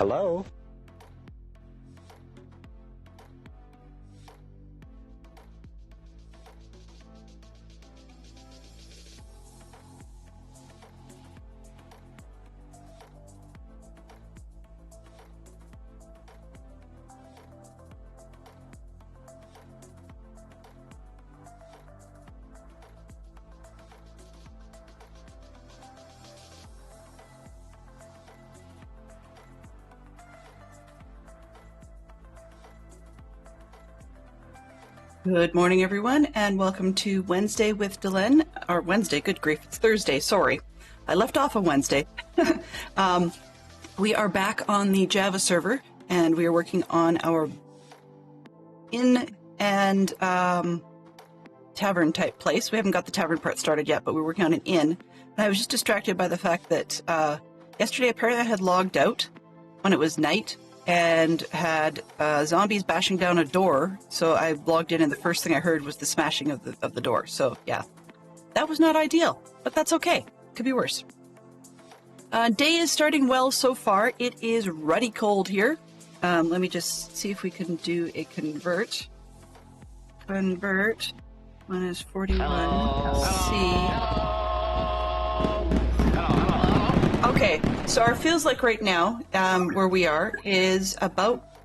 Hello? Good morning, everyone, and welcome to Wednesday with Dylan. Or Wednesday, good grief, it's Thursday, sorry. I left off on Wednesday. We are back on the Java server, and we are working on our inn and tavern type place. We haven't got the tavern part started yet, but we're working on an inn. And I was just distracted by the fact that yesterday apparently I had logged out when it was night and had zombies bashing down a door. So I logged in and the first thing I heard was the smashing of the door. So yeah, that was not ideal, but that's okay. Could be worse. Day is starting well so far. It is ruddy cold here. Let me just see if we can do a convert. Convert minus 41. C. Okay, so our feels like right now, where we are, is about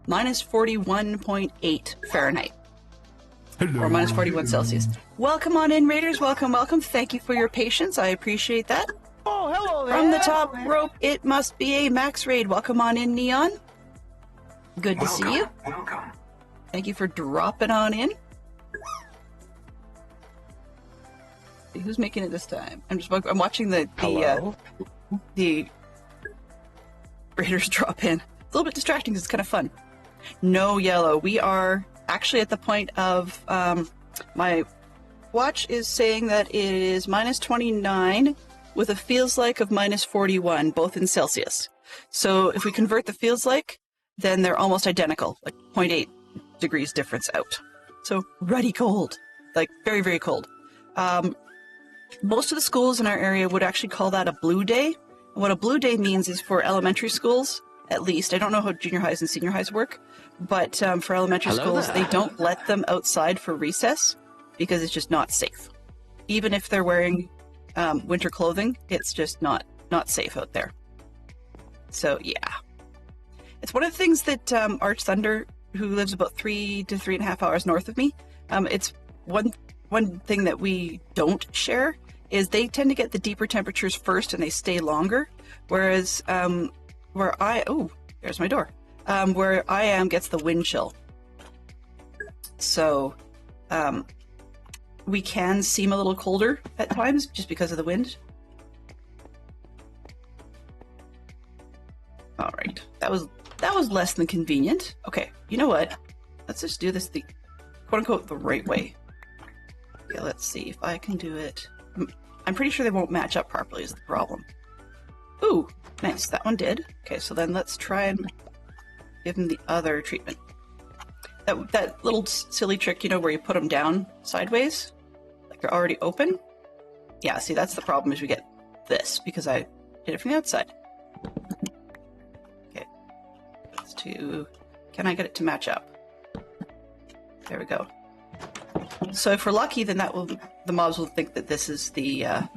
minus 41.8 Fahrenheit. Hello. Or minus 41 Celsius. Welcome on in, Raiders. Welcome, welcome. Thank you for your patience. I appreciate that. Oh, hello there. From the top rope, it must be a max raid. Welcome on in, Neon. Good to see you. Welcome. Thank you for dropping on in. Who's making it this time? I'm watching the Raiders drop in. It's a little bit distracting because it's kind of fun. No yellow. We are actually at the point of my watch is saying that it is minus 29 with a feels like of minus 41, both in Celsius. So if we convert the feels like, then they're almost identical, like 0.8 degrees difference out. So ruddy cold, like very, very cold. Most of the schools in our area would actually call that a blue day. And what a blue day means is for elementary schools, at least. I don't know how junior highs and senior highs work, but for elementary schools, they don't let them outside for recess because it's just not safe. Even if they're wearing winter clothing, it's just not safe out there. So yeah, it's one of the things that Arch Thunder, who lives about 3 to 3.5 hours north of me, it's one thing that we don't share is they tend to get the deeper temperatures first and they stay longer, whereas where there's my door. Where I am gets the wind chill. So we can seem a little colder at times just because of the wind. All right, that was less than convenient. Okay, you know what? Let's just do this the quote unquote the right way. Okay, let's see if I can do it. I'm pretty sure they won't match up properly is the problem. Ooh, nice, that one did. Okay, so then let's try and give them the other treatment. That little silly trick, you know, where you put them down sideways, like they're already open. Yeah, see, that's the problem is we get this because I did it from the outside. Okay, let's do, can I get it to match up? There we go. So if we're lucky, then the mobs will think that this is that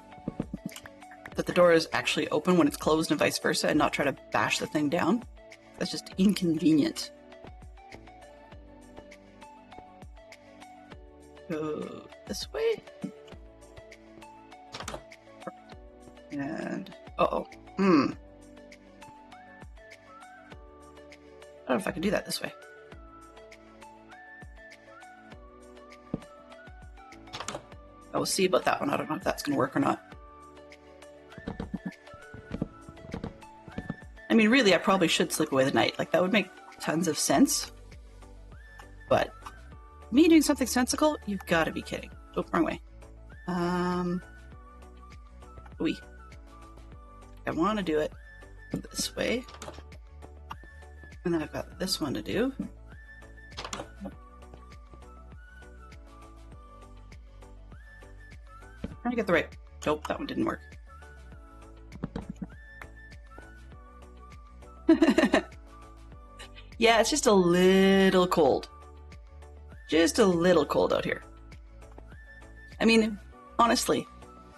the door is actually open when it's closed and vice versa, and not try to bash the thing down. That's just inconvenient. Go this way. And I don't know if I can do that this way. I will see about that one. I don't know if that's going to work or not. I mean, really, I probably should sleep away the night. Like, that would make tons of sense. But me doing something sensical, you've got to be kidding. Oh, wrong way. I want to do it this way. And then I've got this one to do. Trying to get the right... Nope, that one didn't work. Yeah, it's just a little cold. Just a little cold out here. I mean, honestly,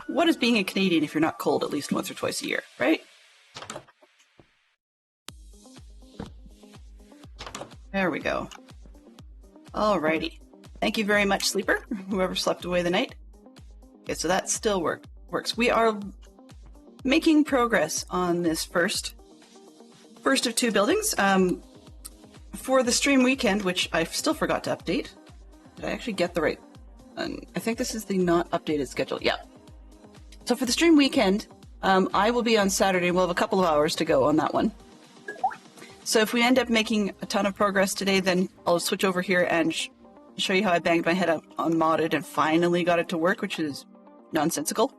what is being a Canadian if you're not cold at least once or twice a year, right? There we go. Alrighty. Thank you very much, Sleeper, whoever slept away the night. Okay, so that still works. We are making progress on this first of two buildings. For the stream weekend, which I still forgot to update. Did I actually get the right? I think this is the not updated schedule. Yeah. So for the stream weekend, I will be on Saturday. We'll have a couple of hours to go on that one. So if we end up making a ton of progress today, then I'll switch over here and show you how I banged my head up on modded and finally got it to work, which is nonsensical.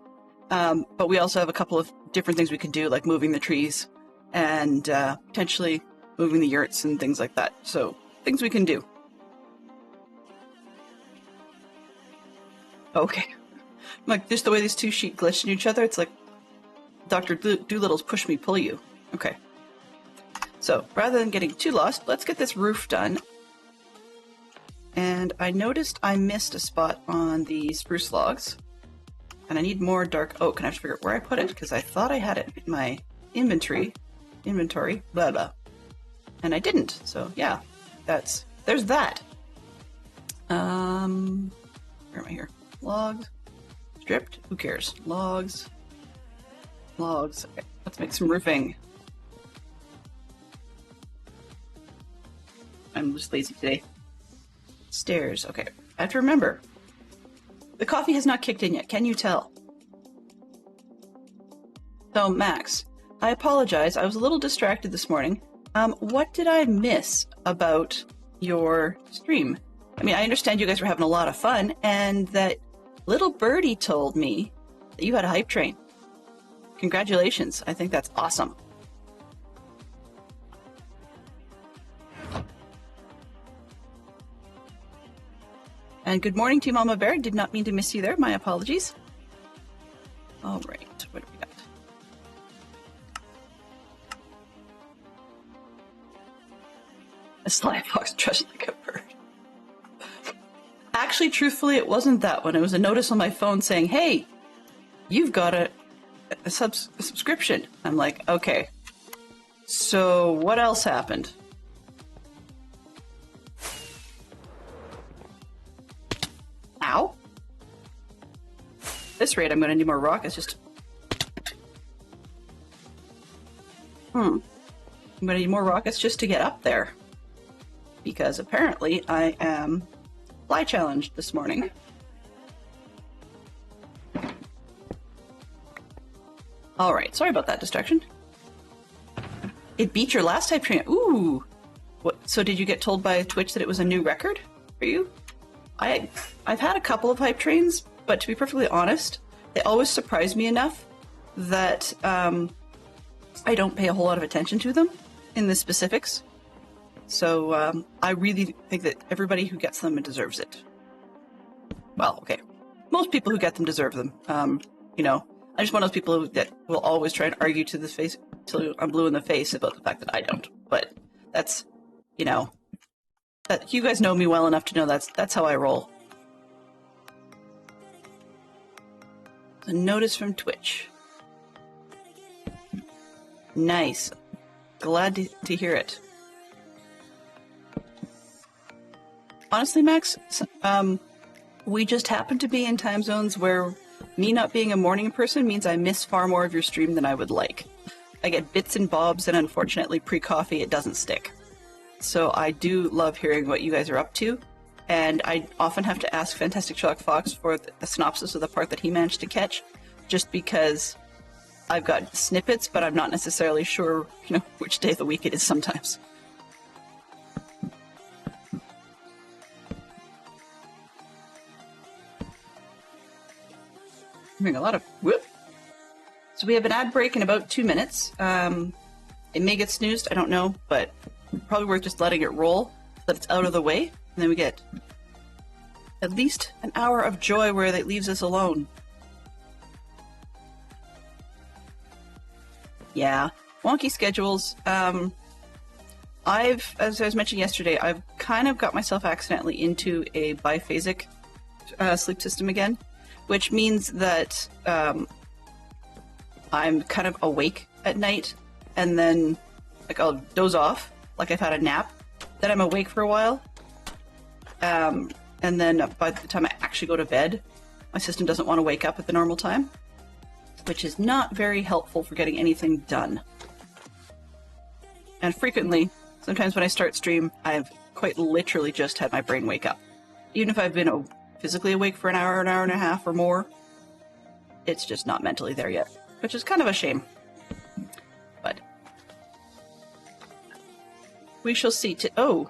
But we also have a couple of different things we can do, like moving the trees and potentially moving the yurts and things like that. So things we can do. Okay. Like, just the way these two sheep glitch in each other, it's like Dr. Doolittle's push me, pull you. Okay. So, rather than getting too lost, let's get this roof done. And I noticed I missed a spot on the spruce logs. And I need more dark oak, and I have to figure out where I put it, because I thought I had it in my inventory, blah, blah. And I didn't, so yeah, there's that. Where am I here? Logs. Stripped? Who cares? Logs. Okay, let's make some roofing. I'm just lazy today. Stairs. Okay, I have to remember. The coffee has not kicked in yet. Can you tell? So, Max, I apologize. I was a little distracted this morning. What did I miss about your stream? I mean, I understand you guys were having a lot of fun, and that little birdie told me that you had a hype train. Congratulations. I think that's awesome. And good morning to you, Mama Bear. Did not mean to miss you there. My apologies. All right. What do we got? A sly fox dressed like a bird. Actually, truthfully, it wasn't that one. It was a notice on my phone saying, hey, you've got a subscription. I'm like, okay. So what else happened? Ow. At this rate, I'm going to need more rockets. I'm going to need more rockets just to get up there. Because apparently I am fly challenged this morning. Alright, sorry about that distraction. It beat your last hype train. Ooh! What, so did you get told by Twitch that it was a new record for you? I've had a couple of hype trains, but to be perfectly honest, they always surprise me enough that I don't pay a whole lot of attention to them in the specifics. So I really think that everybody who gets them deserves it. Well, okay. Most people who get them deserve them. You know, I'm just one of those people that will always try and argue to the face till I'm blue in the face about the fact that I don't. But that's, you know, that you guys know me well enough to know that's how I roll. A notice from Twitch. Nice. Glad to hear it. Honestly, Max, we just happen to be in time zones where me not being a morning person means I miss far more of your stream than I would like. I get bits and bobs, and unfortunately, pre-coffee, it doesn't stick. So I do love hearing what you guys are up to, and I often have to ask Fantastic Sherlock Fox for the synopsis of the part that he managed to catch, just because I've got snippets, but I'm not necessarily sure, you know, which day of the week it is sometimes. I'm hearing a lot of whoop. So we have an ad break in about 2 minutes. It may get snoozed, I don't know, but probably worth just letting it roll so that it's out of the way, and then we get at least an hour of joy where it leaves us alone. Yeah, wonky schedules. as I was mentioning yesterday, I've kind of got myself accidentally into a biphasic sleep system again, which means that I'm kind of awake at night, and then like I'll doze off, like I've had a nap, then I'm awake for a while, and then by the time I actually go to bed, my system doesn't want to wake up at the normal time, which is not very helpful for getting anything done. And frequently, sometimes when I start stream, I've quite literally just had my brain wake up. Even if I've been physically awake for an hour and a half or more, it's just not mentally there yet, which is kind of a shame. But we shall see. Oh,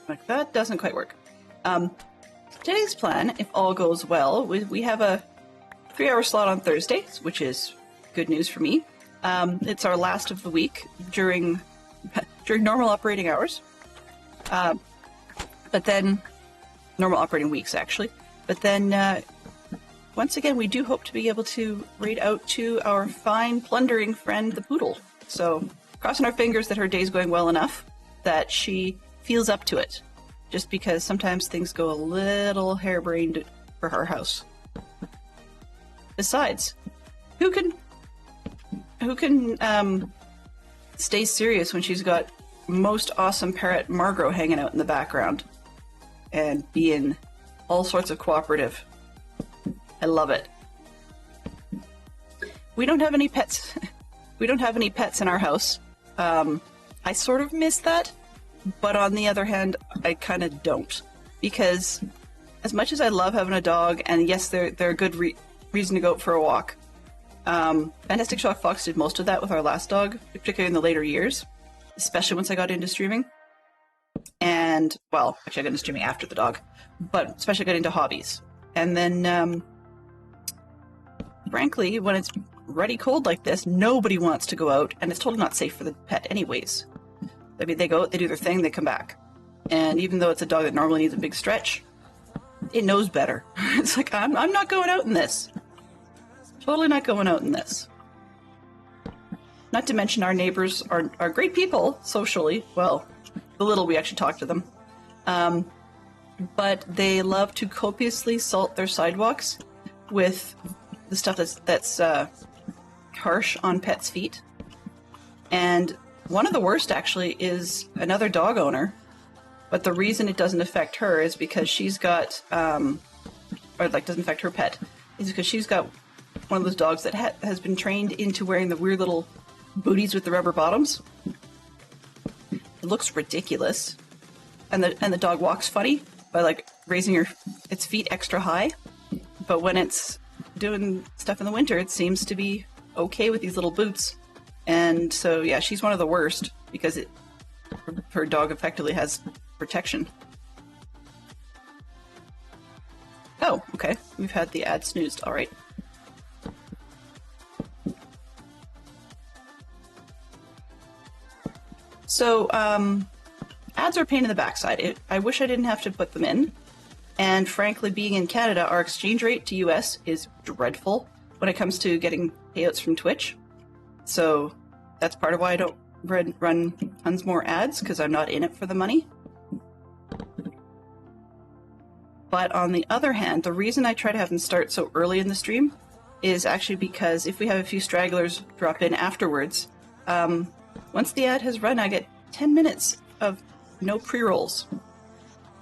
like that doesn't quite work. Today's plan, if all goes well, we have a 3-hour slot on Thursdays, which is good news for me. It's our last of the week during normal operating hours. But then, normal operating weeks, actually. But then, once again, we do hope to be able to raid out to our fine plundering friend, the Poodle. So, crossing our fingers that her day's going well enough that she feels up to it. Just because sometimes things go a little harebrained for her house. Besides, who can stay serious when she's got most awesome parrot Margot hanging out in the background and being all sorts of cooperative? I love it. We don't have any pets. We don't have any pets in our house. I sort of miss that, but on the other hand, I kind of don't, because as much as I love having a dog, and yes, they're a good reason to go out for a walk. Fantastic Shock Fox did most of that with our last dog, particularly in the later years, especially once I got into streaming. And, well, actually I got into streaming after the dog, but especially I got into hobbies. And then, frankly, when it's ruddy cold like this, nobody wants to go out, and it's totally not safe for the pet anyways. I mean, they go out, they do their thing, they come back. And even though it's a dog that normally needs a big stretch, it knows better. It's like, I'm not going out in this. Totally not going out in this. Not to mention our neighbors are great people, socially. Well, the little we actually talk to them. But they love to copiously salt their sidewalks with the stuff that's harsh on pets' feet. And one of the worst, actually, is another dog owner. But the reason it doesn't affect her is because she's got, doesn't affect her pet, is because she's got one of those dogs that has been trained into wearing the weird little booties with the rubber bottoms. It looks ridiculous. And the dog walks funny by, like, raising its feet extra high. But when it's doing stuff in the winter, it seems to be okay with these little boots. And so, yeah, she's one of the worst because her dog effectively has protection. Oh, okay. We've had the ad snoozed. All right. So, ads are a pain in the backside. I wish I didn't have to put them in. And frankly, being in Canada, our exchange rate to US is dreadful when it comes to getting payouts from Twitch. So that's part of why I don't run tons more ads, because I'm not in it for the money. But on the other hand, the reason I try to have them start so early in the stream is actually because if we have a few stragglers drop in afterwards, once the ad has run, I get 10 minutes of no pre-rolls.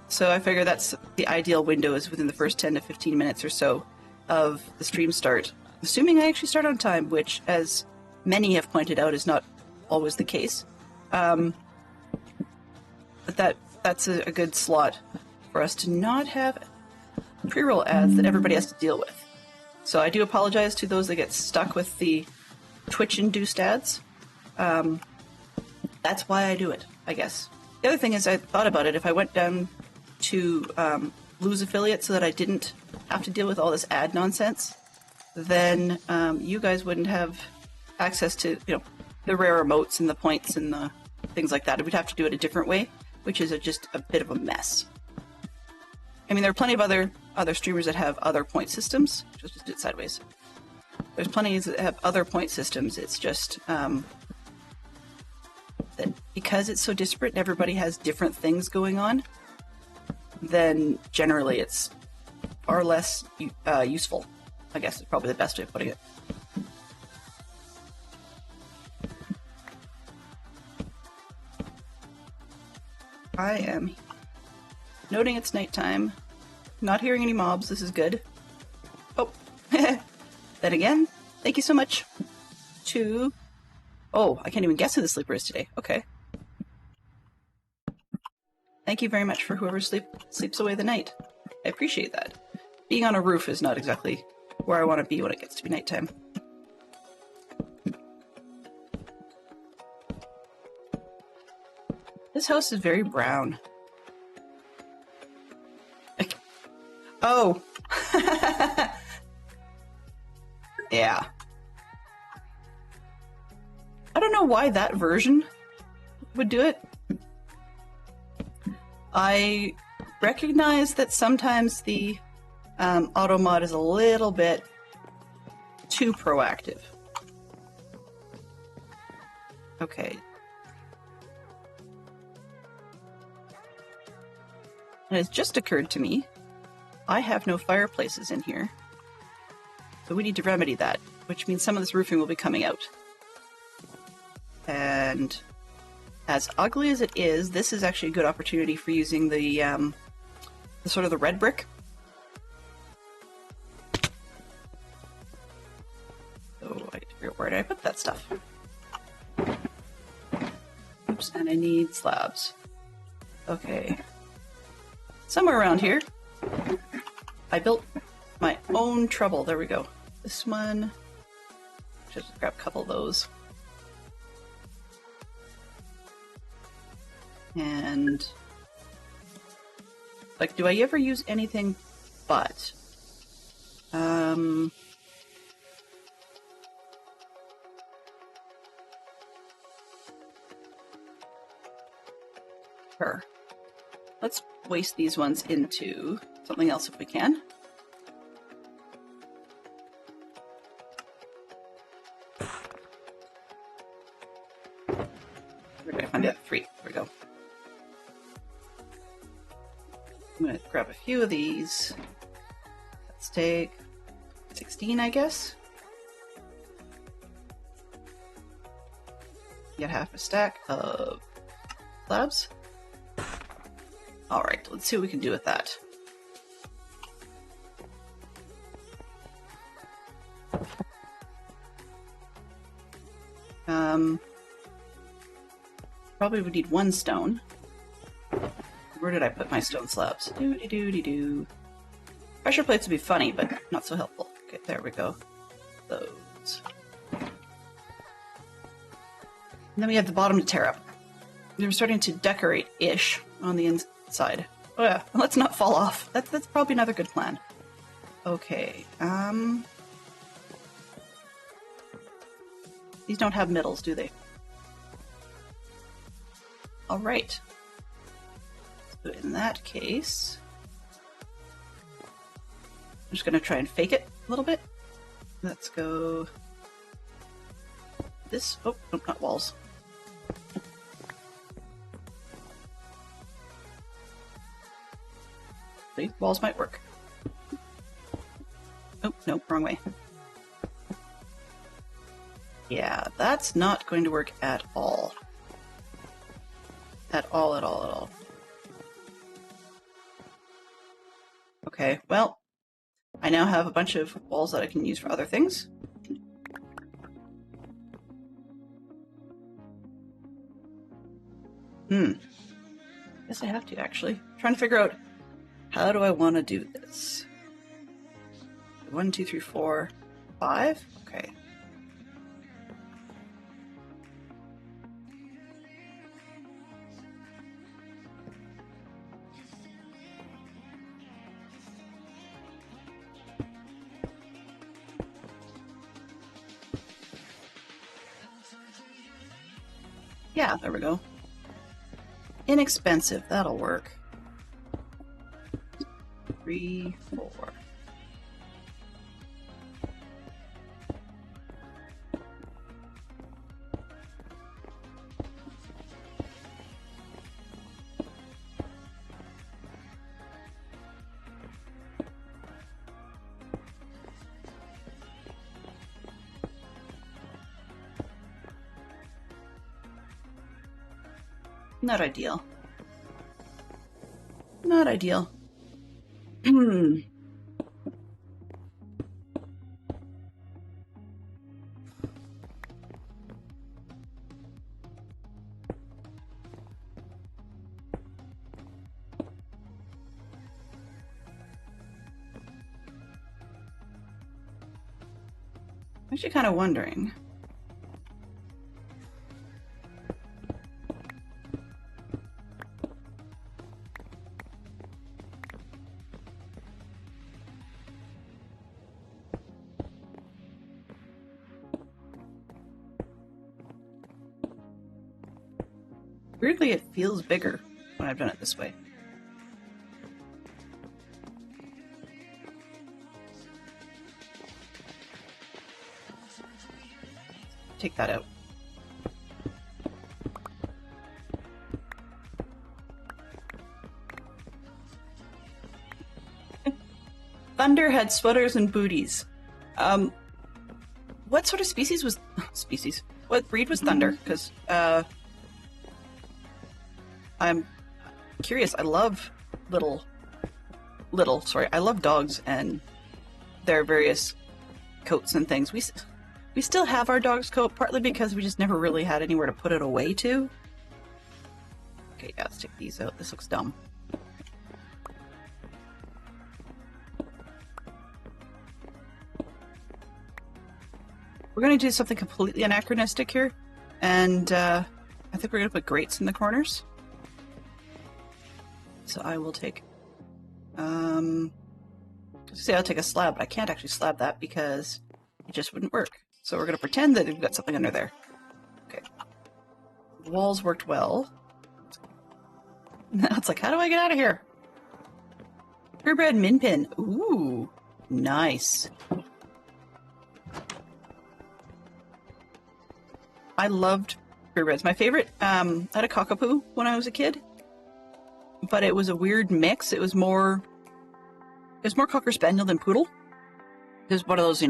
So I figure that's the ideal window, is within the first 10 to 15 minutes or so of the stream start. Assuming I actually start on time, which, as many have pointed out, is not always the case. But that's a good slot for us to not have pre-roll ads that everybody has to deal with. So I do apologize to those that get stuck with the Twitch-induced ads. That's why I do it, I guess. The other thing is, I thought about it. If I went down to lose affiliates so that I didn't have to deal with all this ad nonsense, then you guys wouldn't have access to, the rare emotes and the points and the things like that. We'd have to do it a different way, which is just a bit of a mess. I mean, there are plenty of other streamers that have other point systems. Just do it sideways. There's plenty that have other point systems. It's just because it's so disparate and everybody has different things going on, then generally it's far less useful, I guess is probably the best way of putting it. I am noting it's nighttime, not hearing any mobs, this is good. Oh, then again, thank you so much to... Oh, I can't even guess who the sleeper is today. Okay. Thank you very much for whoever sleeps away the night. I appreciate that. Being on a roof is not exactly where I want to be when it gets to be nighttime. This house is very brown. Oh! Yeah. I don't know why that version would do it. I recognize that sometimes the auto mod is a little bit too proactive. Okay. And it's just occurred to me, I have no fireplaces in here. So we need to remedy that, which means some of this roofing will be coming out. And as ugly as it is, this is actually a good opportunity for using the sort of the red brick. So I figure out where did I put that stuff? Oops, and I need slabs. Okay. Somewhere around here. I built my own trouble. There we go. This one. Just grab a couple of those. And like, do I ever use anything but her? Let's waste these ones into something else if we can. Where did I find the other 3? There we go. I'm going to grab a few of these. Let's take 16, I guess. Get half a stack of slabs. Alright, let's see what we can do with that. Probably would need 1 stone. Where did I put my stone slabs? Doo-dee-doo-dee-doo. Pressure plates would be funny, but not so helpful. Okay, there we go. Those. And then we have the bottom to tear up. We're starting to decorate-ish on the inside. Oh yeah, let's not fall off. That's probably another good plan. Okay, these don't have middles, do they? Alright. So in that case, I'm just gonna try and fake it a little bit. Let's go this. Oh, nope, not walls. See, walls might work. Oh, no, wrong way. Yeah, that's not going to work at all. At all, at all, at all. Okay, well, I now have a bunch of walls that I can use for other things. Guess I have to, actually. I'm trying to figure out, how do I want to do this? 1, 2, 3, 4, 5? Okay. Yeah, there we go. Inexpensive, that'll work. 3, 4. Not ideal. Not ideal. Hmm. I'm actually kind of wondering. Weirdly, it feels bigger when I've done it this way. Take that out. Thunder had sweaters and booties. What sort of species was... species? What breed was Thunder? Because, I'm curious. I love I love dogs and their various coats and things. We still have our dog's coat, partly because we just never really had anywhere to put it away to. Okay, yeah, let's take these out. This looks dumb. We're going to do something completely anachronistic here, and I think we're going to put grates in the corners. So I will take, I'll take a slab, but I can't actually slab that because it just wouldn't work. So we're going to pretend that we've got something under there. Okay. The walls worked well. Now it's like, how do I get out of here? Purebred min pin. Ooh, nice. I loved purebreds. My favorite, I had a cockapoo when I was a kid, but it was a weird mix. It was more Cocker Spaniel than Poodle. It was one of those,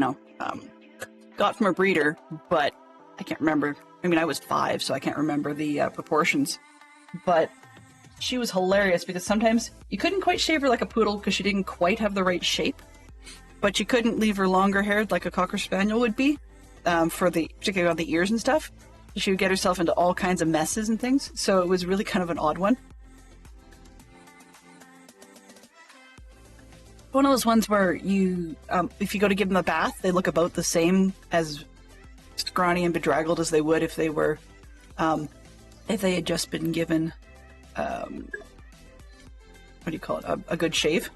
got from a breeder, but I can't remember. I mean, I was 5, so I can't remember the proportions. But she was hilarious because sometimes you couldn't quite shave her like a poodle because she didn't quite have the right shape, but you couldn't leave her longer haired like a Cocker Spaniel would be, particularly on the ears and stuff. She would get herself into all kinds of messes and things, so it was really kind of an odd one. One of those ones where you, if you go to give them a bath, they look about the same as scrawny and bedraggled as they would if they were, if they had just been given, what do you call it, a good shave.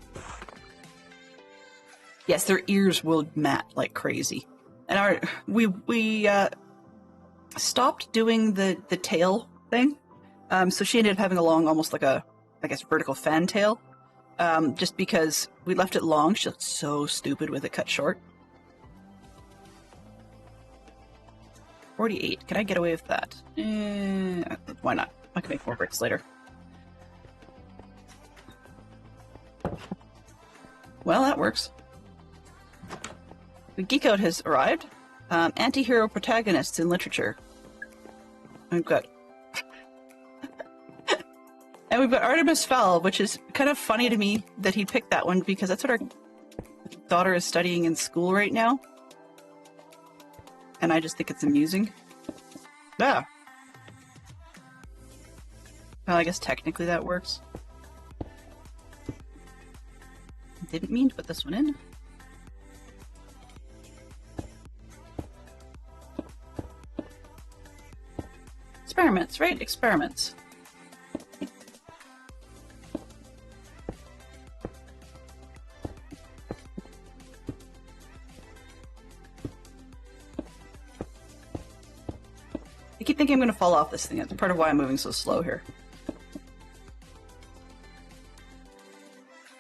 Yes, their ears will mat like crazy. And we stopped doing the tail thing, so she ended up having a long, almost like a, I guess, vertical fan tail. Just because we left it long, she looked so stupid with it cut short. 48. Can I get away with that? Why not? I can make more bricks later. Well, that works. The Geek Out has arrived. Anti-hero protagonists in literature. We've got... And we've got Artemis Fowl, which is kind of funny to me that he picked that one because that's what our daughter is studying in school right now. And I just think it's amusing. Yeah. Well, I guess technically that works. Didn't mean to put this one in. Experiments, right? Experiments. I keep thinking I'm going to fall off this thing. That's part of why I'm moving so slow here.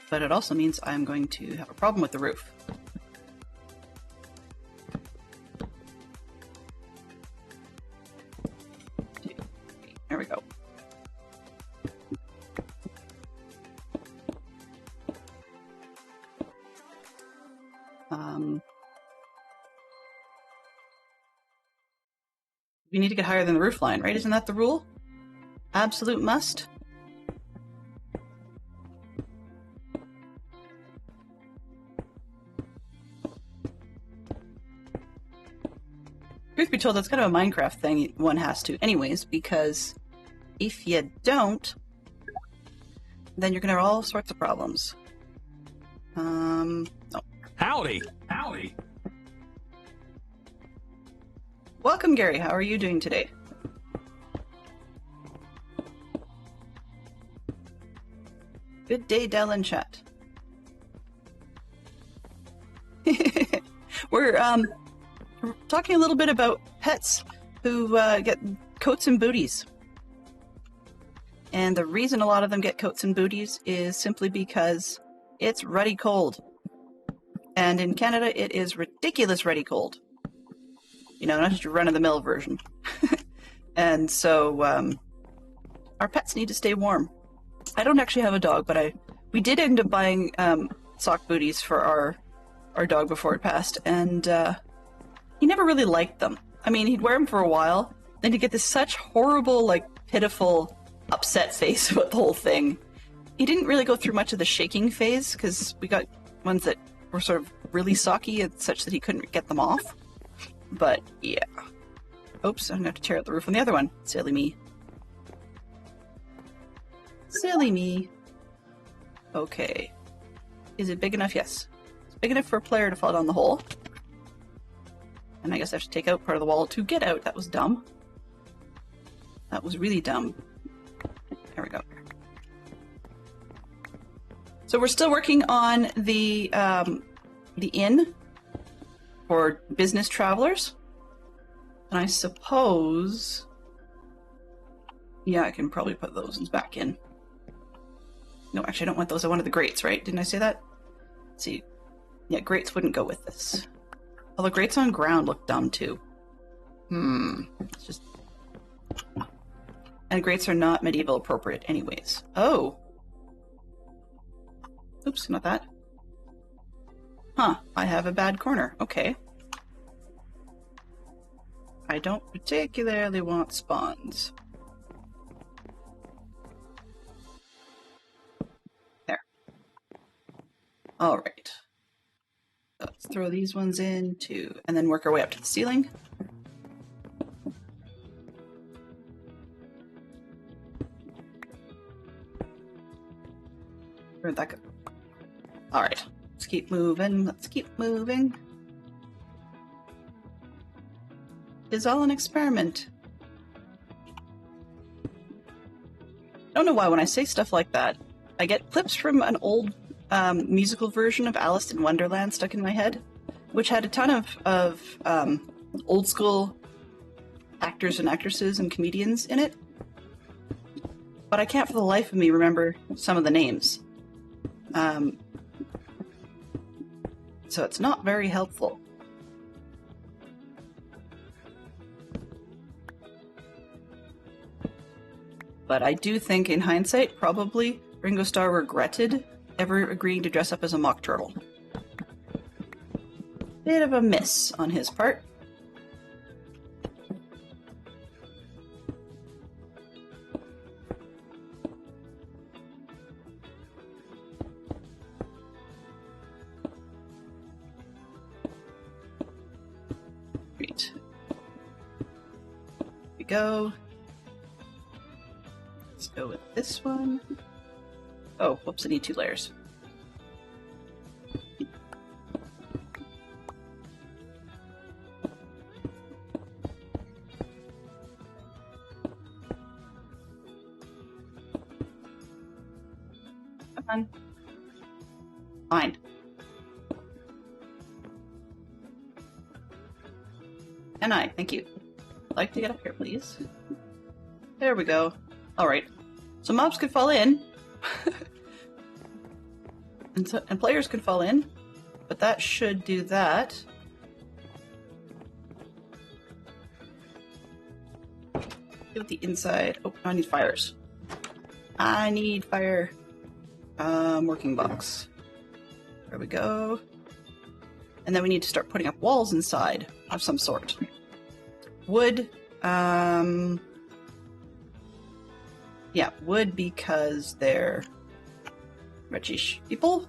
But it also means I'm going to have a problem with the roof. There we go. We need to get higher than the roof line, right? Isn't that the rule? absolute must. Truth be told, that's kind of a Minecraft thing one has to anyways, because if you don't, then you're gonna have all sorts of problems. Oh. Howdy! Howdy! Welcome, Gary. How are you doing today? Good day, Del and chat. We're talking a little bit about pets who get coats and booties. And the reason a lot of them get coats and booties is simply because it's ruddy cold. And in Canada, it is ridiculous ruddy cold. You know, not just your run-of-the-mill version. And so our pets need to stay warm. I don't actually have a dog, but we did end up buying sock booties for our dog before it passed, and he never really liked them. I mean, he'd wear them for a while, then he'd get this such horrible, like, pitiful, upset face about the whole thing. He didn't really go through much of the shaking phase, because we got ones that were sort of really socky and such that he couldn't get them off. But, yeah. Oops, I'm gonna have to tear out the roof on the other one. Silly me. Silly me. Okay. Is it big enough? Yes. It's big enough for a player to fall down the hole. And I guess I have to take out part of the wall to get out. That was dumb. That was really dumb. There we go. So we're still working on the inn for business travelers. And I suppose... yeah, I can probably put those ones back in. No, actually I don't want those. I wanted the grates, right? Didn't I say that? Let's see. Yeah, grates wouldn't go with this. Although grates on ground look dumb too. It's just... and grates are not medieval appropriate anyways. Oh! Oops, not that. Huh, I have a bad corner. Okay. I don't particularly want spawns. There. Alright. Let's throw these ones in too, and then work our way up to the ceiling. Where'd that go? Alright, let's keep moving, let's keep moving. It's all an experiment. I don't know why when I say stuff like that, I get clips from an old musical version of Alice in Wonderland stuck in my head, which had a ton of old school actors and actresses and comedians in it. But I can't for the life of me remember some of the names. So it's not very helpful. But I do think, in hindsight, probably Ringo Starr regretted ever agreeing to dress up as a mock turtle. Bit of a miss on his part. Great. Here we go. Let's go with this one. Oh, whoops, I need 2 layers. Come on. Fine. And thank you. I'd like to get up here, please. There we go. Alright. So mobs could fall in. and players could fall in. But that should do that. Get with the inside. Oh, I need fires. I need fire. Working box. There we go. And then we need to start putting up walls inside of some sort. Wood. Yeah, wood because they're richish people.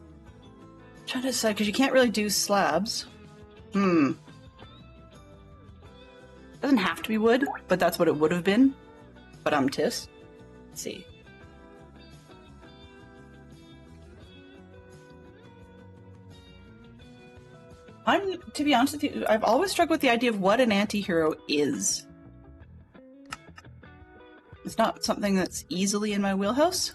I'm trying to decide, because you can't really do slabs. Doesn't have to be wood, but that's what it would have been. But tis. Let's see. To be honest with you, I've always struggled with the idea of what an anti-hero is. It's not something that's easily in my wheelhouse.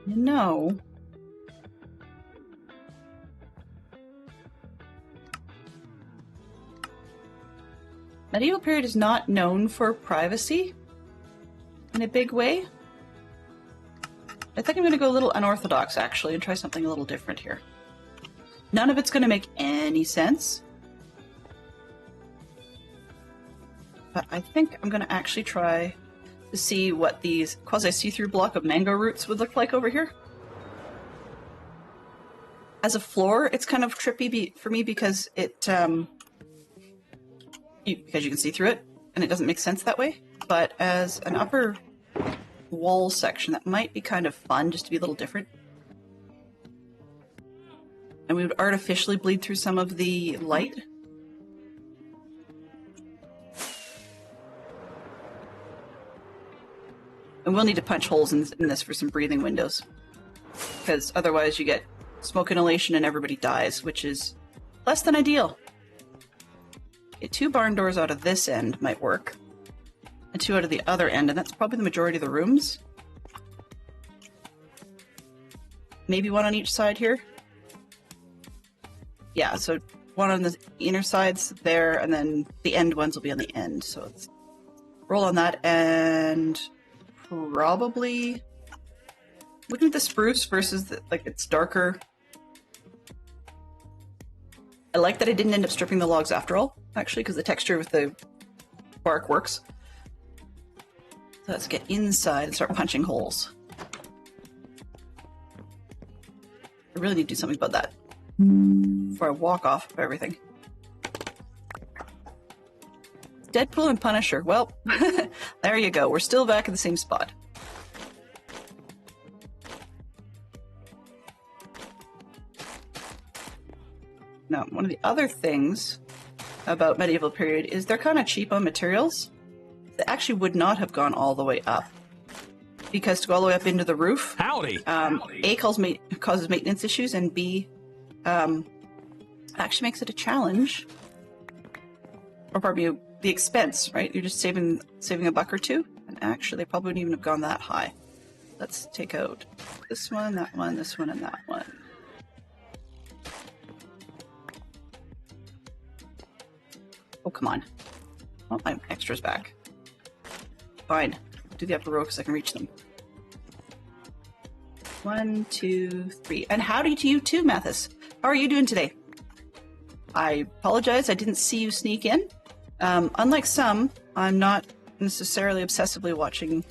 No. Medieval period is not known for privacy in a big way. I think I'm going to go a little unorthodox, actually, and try something a little different here. None of it's going to make any sense. But I think I'm going to actually try to see what these quasi-see-through block of mango roots would look like over here. As a floor, it's kind of trippy for me because it, because you can see through it, and it doesn't make sense that way. But as an upper wall section, that might be kind of fun, just to be a little different. And we would artificially bleed through some of the light. And we'll need to punch holes in this for some breathing windows. Because otherwise you get smoke inhalation and everybody dies, which is less than ideal. Get 2 barn doors out of this end might work. And 2 out of the other end, and that's probably the majority of the rooms. Maybe 1 on each side here. Yeah, so 1 on the inner sides there, and then the end ones will be on the end. So let's roll on that, and probably looking at the spruce versus the, like, it's darker. I like that I didn't end up stripping the logs after all, actually, because the texture with the bark works. So let's get inside and start punching holes. I really need to do something about that before I walk off of everything. Deadpool and Punisher. Well, there you go. We're still back at the same spot. Now, one of the other things about medieval period is they're kind of cheap on materials. They actually would not have gone all the way up. Because to go all the way up into the roof, Howdy. A, causes maintenance issues, and B, actually makes it a challenge. Or probably the expense, right? You're just saving a buck or two, and actually they probably wouldn't even have gone that high. Let's take out this one, that one, this one, and that one. Oh, come on. Oh, my extra's back. Fine. Do the upper row because I can reach them. 1, 2, 3. And howdy to you too, Mathis. How are you doing today? I apologize, I didn't see you sneak in. Unlike some, I'm not necessarily obsessively watching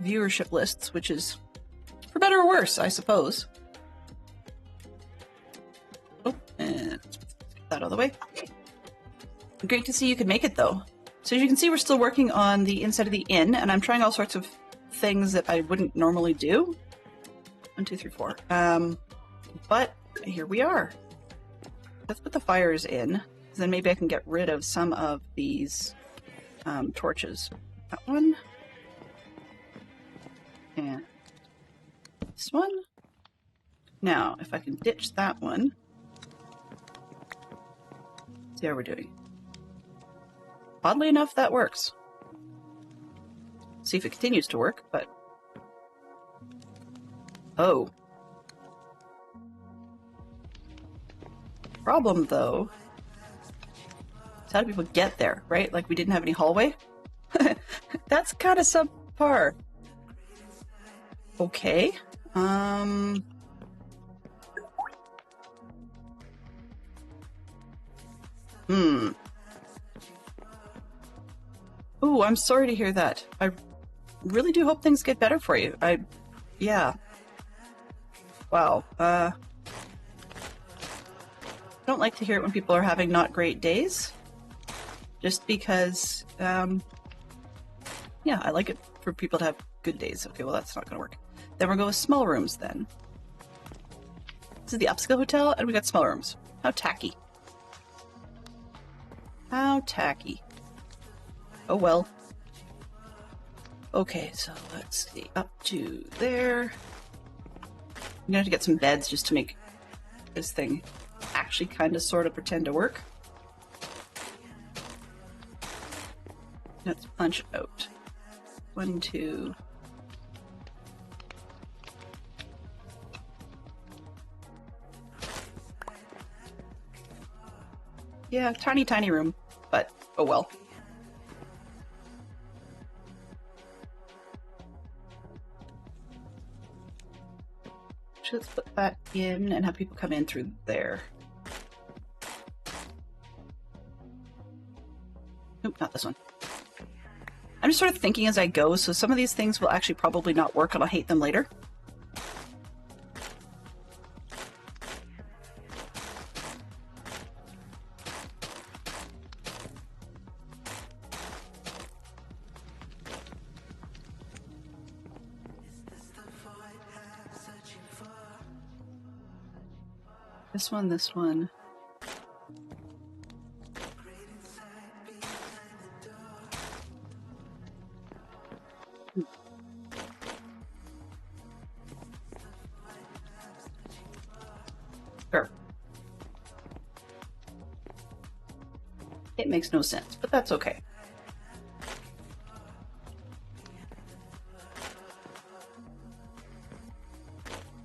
viewership lists, which is for better or worse, I suppose. Oh, and let's get that out of the way. Great to see you could make it, though. So as you can see, we're still working on the inside of the inn, and I'm trying all sorts of things that I wouldn't normally do. 1, 2, 3, 4. But here we are. Let's put the fires in, then maybe I can get rid of some of these torches. That one. And this one. Now, if I can ditch that one. See how we're doing. Oddly enough, that works. See if it continues to work, but... Oh. Problem, though, is how do people get there, right? Like, we didn't have any hallway? That's kind of subpar. Okay. Ooh, I'm sorry to hear that. I really do hope things get better for you. Yeah. Wow. I don't like to hear it when people are having not great days. Just because, yeah, I like it for people to have good days. Okay, well that's not gonna work. Then we'll go with small rooms then. This is the upscale hotel, and we got small rooms. How tacky. How tacky. Oh well. Okay, so let's see. Up to there. I'm gonna have to get some beds just to make this thing actually kind of sort of pretend to work. Let's punch out. 1, 2. Yeah, tiny, tiny room, but oh well. So let's put that in and have people come in through there. Nope, not this one. I'm just sort of thinking as I go, so some of these things will actually probably not work and I'll hate them later. This one, this one. Sure. It makes no sense, but that's okay.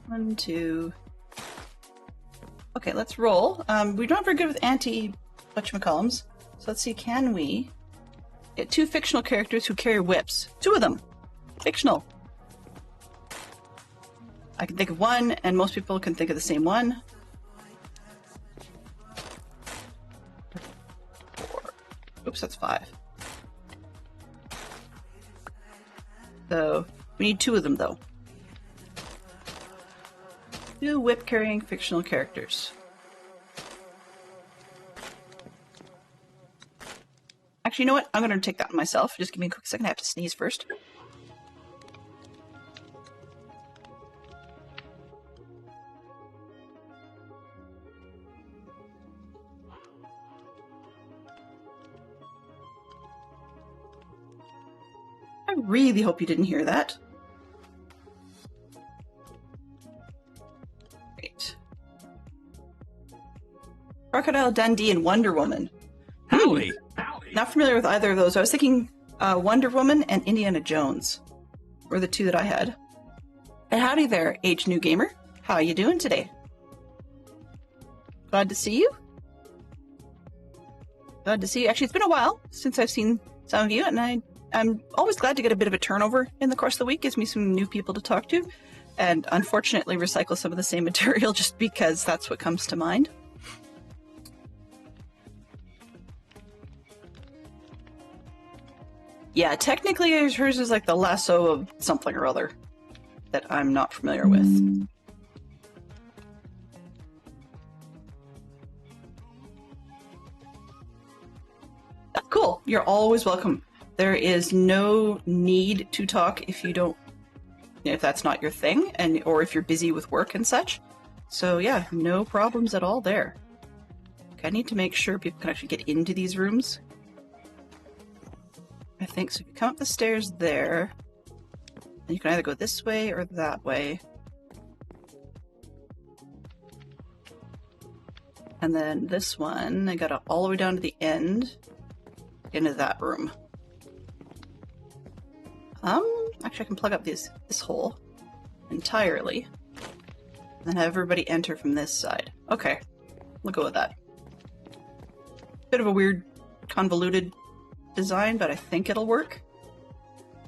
One, two. Okay, let's roll. We're not very good with anti-whatchamacallums, so let's see, can we get 2 fictional characters who carry whips? 2 of them! Fictional! I can think of one, and most people can think of the same one. 4. Oops, that's 5. So, we need 2 of them, though. 2 whip-carrying fictional characters. Actually, you know what? I'm going to take that myself. Just give me a quick second. I have to sneeze first. I really hope you didn't hear that. Crocodile Dundee and Wonder Woman. Howdy. Howdy. Not familiar with either of those. I was thinking Wonder Woman and Indiana Jones were the 2 that I had. And howdy there, H New Gamer. How are you doing today? Glad to see you. Glad to see you. Actually, it's been a while since I've seen some of you, and I'm always glad to get a bit of a turnover in the course of the week. Gives me some new people to talk to, and unfortunately recycle some of the same material just because that's what comes to mind. Yeah, technically hers is like the lasso of something or other that I'm not familiar with. Cool, you're always welcome. There is no need to talk if you don't, if that's not your thing, and or if you're busy with work and such. So yeah, no problems at all there. Okay, I need to make sure people can actually get into these rooms. I think so. If you come up the stairs there, and you can either go this way or that way. And then this one, I got all the way down to the end, into that room. Actually I can plug up this hole entirely, and then have everybody enter from this side. Okay, we'll go with that. Bit of a weird, convoluted design, but I think it'll work.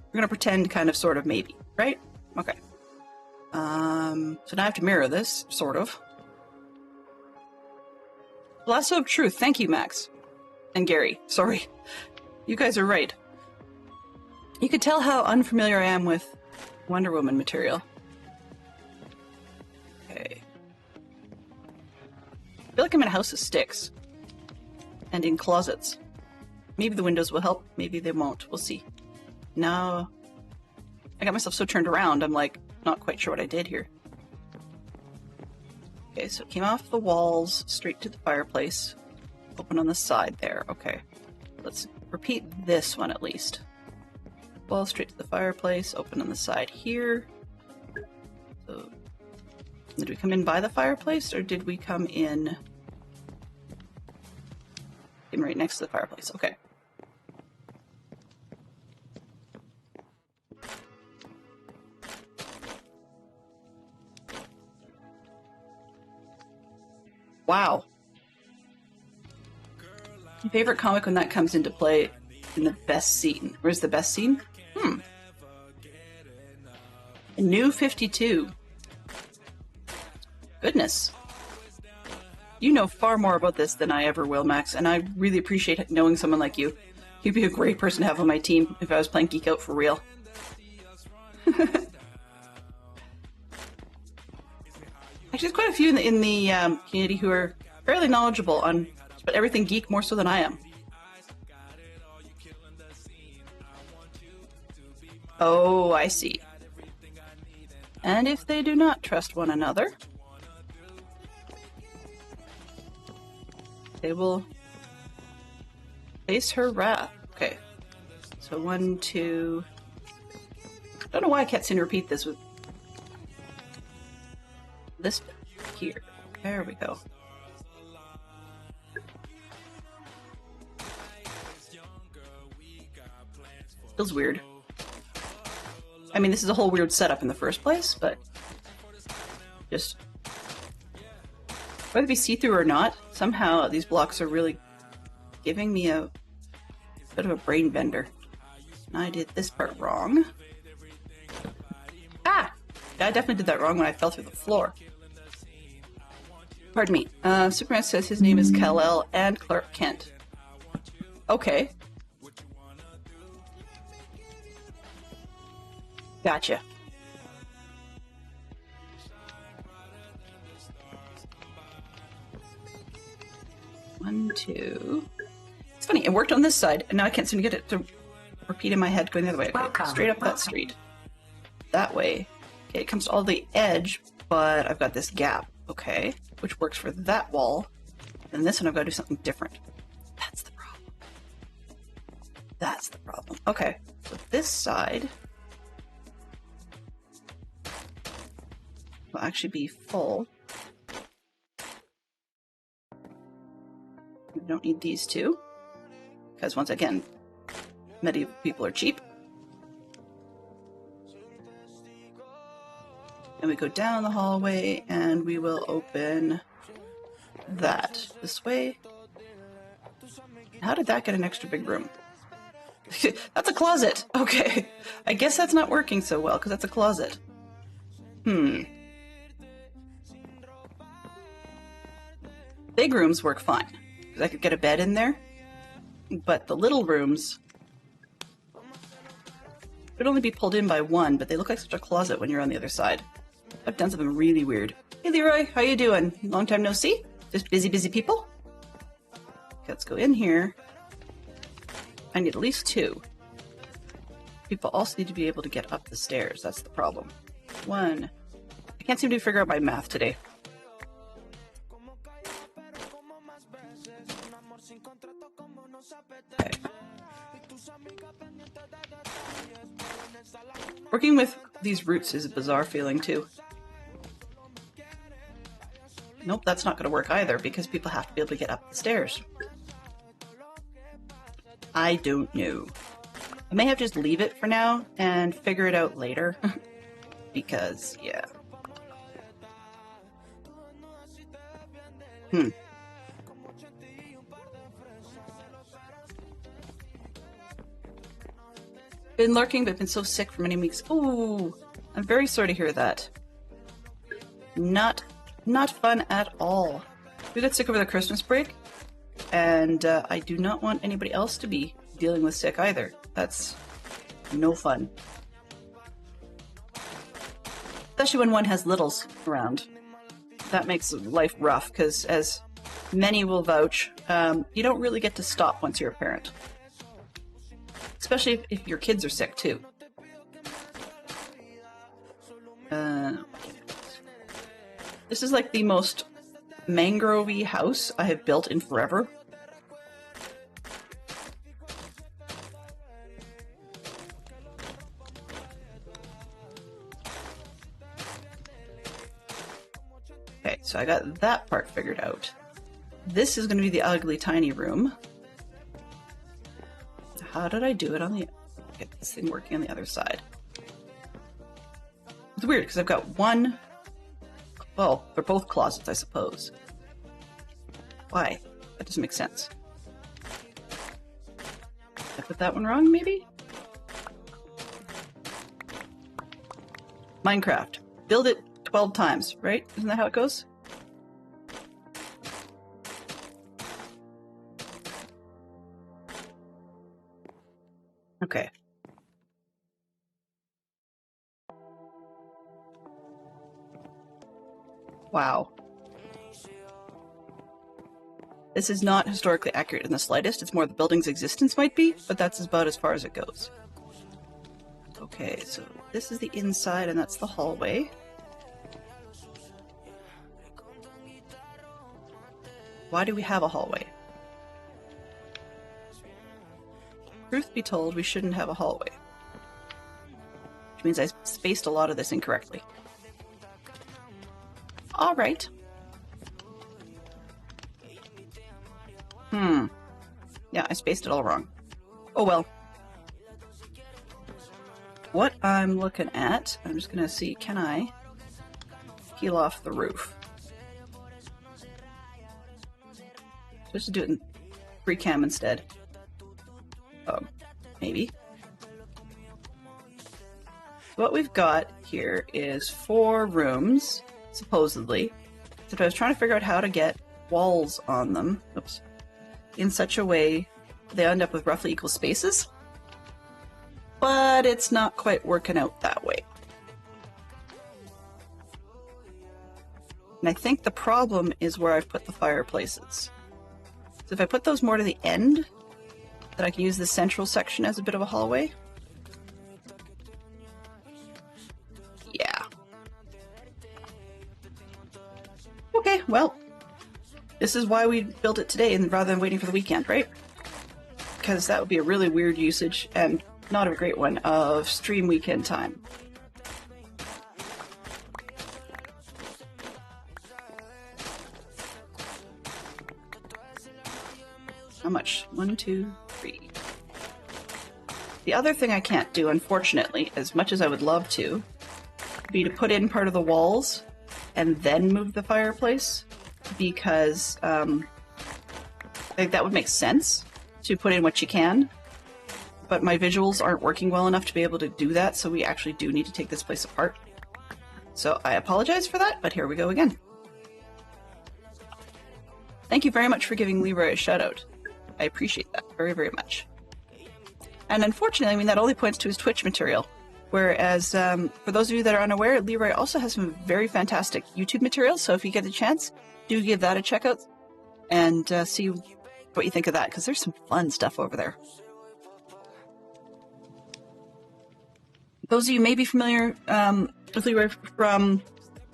We're gonna pretend kind of, sort of, maybe, right? Okay. So now I have to mirror this, sort of. Lasso of Truth, thank you, Max. And Gary, sorry. You guys are right. You could tell how unfamiliar I am with Wonder Woman material. Okay. I feel like I'm in a house of sticks. And in closets. Maybe the windows will help, maybe they won't. We'll see. Now, I got myself so turned around, I'm like, not quite sure what I did here. Okay, so it came off the walls, straight to the fireplace. Open on the side there, okay. Let's repeat this one at least. Wall straight to the fireplace, open on the side here. So, did we come in by the fireplace, or did we come in right next to the fireplace? Okay. Wow. My favorite comic when that comes into play in the best scene. Where's the best scene? New 52. Goodness. You know far more about this than I ever will, Max, and I really appreciate knowing someone like you. You'd be a great person to have on my team if I was playing Geek Out for real. Actually, there's quite a few in the community who are fairly knowledgeable on everything geek, more so than I am. Oh, I see. And if they do not trust one another, they will face her wrath. Okay. So 1, 2... I don't know why I can't seem to repeat this with this here. There we go. Feels weird. I mean, this is a whole weird setup in the first place, but just whether it be see-through or not, somehow these blocks are really giving me a bit of a brain bender. And I did this part wrong. Ah! I definitely did that wrong when I fell through the floor. Pardon me. Superman says his name is Kal-El and Clark Kent. Okay. Gotcha. One, two. It's funny, it worked on this side, and now I can't seem to get it to repeat in my head going the other way. Okay, straight up that street. That way. Okay, it comes to all the edge, but I've got this gap. Okay, which works for that wall. And this one I've got to do something different. That's the problem. That's the problem. Okay, so this side will actually be full. We don't need these two, because once again, medieval people are cheap. And we go down the hallway, and we will open that this way. How did that get an extra big room? That's a closet! Okay, I guess that's not working so well, because that's a closet. Big rooms work fine, because I could get a bed in there, but the little rooms could only be pulled in by one, but they look like such a closet when you're on the other side. I've done something really weird. Hey Leroy, how you doing? Long time no see? Just busy people? Okay, let's go in here. I need at least two. People also need to be able to get up the stairs. That's the problem. One. I can't seem to figure out my math today. Okay. Working with these roots is a bizarre feeling too. Nope, that's not going to work either because people have to be able to get up the stairs. I don't know. I may have to just leave it for now and figure it out later. Because, yeah. Been lurking, but been so sick for many weeks. Ooh, I'm very sorry to hear that. Not fun at all. We got sick over the Christmas break, and I do not want anybody else to be dealing with sick either. That's no fun. Especially when one has littles around. That makes life rough, because as many will vouch, you don't really get to stop once you're a parent. Especially if your kids are sick, too. This is like the most mangrovey house I have built in forever. Okay, so I got that part figured out. This is going to be the ugly tiny room. How did I do it on the... Get this thing working on the other side. It's weird because I've got one... Well, they're both closets, I suppose. Why? That doesn't make sense. I put that one wrong, maybe? Minecraft. Build it 12 times, right? Isn't that how it goes? Okay. Wow. This is not historically accurate in the slightest. It's more the building's existence might be, but that's about as far as it goes. Okay, so this is the inside and that's the hallway. Why do we have a hallway? Truth be told, we shouldn't have a hallway. Which means I spaced a lot of this incorrectly. Alright. Yeah, I spaced it all wrong. Oh well. What I'm looking at, I'm just gonna see, can I peel off the roof? Just do it in free cam instead. Maybe. What we've got here is 4 rooms, supposedly. So I was trying to figure out how to get walls on them, oops, in such a way they end up with roughly equal spaces. But it's not quite working out that way. And I think the problem is where I've put the fireplaces. So if I put those more to the end, then I can use the central section as a bit of a hallway. Yeah. Okay, well, this is why we built it today and rather than waiting for the weekend, right? Because that would be a really weird usage and not a great one of stream weekend time. How much? 1, 2, 3. The other thing I can't do, unfortunately, as much as I would love to, would be to put in part of the walls and then move the fireplace, because I think that would make sense to put in what you can, but my visuals aren't working well enough to be able to do that, so we actually do need to take this place apart. So I apologize for that, but here we go again. Thank you very much for giving Leroy a shout out. I appreciate that very, very much. And unfortunately, I mean, that only points to his Twitch material. Whereas, for those of you that are unaware, Leroy also has some very fantastic YouTube material, so if you get the chance, do give that a check out and see what you think of that, because there's some fun stuff over there. Those of you may be familiar with Leroy from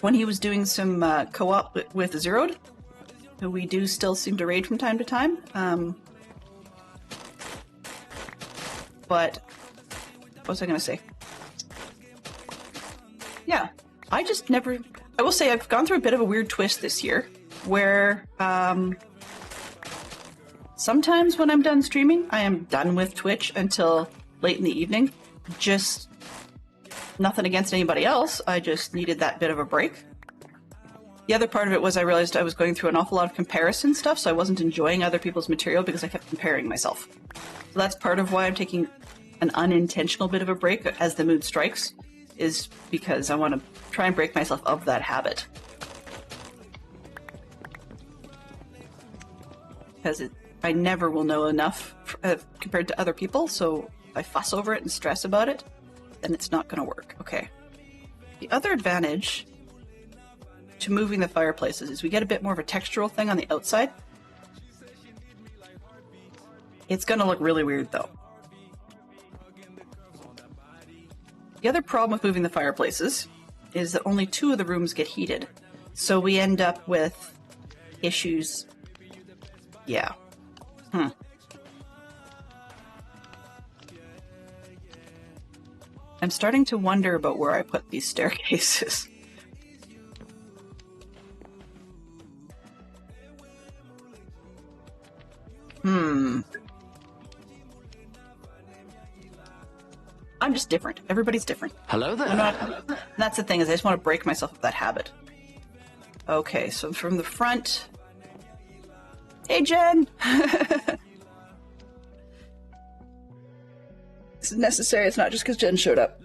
when he was doing some co-op with Zeroed, who we do still seem to raid from time to time. But what was I going to say? Yeah, I just never... I will say I've gone through a bit of a weird twist this year, where sometimes when I'm done streaming, I am done with Twitch until late in the evening. Just nothing against anybody else, I just needed that bit of a break. The other part of it was I realized I was going through an awful lot of comparison stuff, so I wasn't enjoying other people's material because I kept comparing myself. So that's part of why I'm taking an unintentional bit of a break as the mood strikes, is because I want to try and break myself of that habit. Because I never will know enough compared to other people, so if I fuss over it and stress about it, then it's not going to work. Okay. The other advantage to moving the fireplaces is we get a bit more of a textural thing on the outside. It's going to look really weird though. The other problem with moving the fireplaces is that only 2 of the rooms get heated. So we end up with issues. Yeah. I'm starting to wonder about where I put these staircases. I'm just different. Everybody's different. Hello there. That's the thing, is I just want to break myself of that habit. Okay, so from the front. Hey, Jen! This is necessary. It's not just because Jen showed up.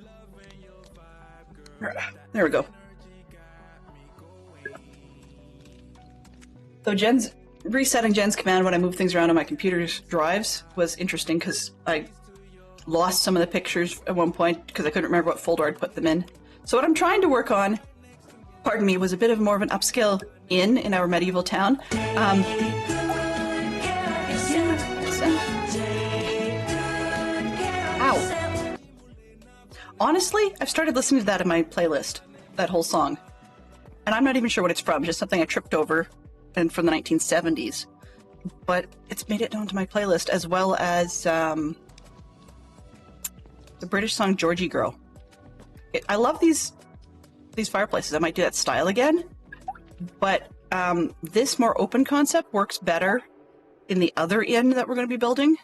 There we go. So resetting Jen's command when I move things around on my computer's drives was interesting because I lost some of the pictures at one point because I couldn't remember what folder I'd put them in. So what I'm trying to work on, pardon me, was a bit of more of an upscale inn in our medieval town. Ow. Honestly, I've started listening to that in my playlist, that whole song. And I'm not even sure what it's from, just something I tripped over and from the 1970s. But it's made it onto my playlist, as well as the British song Georgie Girl. I love these fireplaces. I might do that style again. But this more open concept works better in the other inn that we're going to be building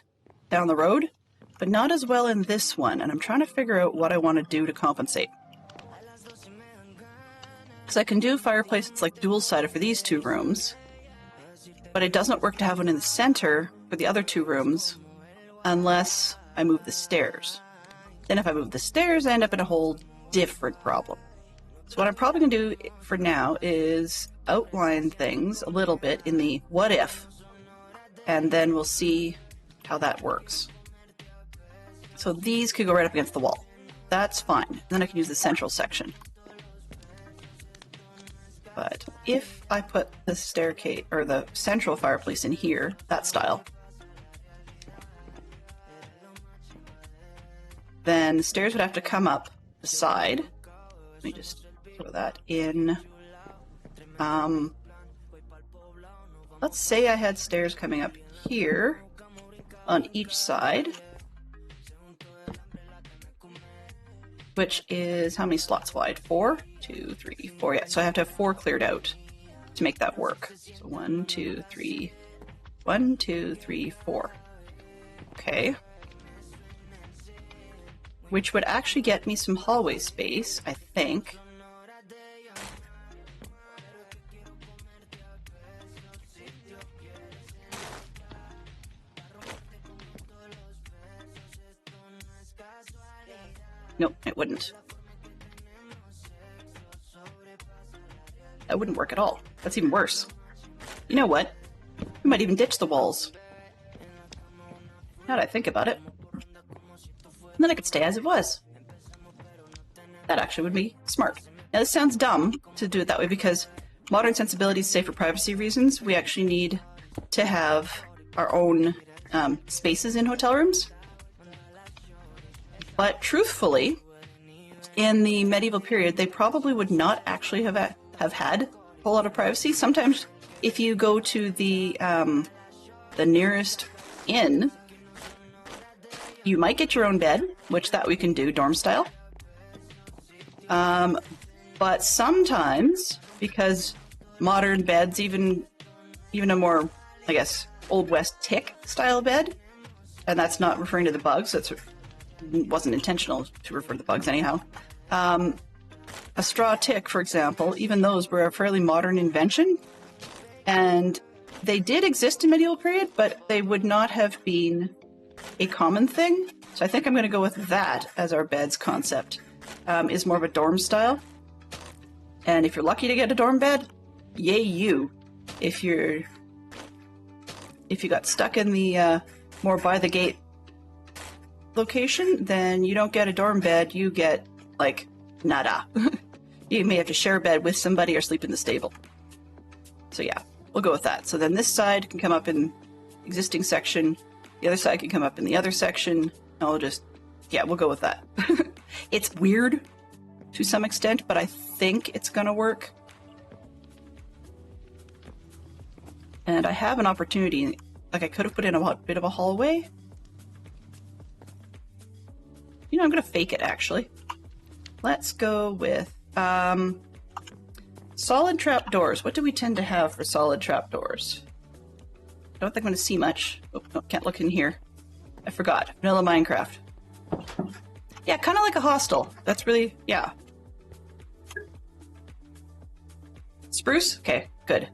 down the road, but not as well in this one. And I'm trying to figure out what I want to do to compensate. Because I can do fireplaces like dual-sided for these 2 rooms, but it doesn't work to have one in the center for the other 2 rooms unless I move the stairs. Then if I move the stairs, I end up in a whole different problem. So what I'm probably going to do for now is outline things a little bit in the what if, and then we'll see how that works. So these could go right up against the wall. That's fine. Then I can use the central section. But if I put the staircase or the central fireplace in here, that style, then the stairs would have to come up the side. Let me just throw that in. Let's say I had stairs coming up here on each side, which is how many slots wide? 4? 2, 3, 4. Yeah, so I have to have 4 cleared out to make that work. So 1, 2, 3, 1, 2, 3, 4. Okay. Which would actually get me some hallway space, I think. Nope, it wouldn't. That wouldn't work at all. That's even worse. You know what? We might even ditch the walls. Now that I think about it. And then I could stay as it was. That actually would be smart. Now this sounds dumb to do it that way because modern sensibilities say for privacy reasons we actually need to have our own spaces in hotel rooms. But truthfully, in the medieval period, they probably would not actually have had a whole lot of privacy. Sometimes, if you go to the nearest inn, you might get your own bed, which that we can do dorm style. But sometimes, because modern beds, even a more, I guess, Old West tick style bed, and that's not referring to the bugs. That's wasn't intentional to refer to the bugs anyhow. A straw tick, for example, even those were a fairly modern invention, and they did exist in medieval period, but they would not have been a common thing. So I think I'm going to go with that as our beds concept. Is more of a dorm style, and if you're lucky to get a dorm bed, yay you. If you got stuck in the more by the gate location, then you don't get a dorm bed, you get like nada. You may have to share a bed with somebody or sleep in the stable. So yeah, we'll go with that. So then this side can come up in existing section. The other side can come up in the other section. I'll just, yeah, we'll go with that. It's weird to some extent, but I think it's gonna work. And I have an opportunity, like I could have put in a bit of a hallway. You know, I'm gonna fake it actually. Let's go with solid trapdoors. What do we tend to have for solid trapdoors? I don't think I'm gonna see much. Oh, no, can't look in here. I forgot. Vanilla Minecraft. Yeah, kind of like a hostel. That's really, yeah. Spruce? Okay, good.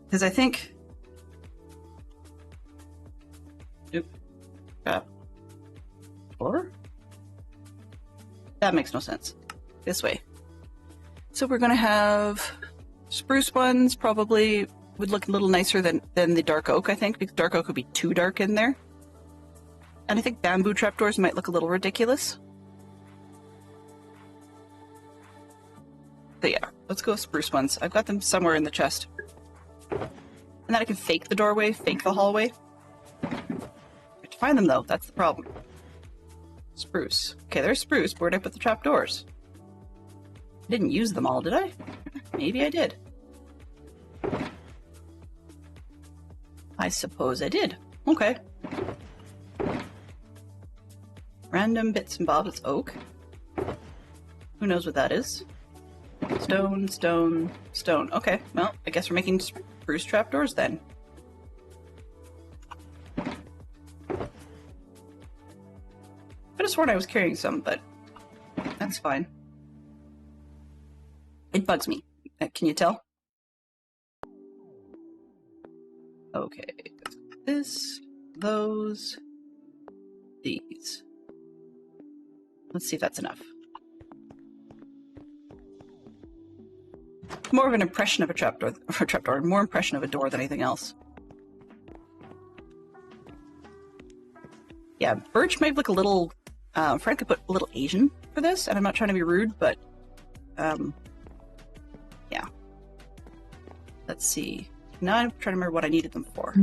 Because I think... Oop. Or? That makes no sense. This way. So we're going to have spruce ones, probably would look a little nicer than the dark oak, I think, because dark oak would be too dark in there. And I think bamboo trapdoors might look a little ridiculous. But yeah, let's go with spruce ones. I've got them somewhere in the chest. And then I can fake the doorway, fake the hallway. I have to find them though, that's the problem. Spruce. Okay, there's spruce. Where'd I put the trapdoors? I didn't use them all, did I? Maybe I did. I suppose I did. Okay. Random bits and bobs. It's oak. Who knows what that is? Stone, stone, stone. Okay, well, I guess we're making spruce trapdoors then. I could have sworn I was carrying some, but that's fine. It bugs me. Can you tell? Okay, this, those, these. Let's see if that's enough. More of an impression of a trapdoor, more impression of a door than anything else. Yeah, birch might look a little, Fred could put a little Asian for this, and I'm not trying to be rude, but, yeah. Let's see. Now I'm trying to remember what I needed them for.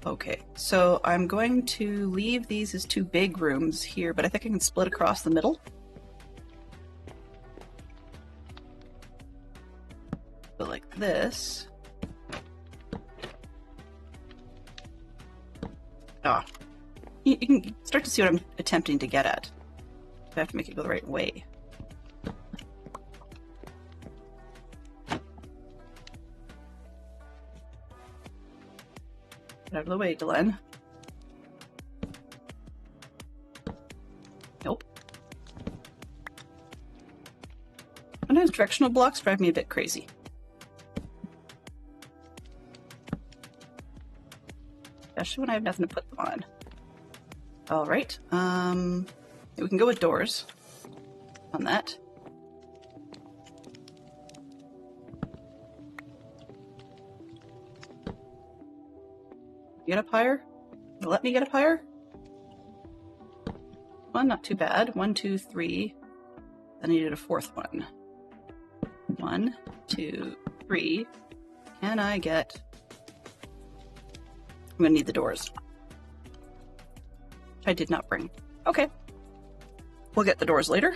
Okay, so I'm going to leave these as two big rooms here, but I think I can split across the middle. So like this. Ah, you can start to see what I'm attempting to get at. I have to make it go the right way. Get out of the way, Glenn. Nope. Sometimes directional blocks drive me a bit crazy. Especially when I have nothing to put them on. Alright, we can go with doors on that. Get up higher? Let me get up higher? One, not too bad. 1, 2, 3. Then I needed a fourth one. 1, 2, 3. Can I get... I'm gonna need the doors. Which I did not bring. Okay. We'll get the doors later.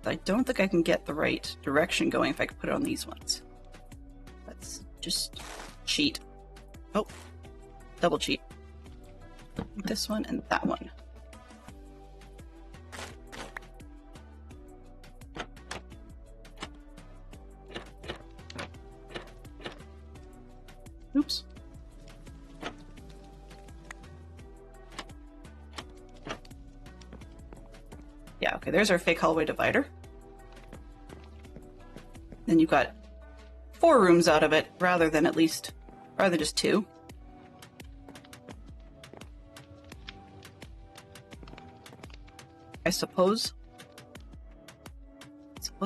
I don't think I can get the right direction going if I could put it on these ones. Let's just cheat. Oh, double cheat. This one and that one. Oops. Yeah, okay, there's our fake hallway divider. Then you've got 4 rooms out of it, rather than just 2. I suppose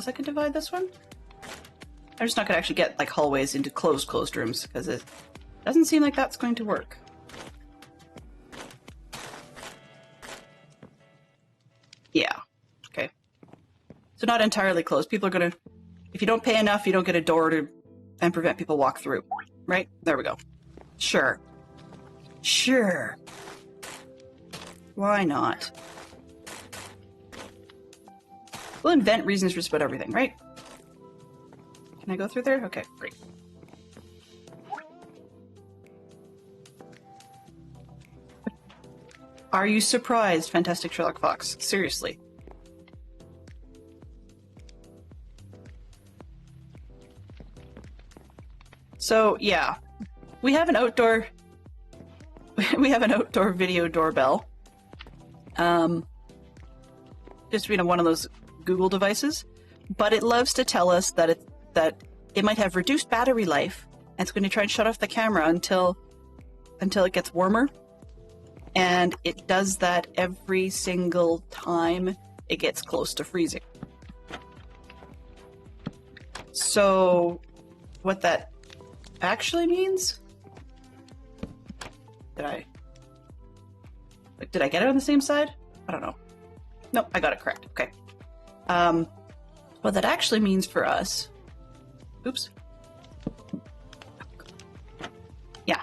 I could divide this one? I'm just not going to actually get like hallways into closed rooms because it doesn't seem like that's going to work. Yeah. Okay. So not entirely closed. People are going to, if you don't pay enough, you don't get a door to and prevent people walk through. Right? There we go. Sure. Sure. Why not? We'll invent reasons for just about everything, right? Can I go through there? Okay, great. Are you surprised, Fantastic Sherlock Fox? Seriously. So, yeah. We have an outdoor video doorbell. Just, you know, one of those Google devices, but it loves to tell us that it might have reduced battery life, and it's going to try and shut off the camera until it gets warmer. And it does that every single time it gets close to freezing. So what that actually means? Did I get it on the same side? I don't know. Nope, I got it correct. Okay. What that actually means for us... Oops. Yeah.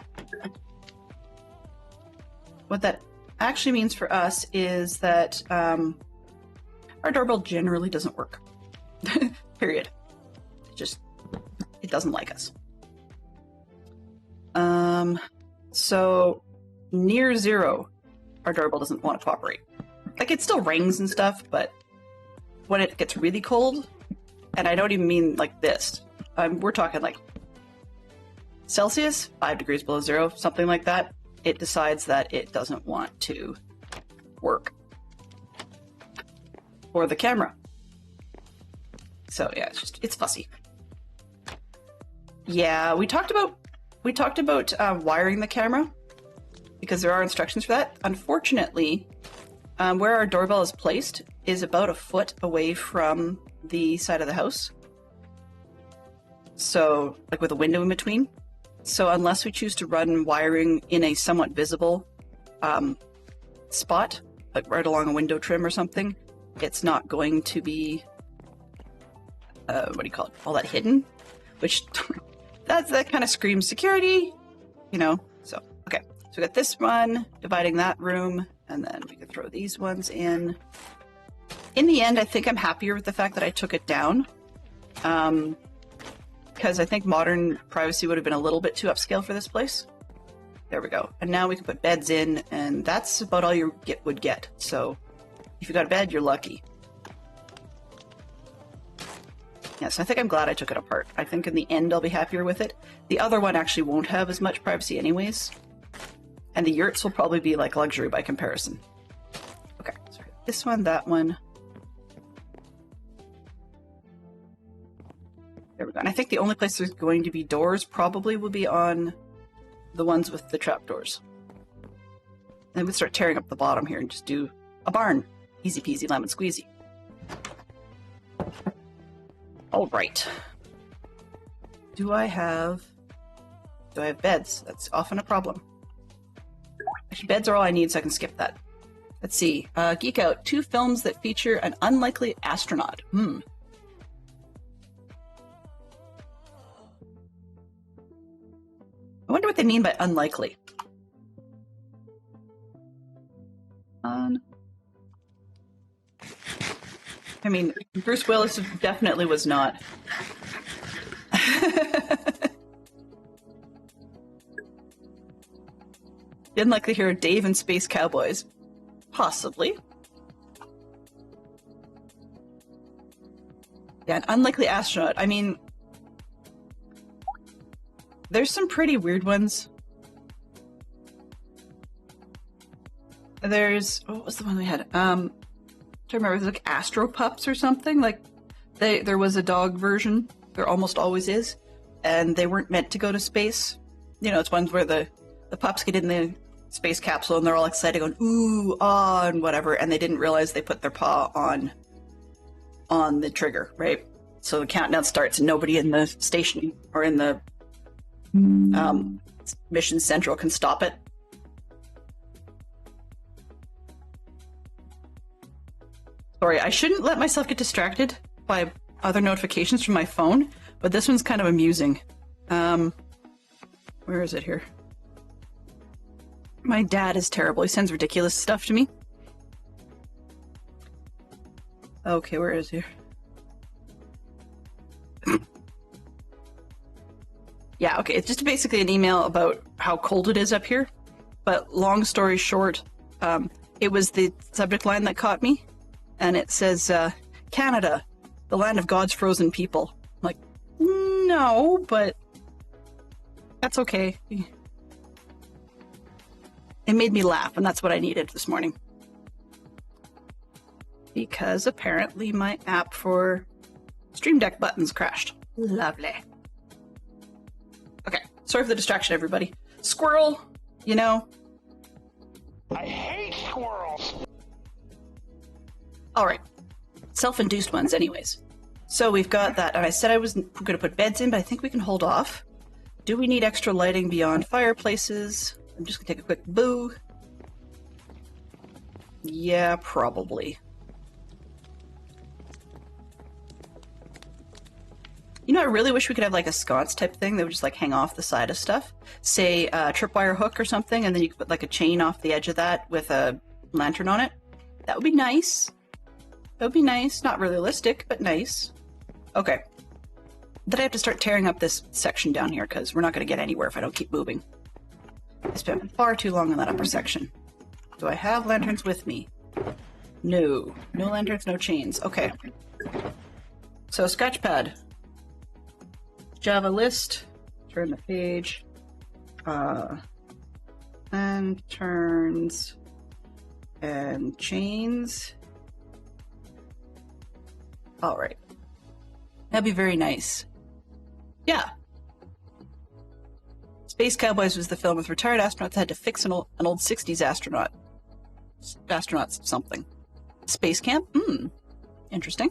What that actually means for us is that our doorbell generally doesn't work. Period. It doesn't like us. So near zero, our doorbell doesn't want to cooperate. Like, it still rings and stuff, but when it gets really cold, and I don't even mean like this, we're talking like Celsius, 5 degrees below zero, something like that, it decides that it doesn't want to work for the camera. So yeah, it's fussy. Yeah, we talked about wiring the camera because there are instructions for that. Unfortunately, where our doorbell is placed is about a foot away from the side of the house. So, like with a window in between. So unless we choose to run wiring in a somewhat visible spot, like right along a window trim or something, it's not going to be, what do you call it, all that hidden, which that kind of screams security, you know. So, okay, so we got this one, dividing that room, and then we could throw these ones in. In the end, I think I'm happier with the fact that I took it down, because I think modern privacy would have been a little bit too upscale for this place. There we go. And now we can put beds in, and that's about all you would get. So if you got a bed, you're lucky. Yes, I think I'm glad I took it apart. I think in the end I'll be happier with it. The other one actually won't have as much privacy anyways. And the yurts will probably be like luxury by comparison. Okay, so this one, that one. There we go. And I think the only place there's going to be doors probably will be on the ones with the trapdoors. And we'll start tearing up the bottom here and just do a barn. Easy peasy lemon squeezy. All right. Do I have beds? That's often a problem. Actually, beds are all I need, so I can skip that. Let's see. Geek Out. 2 films that feature an unlikely astronaut. I wonder what they mean by unlikely. I mean, Bruce Willis definitely was not. Didn't like to hear Dave and Space Cowboys. Possibly. Yeah, an unlikely astronaut. I mean, there's some pretty weird ones. There's, what was the one we had? I remember, it was like Astro Pups or something. Like, there was a dog version. There almost always is. And they weren't meant to go to space. You know, it's ones where the pups get in the space capsule and they're all excited going, ooh, ah, and whatever. And they didn't realize they put their paw on the trigger, right? So the countdown starts and nobody in the station or in the mission central can stop it. Sorry, I shouldn't let myself get distracted by other notifications from my phone, but this one's kind of amusing. Where is it here? My dad is terrible. He sends ridiculous stuff to me. Okay, where is he? Yeah, okay, it's just basically an email about how cold it is up here. But long story short, it was the subject line that caught me. And it says, Canada, the land of God's frozen people. I'm like, no, but that's okay. It made me laugh, and that's what I needed this morning. Because apparently my app for Stream Deck buttons crashed. Lovely. Okay, sorry for the distraction, everybody. Squirrel, you know. I hate squirrels. All right, self-induced ones anyways. So we've got that, and I said I was going to put beds in, but I think we can hold off. Do we need extra lighting beyond fireplaces? I'm just going to take a quick boo. Yeah, probably. You know, I really wish we could have like a sconce type thing that would just like hang off the side of stuff. Say a tripwire hook or something, and then you could put like a chain off the edge of that with a lantern on it. That would be nice. That would be nice. Not realistic, but nice. Okay. Then I have to start tearing up this section down here because we're not going to get anywhere if I don't keep moving. I spent far too long on that upper section. Do I have lanterns with me? No. No lanterns, no chains. Okay. So, sketchpad. Java list. Turn the page. Lanterns and chains. All right. That'd be very nice. Yeah. Space Cowboys was the film with retired astronauts that had to fix an old 60s astronaut. Astronauts something. Space camp? Interesting.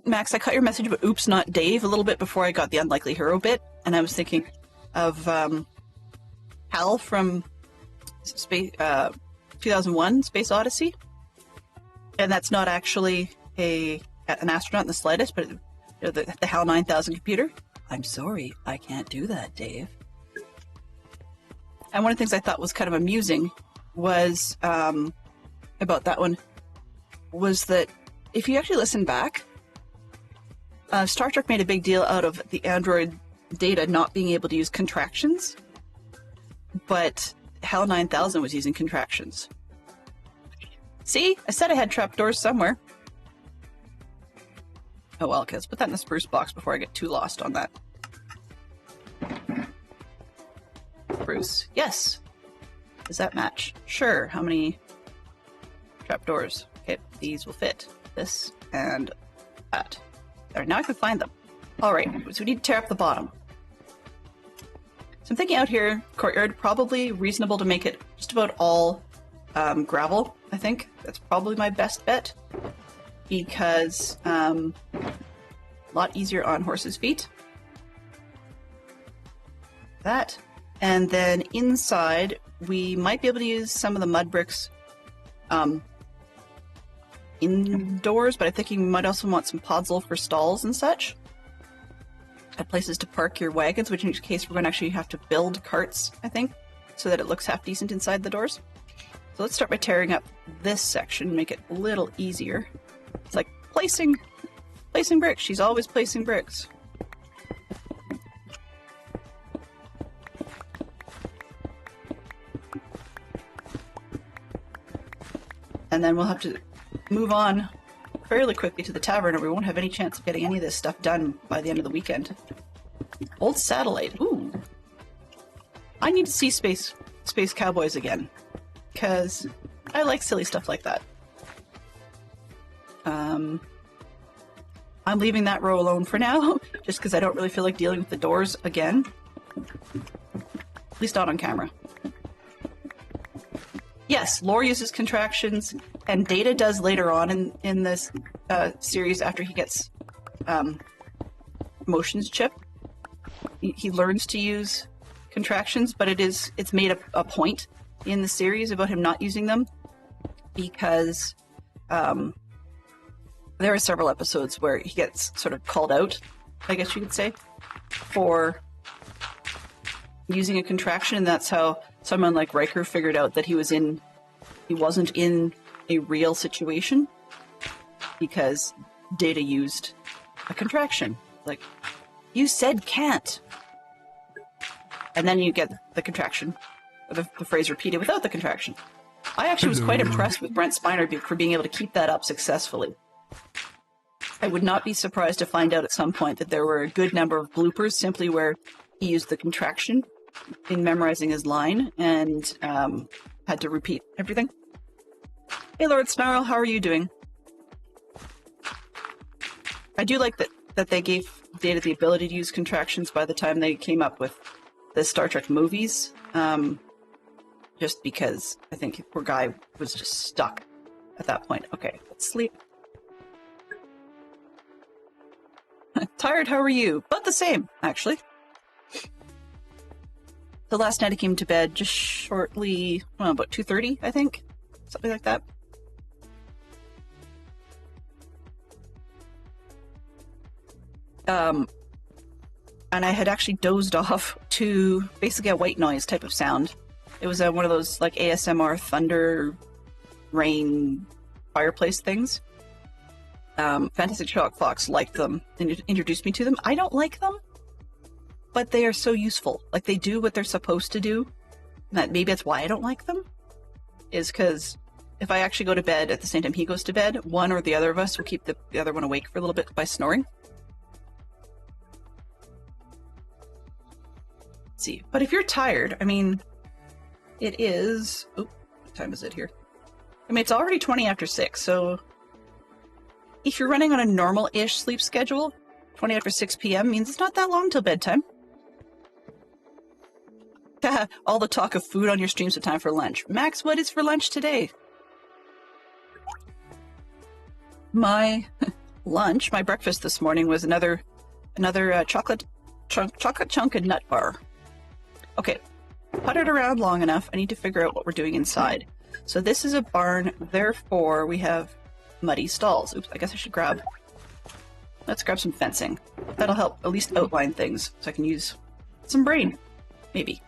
Max, I caught your message about Oops, Not Dave a little bit before I got the Unlikely Hero bit, and I was thinking of Hal from Space 2001 Space Odyssey. And that's not actually an astronaut in the slightest, but the HAL 9000 computer. I'm sorry, I can't do that, Dave. And one of the things I thought was kind of amusing was about that one was that if you actually listen back, Star Trek made a big deal out of the Android Data not being able to use contractions, but HAL 9000 was using contractions. See? I said I had trapdoors somewhere. Oh well, okay, let's put that in the spruce box before I get too lost on that. Spruce. Yes! Does that match? Sure. How many trapdoors? Okay, these will fit. This and that. There, now I can find them. Alright, so we need to tear up the bottom. So I'm thinking out here, courtyard, probably reasonable to make it just about all gravel, I think. That's probably my best bet. Because a lot easier on horses' feet. That. And then inside, we might be able to use some of the mud bricks indoors, but I think you might also want some podzol for stalls and such. At places to park your wagons, which in each case we're going to actually have to build carts, I think, so that it looks half decent inside the doors. So let's start by tearing up this section, make it a little easier. It's like placing bricks. She's always placing bricks. And then we'll have to move on fairly quickly to the tavern, or we won't have any chance of getting any of this stuff done by the end of the weekend. Old satellite. Ooh. I need to see Space Cowboys again, because I like silly stuff like that. I'm leaving that row alone for now, just because I don't really feel like dealing with the doors again. At least not on camera. Yes, lore uses contractions, and Data does later on in this series after he gets motions chip. He learns to use contractions, but it's made a point in the series about him not using them because there are several episodes where he gets sort of called out, I guess you could say, for using a contraction, and that's how someone like Riker figured out that he wasn't in a real situation because Data used a contraction. Like, you said can't. And then you get the contraction, or the phrase repeated without the contraction. I actually was quite impressed with Brent Spiner for being able to keep that up successfully. I would not be surprised to find out at some point that there were a good number of bloopers simply where he used the contraction in memorizing his line and had to repeat everything. Hey, Lord Snarl, how are you doing? I do like that they gave Data the ability to use contractions by the time they came up with the Star Trek movies, just because I think poor guy was just stuck at that point. Okay, let's sleep. Tired, how are you? About the same, actually. The last night I came to bed just shortly, well, about 2:30, I think. Something like that. And I had actually dozed off to basically a white noise type of sound. It was one of those like ASMR thunder, rain, fireplace things. Fantastic Sherlock Fox liked them and introduced me to them. I don't like them, but they are so useful. Like, they do what they're supposed to do. And maybe that's why I don't like them, is because if I actually go to bed at the same time he goes to bed, one or the other of us will keep the other one awake for a little bit by snoring. Let's see. But if you're tired, I mean, it is... Oh, what time is it here? I mean, it's already 20 after 6, so... If you're running on a normal-ish sleep schedule, 20 after 6 p.m. means it's not that long till bedtime. All the talk of food on your streams with time for lunch. Max, what is for lunch today? My lunch, my breakfast this morning was another chocolate chunk and nut bar. Okay, puttered around long enough. I need to figure out what we're doing inside. So this is a barn, therefore we have muddy stalls. Oops, I guess I should let's grab some fencing. That'll help at least outline things so I can use some brain, maybe.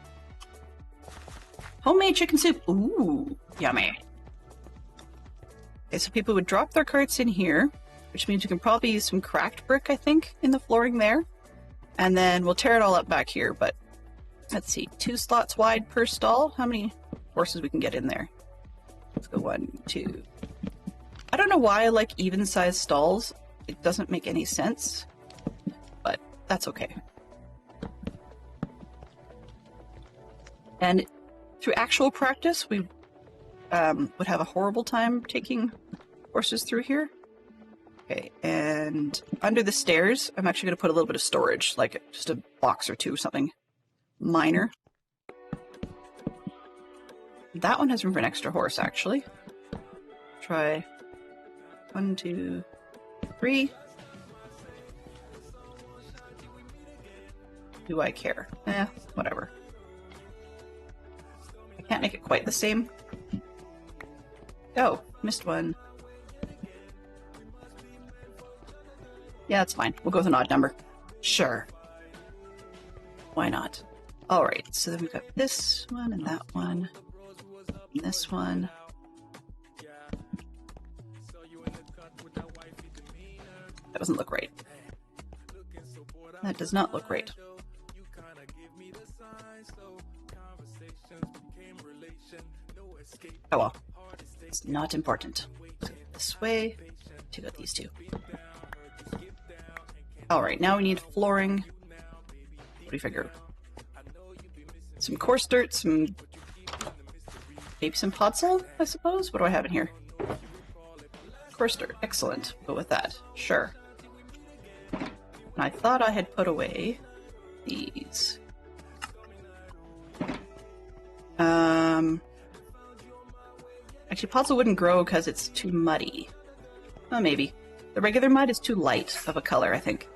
Homemade chicken soup. Ooh, yummy. Okay, so people would drop their carts in here, which means we can probably use some cracked brick, I think, in the flooring there. And then we'll tear it all up back here, but let's see, 2 slots wide per stall. How many horses we can get in there? Let's go 1, 2. I don't know why I like even-sized stalls. It doesn't make any sense, but that's okay. And through actual practice, we would have a horrible time taking horses through here. Okay, and under the stairs, I'm actually going to put a little bit of storage, like just a box or two, something minor. That one has room for an extra horse, actually. Try 1, 2, 3. Do I care? Whatever. I can't make it quite the same. Oh, missed one. Yeah, that's fine. We'll go with an odd number. Sure. Why not? Alright, so then we've got this one and that one. And this one. That doesn't look right. That does not look right. Oh well. It's not important. This way. To go these two. Alright, now we need flooring. What do you figure? Some coarse dirt, maybe some podzol, I suppose? What do I have in here? Coarse dirt. Excellent. Go with that. Sure. And I thought I had put away these. Actually, podzol wouldn't grow because it's too muddy. Oh, maybe. The regular mud is too light of a color, I think.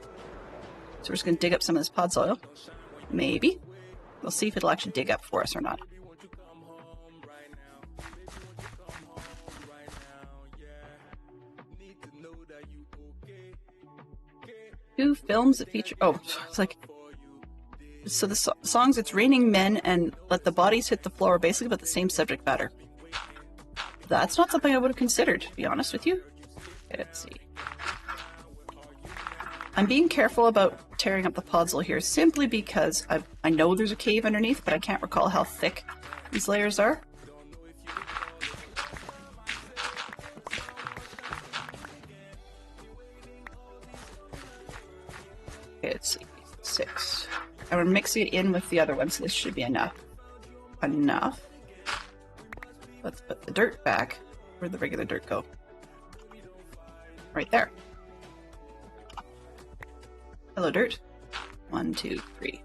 So we're just going to dig up some of this pod soil. Maybe. We'll see if it'll actually dig up for us or not. Two films that feature... Oh, it's like... So the songs It's Raining Men and Let the Bodies Hit the Floor are basically about the same subject matter. That's not something I would have considered, to be honest with you. Okay, let's see. I'm being careful about tearing up the podzol here simply because I know there's a cave underneath, but I can't recall how thick these layers are. Okay, let's see. 6. And we're mixing it in with the other one, so this should be enough. Enough. Let's put the dirt back. Where'd the regular dirt go? Right there. Hello, dirt. 1, 2, 3.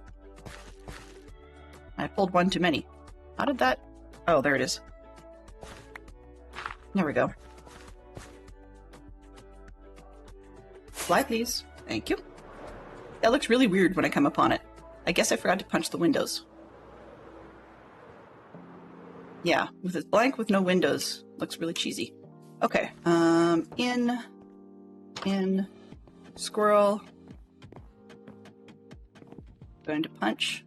I pulled one too many. How did that... Oh, there it is. There we go. Fly, please. Thank you. That looks really weird when I come upon it. I guess I forgot to punch the windows. Yeah, with this blank with no windows, looks really cheesy. Okay, in, squirrel. Going to punch.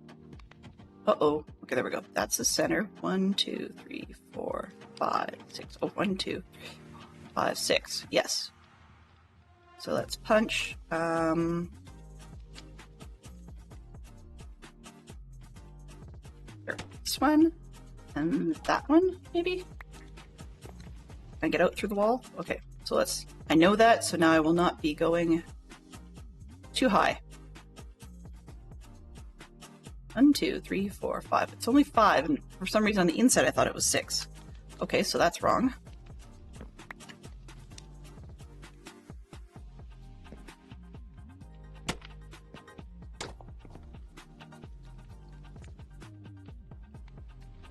Uh-oh. Okay, there we go. That's the center. 1, 2, 3, 4, 5, 6. Oh, 1, 2, 3, 4, 5, 6. Yes. So let's punch. This one. And that one, maybe? Can I get out through the wall? Okay, so let's... I know that, so now I will not be going too high. 1, 2, 3, 4, 5. It's only 5, and for some reason on the inside I thought it was 6. Okay, so that's wrong.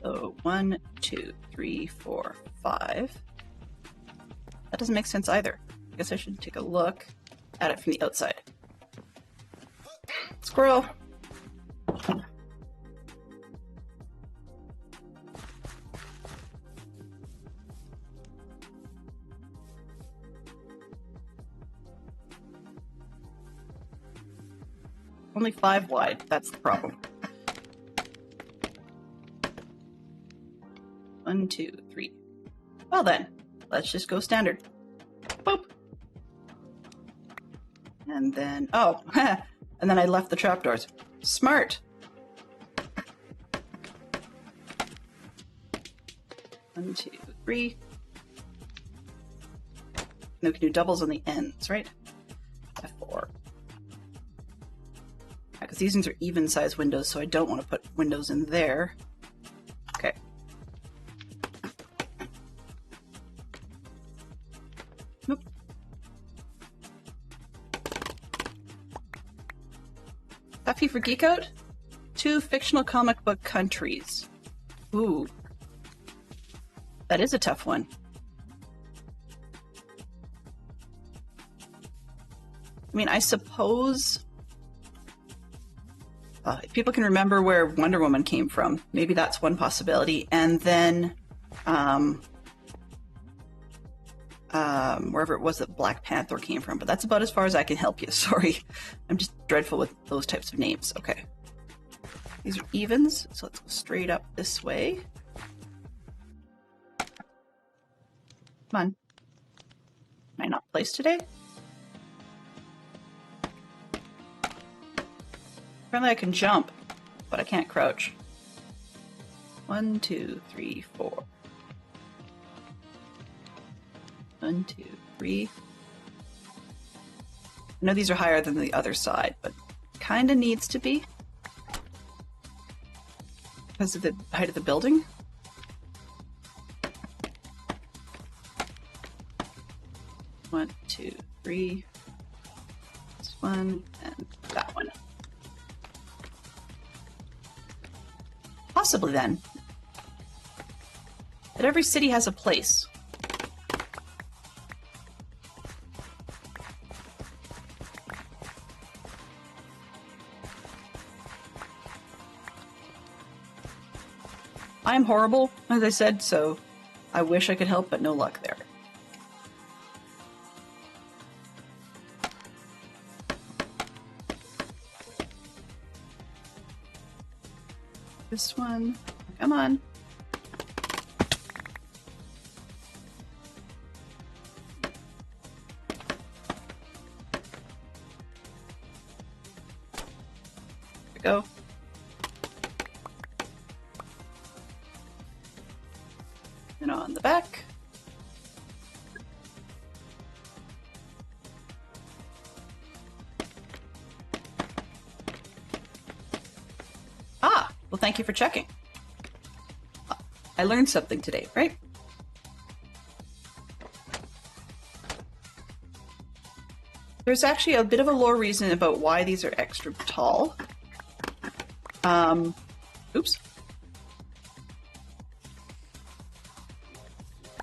So 1, 2, 3, 4, 5. That doesn't make sense either. I guess I should take a look at it from the outside. Squirrel! Only 5 wide, that's the problem. 1, 2, 3. Well then, let's just go standard. Boop! And then, oh, and then I left the trapdoors. Smart! 1, 2, 3. And we can do doubles on the ends, right? 4. Because these ones are even size windows, so I don't want to put windows in there. Okay. Nope. Puffy for Geek Out? 2 fictional comic book countries. Ooh. That is a tough one. I mean, I suppose... if people can remember where Wonder Woman came from, maybe that's one possibility. And then wherever it was that Black Panther came from. But that's about as far as I can help you. Sorry. I'm just dreadful with those types of names. Okay. These are evens, so let's go straight up this way. Come on. Am I not placed today? Apparently I can jump, but I can't crouch. 1, 2, 3, 4. 1, 2, 3. I know these are higher than the other side, but kinda needs to be. Because of the height of the building. One, 2, 3. This one, and that one. Possibly then. that every city has a place. I'm horrible, as I said, so I wish I could help, but no luck there. This one, come on. There we go. And on the back. Ah, well, thank you for checking. I learned something today, right? There's actually a bit of a lore reason about why these are extra tall. Oops.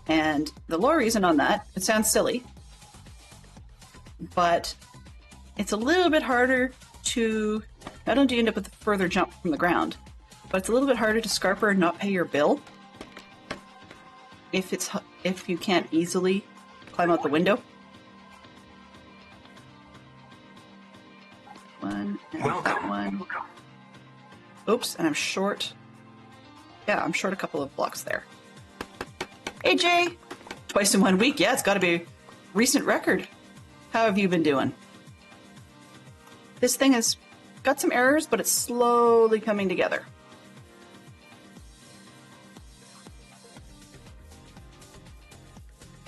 And the lore reason on that, it sounds silly, but it's a little bit harder to, not only do you end up with a further jump from the ground, but it's a little bit harder to scarper and not pay your bill if you can't easily climb out the window. One, and that one. Oops, and I'm short. Yeah, I'm short a couple of blocks there. Hey, Jay! Twice in 1 week. Yeah, it's got to be a recent record. How have you been doing? This thing has got some errors, but it's slowly coming together.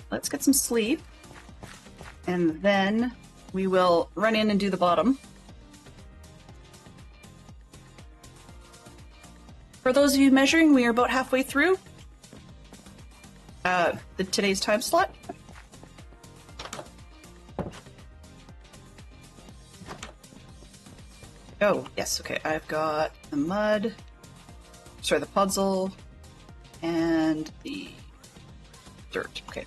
Let's get some sleep, and then we will run in and do the bottom. For those of you measuring, we are about halfway through today's time slot. Oh, yes, okay. I've got the mud, sorry, the puzzle, and the dirt. Okay.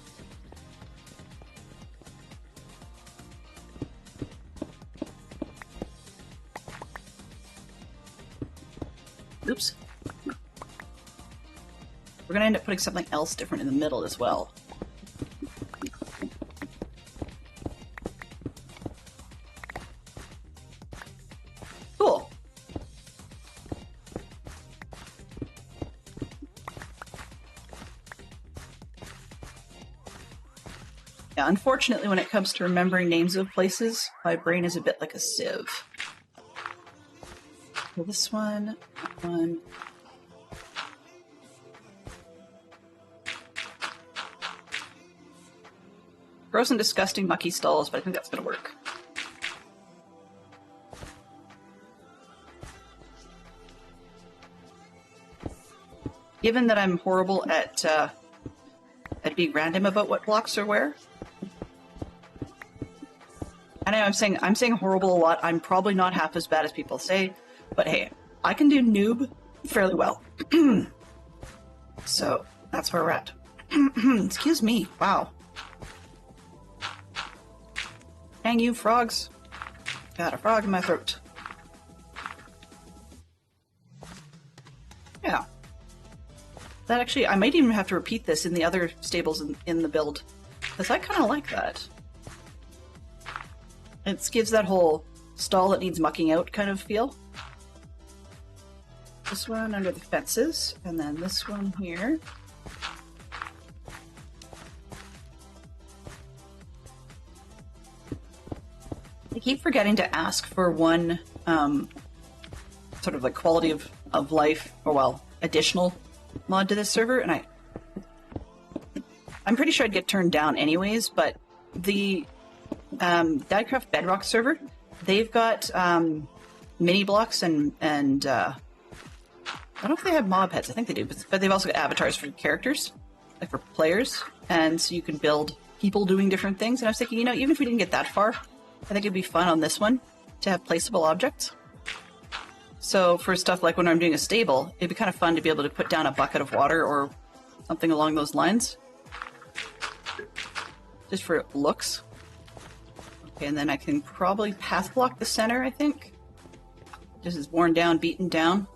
Oops. We're going to end up putting something else different in the middle as well. Cool. Yeah, unfortunately, when it comes to remembering names of places, my brain is a bit like a sieve. So this one, that one. Gross and disgusting mucky stalls, but I think that's going to work. Given that I'm horrible at being random about what blocks are where. I know I'm saying horrible a lot. I'm probably not half as bad as people say, but hey, I can do noob fairly well. So that's where we're at. Excuse me. Wow. Dang you, frogs. Got a frog in my throat. Yeah. That actually, I might even have to repeat this in the other stables in the build, because I kind of like that. It gives that whole stall that needs mucking out kind of feel. This one under the fences, and then this one here. I keep forgetting to ask for one sort of like quality of life, or well, additional mod to this server, and I'm pretty sure I'd get turned down anyways, but the Dadcraft Bedrock server, they've got mini blocks and I don't know if they have mob heads, I think they do, but they've also got avatars for characters, like for players, and so you can build people doing different things, and I was thinking, you know, even if we didn't get that far, I think it'd be fun on this one to have placeable objects. So for stuff like when I'm doing a stable, it'd be kind of fun to be able to put down a bucket of water or Something along those lines. Just for looks. Okay, and then I can probably path block the center, I think. Just is worn down, beaten down.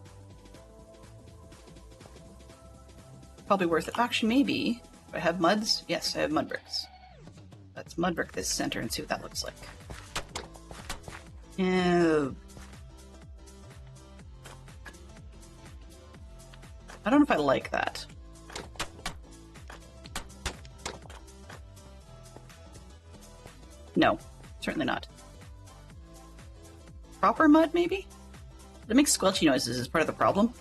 Probably worth it. Actually, maybe. Do I have muds? Yes, I have mud bricks. Let's mud brick this center and see what that looks like. Oh. I don't know if I like that. No, certainly not. Proper mud, maybe? It makes squelchy noises is part of the problem.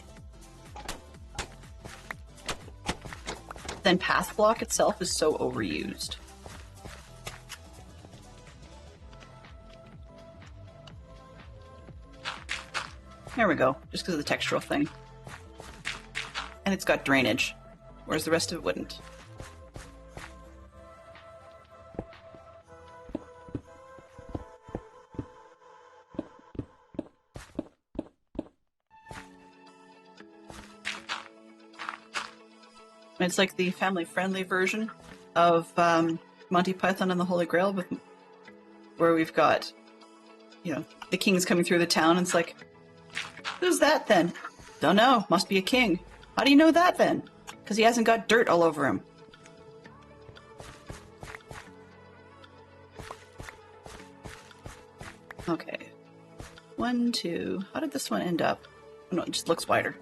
Then path block itself is so overused. There we go, just because of the textural thing. And it's got drainage, whereas the rest of it wouldn't. It's like the family-friendly version of Monty Python and the Holy Grail, where we've got, you know, the king's coming through the town, and it's like, who's that then? Don't know. Must be a king. How do you know that then? Because he hasn't got dirt all over him. Okay. 1, 2. How did this one end up? Oh, no, it just looks wider.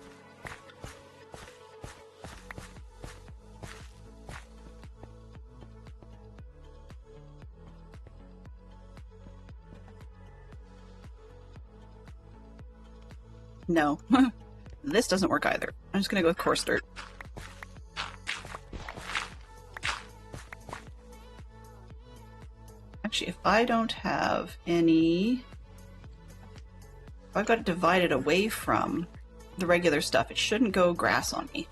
No. This doesn't work either. I'm just gonna go with coarse dirt. Actually, if I don't have any... If I've got it divided away from the regular stuff, it shouldn't go grass on me.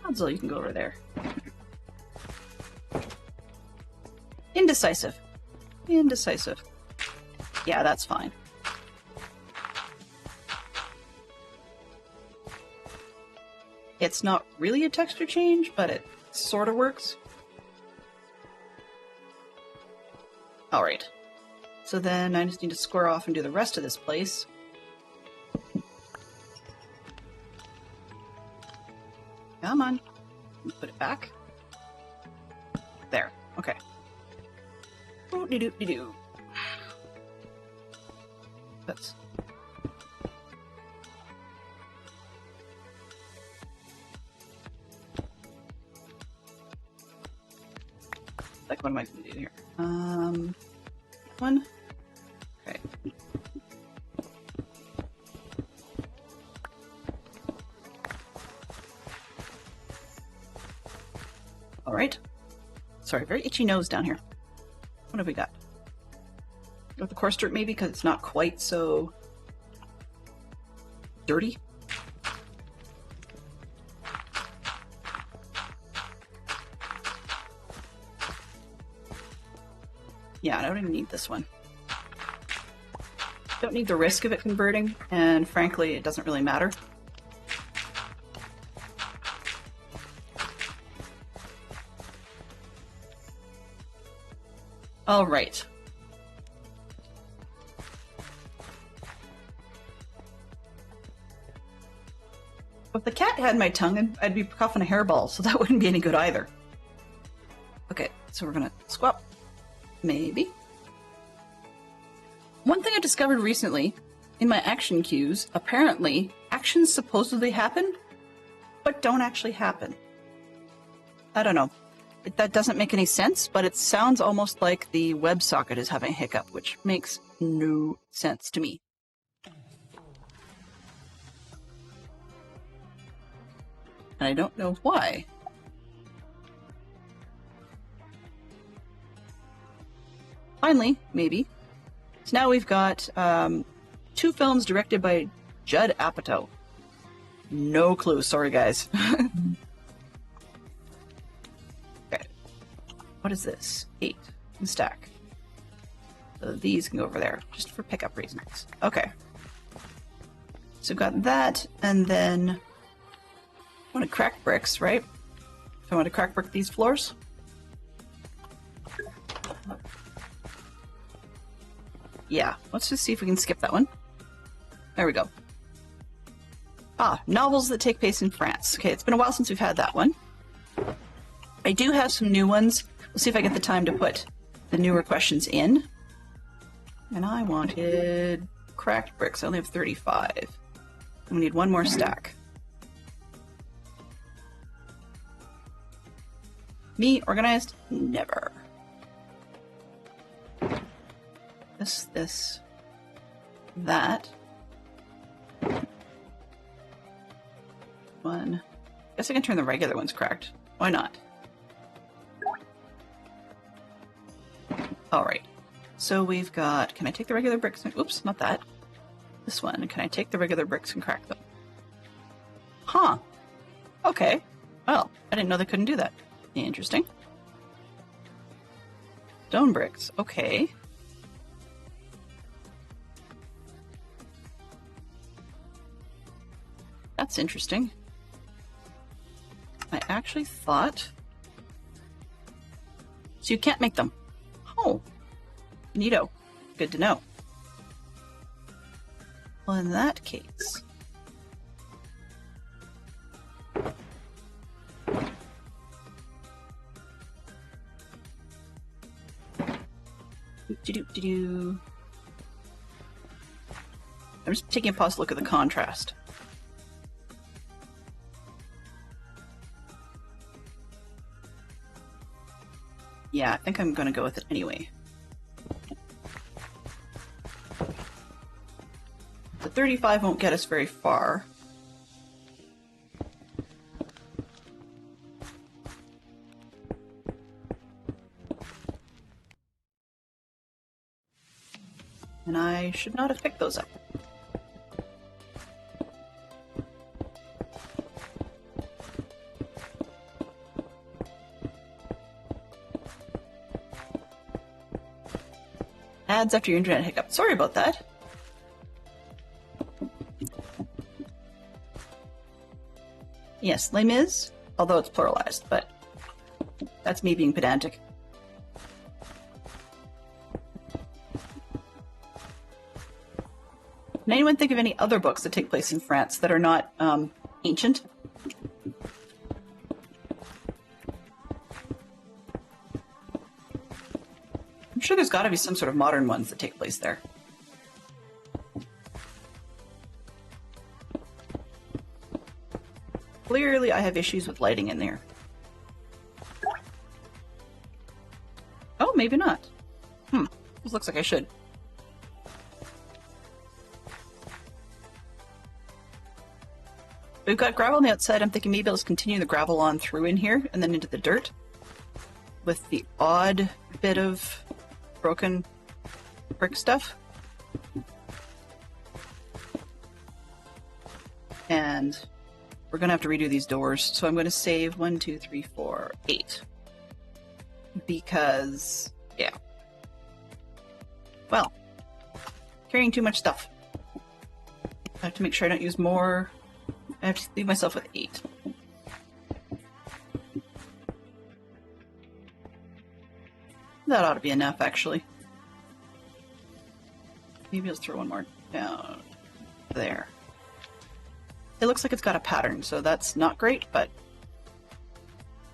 Hansel, you can go over there. Indecisive. Indecisive. Yeah, that's fine. It's not really a texture change, but it sort of works. Alright. So then I just need to square off and do the rest of this place. Come on. Put it back. There. Okay. Doop-de-doop-de-doo. That's... Like, what am I going to do here? One? Okay. Alright. Sorry, very itchy nose down here. What have we got? With the coarse dirt, maybe, because it's not quite so dirty. Yeah, I don't even need this one. Don't need the risk of it converting, and frankly, it doesn't really matter. All right. If the cat had my tongue, I'd be coughing a hairball, so that wouldn't be any good either. Okay, so we're gonna swap. Maybe. One thing I discovered recently, in my action cues, apparently actions supposedly happen, but don't actually happen. I don't know. That doesn't make any sense, but it sounds almost like the WebSocket is having a hiccup, which makes no sense to me. And I don't know why. Finally, maybe. So now we've got 2 films directed by Judd Apatow. No clue, sorry guys. Okay. What is this? 8. And stack. So these can go over there, just for pickup reasons. Okay. So we've got that, and then I want to crack bricks, right? I want to crack brick these floors. Yeah, let's just see if we can skip that one. There we go. Ah, novels that take place in France. Okay, it's been a while since we've had that one. I do have some new ones. We'll see if I get the time to put the newer questions in. And I wanted cracked bricks. I only have 35. And we need one more stack. Me, organized? Never. This, that. One. Guess I can turn the regular ones cracked. Why not? All right. So we've got, can I take the regular bricks and, oops, not that. This one. Can I take the regular bricks and crack them? Huh. Okay. Well, I didn't know they couldn't do that. Interesting. Stone bricks. Okay. That's interesting. I actually thought... So you can't make them. Oh. Neato. Good to know. Well, in that case... I'm just taking a pause to look at the contrast. Yeah, I think I'm going to go with it anyway. The 35 won't get us very far. And I should not have picked those up. Ads after your internet hiccup. Sorry about that. Yes, Les Mis, although it's pluralized, but that's me being pedantic. Can anyone think of any other books that take place in France that are not ancient? I'm sure there's got to be some sort of modern ones that take place there. Clearly, I have issues with lighting in there. Oh, maybe not. This looks like I should. We've got gravel on the outside. I'm thinking maybe I'll just continue the gravel on through in here and then into the dirt with the odd bit of broken brick stuff. And we're going to have to redo these doors. So I'm going to save 1, 2, 3, 4, 8. Because, yeah. Well, carrying too much stuff. I have to make sure I don't use more. I have to leave myself with 8. That ought to be enough, actually. Maybe I'll throw one more down there. It looks like it's got a pattern, so that's not great, but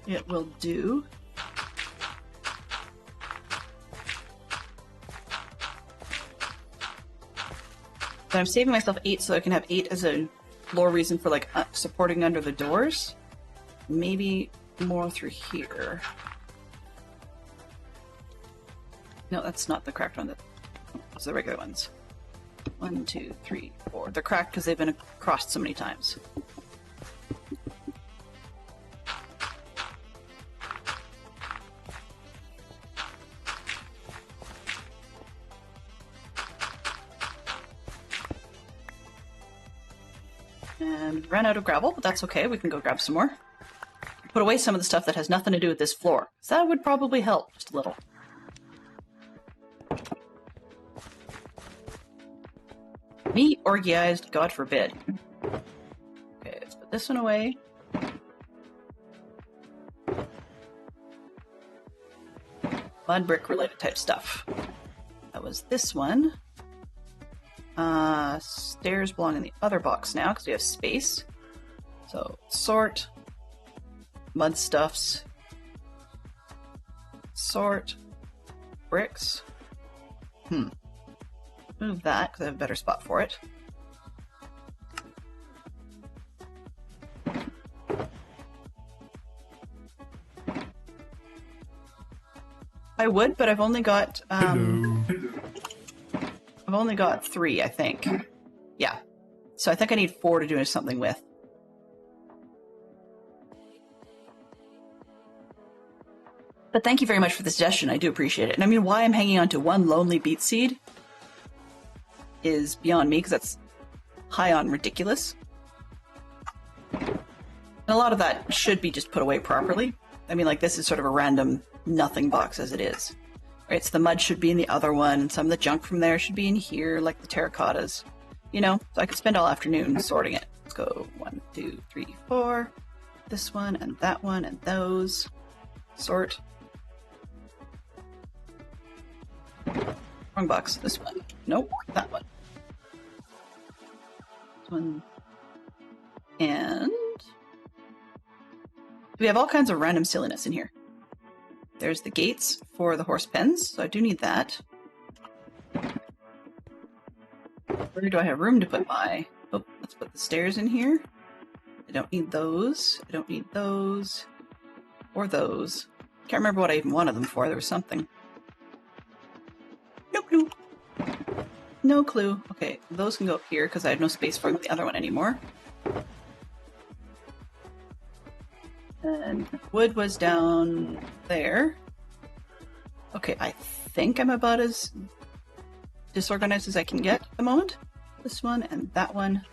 it will do. But I'm saving myself 8 so I can have 8 as a lore reason for like supporting under the doors. Maybe more through here. No, that's not the cracked one. Those are the regular ones. 1, 2, 3, 4. They're cracked because they've been crossed so many times. And ran out of gravel, but that's okay. We can go grab some more. Put away some of the stuff that has nothing to do with this floor. So that would probably help just a little. Me orgiized, God forbid. Okay, let's put this one away. Mud brick related type stuff. That was this one. Stairs belong in the other box now because we have space. So sort, mud stuffs, sort, bricks. Move that because I have a better spot for it. I would, but I've only got I've only got 3, I think. Yeah. So I think I need 4 to do something with. But thank you very much for the suggestion. I do appreciate it. And I mean, why I'm hanging on to 1 lonely beet seed is beyond me, because that's high on ridiculous. And a lot of that should be just put away properly. I mean, like, this is sort of a random nothing box as it is. Right, so the mud should be in the other one, and some of the junk from there should be in here, like the terracottas. You know, so I could spend all afternoon sorting it. Let's go 1, 2, 3, 4. This one, and that one, and those. Sort. Wrong box. This one. Nope, that one. This one. And we have all kinds of random silliness in here. There's the gates for the horse pens, so I do need that. Where do I have room to put my... Oh, let's put the stairs in here. I don't need those. I don't need those. Or those. Can't remember what I even wanted them for. There was something. No clue. No clue. Okay, those can go up here because I have no space for the other one anymore. And wood was down there. Okay, I think I'm about as disorganized as I can get at the moment. This one and that one.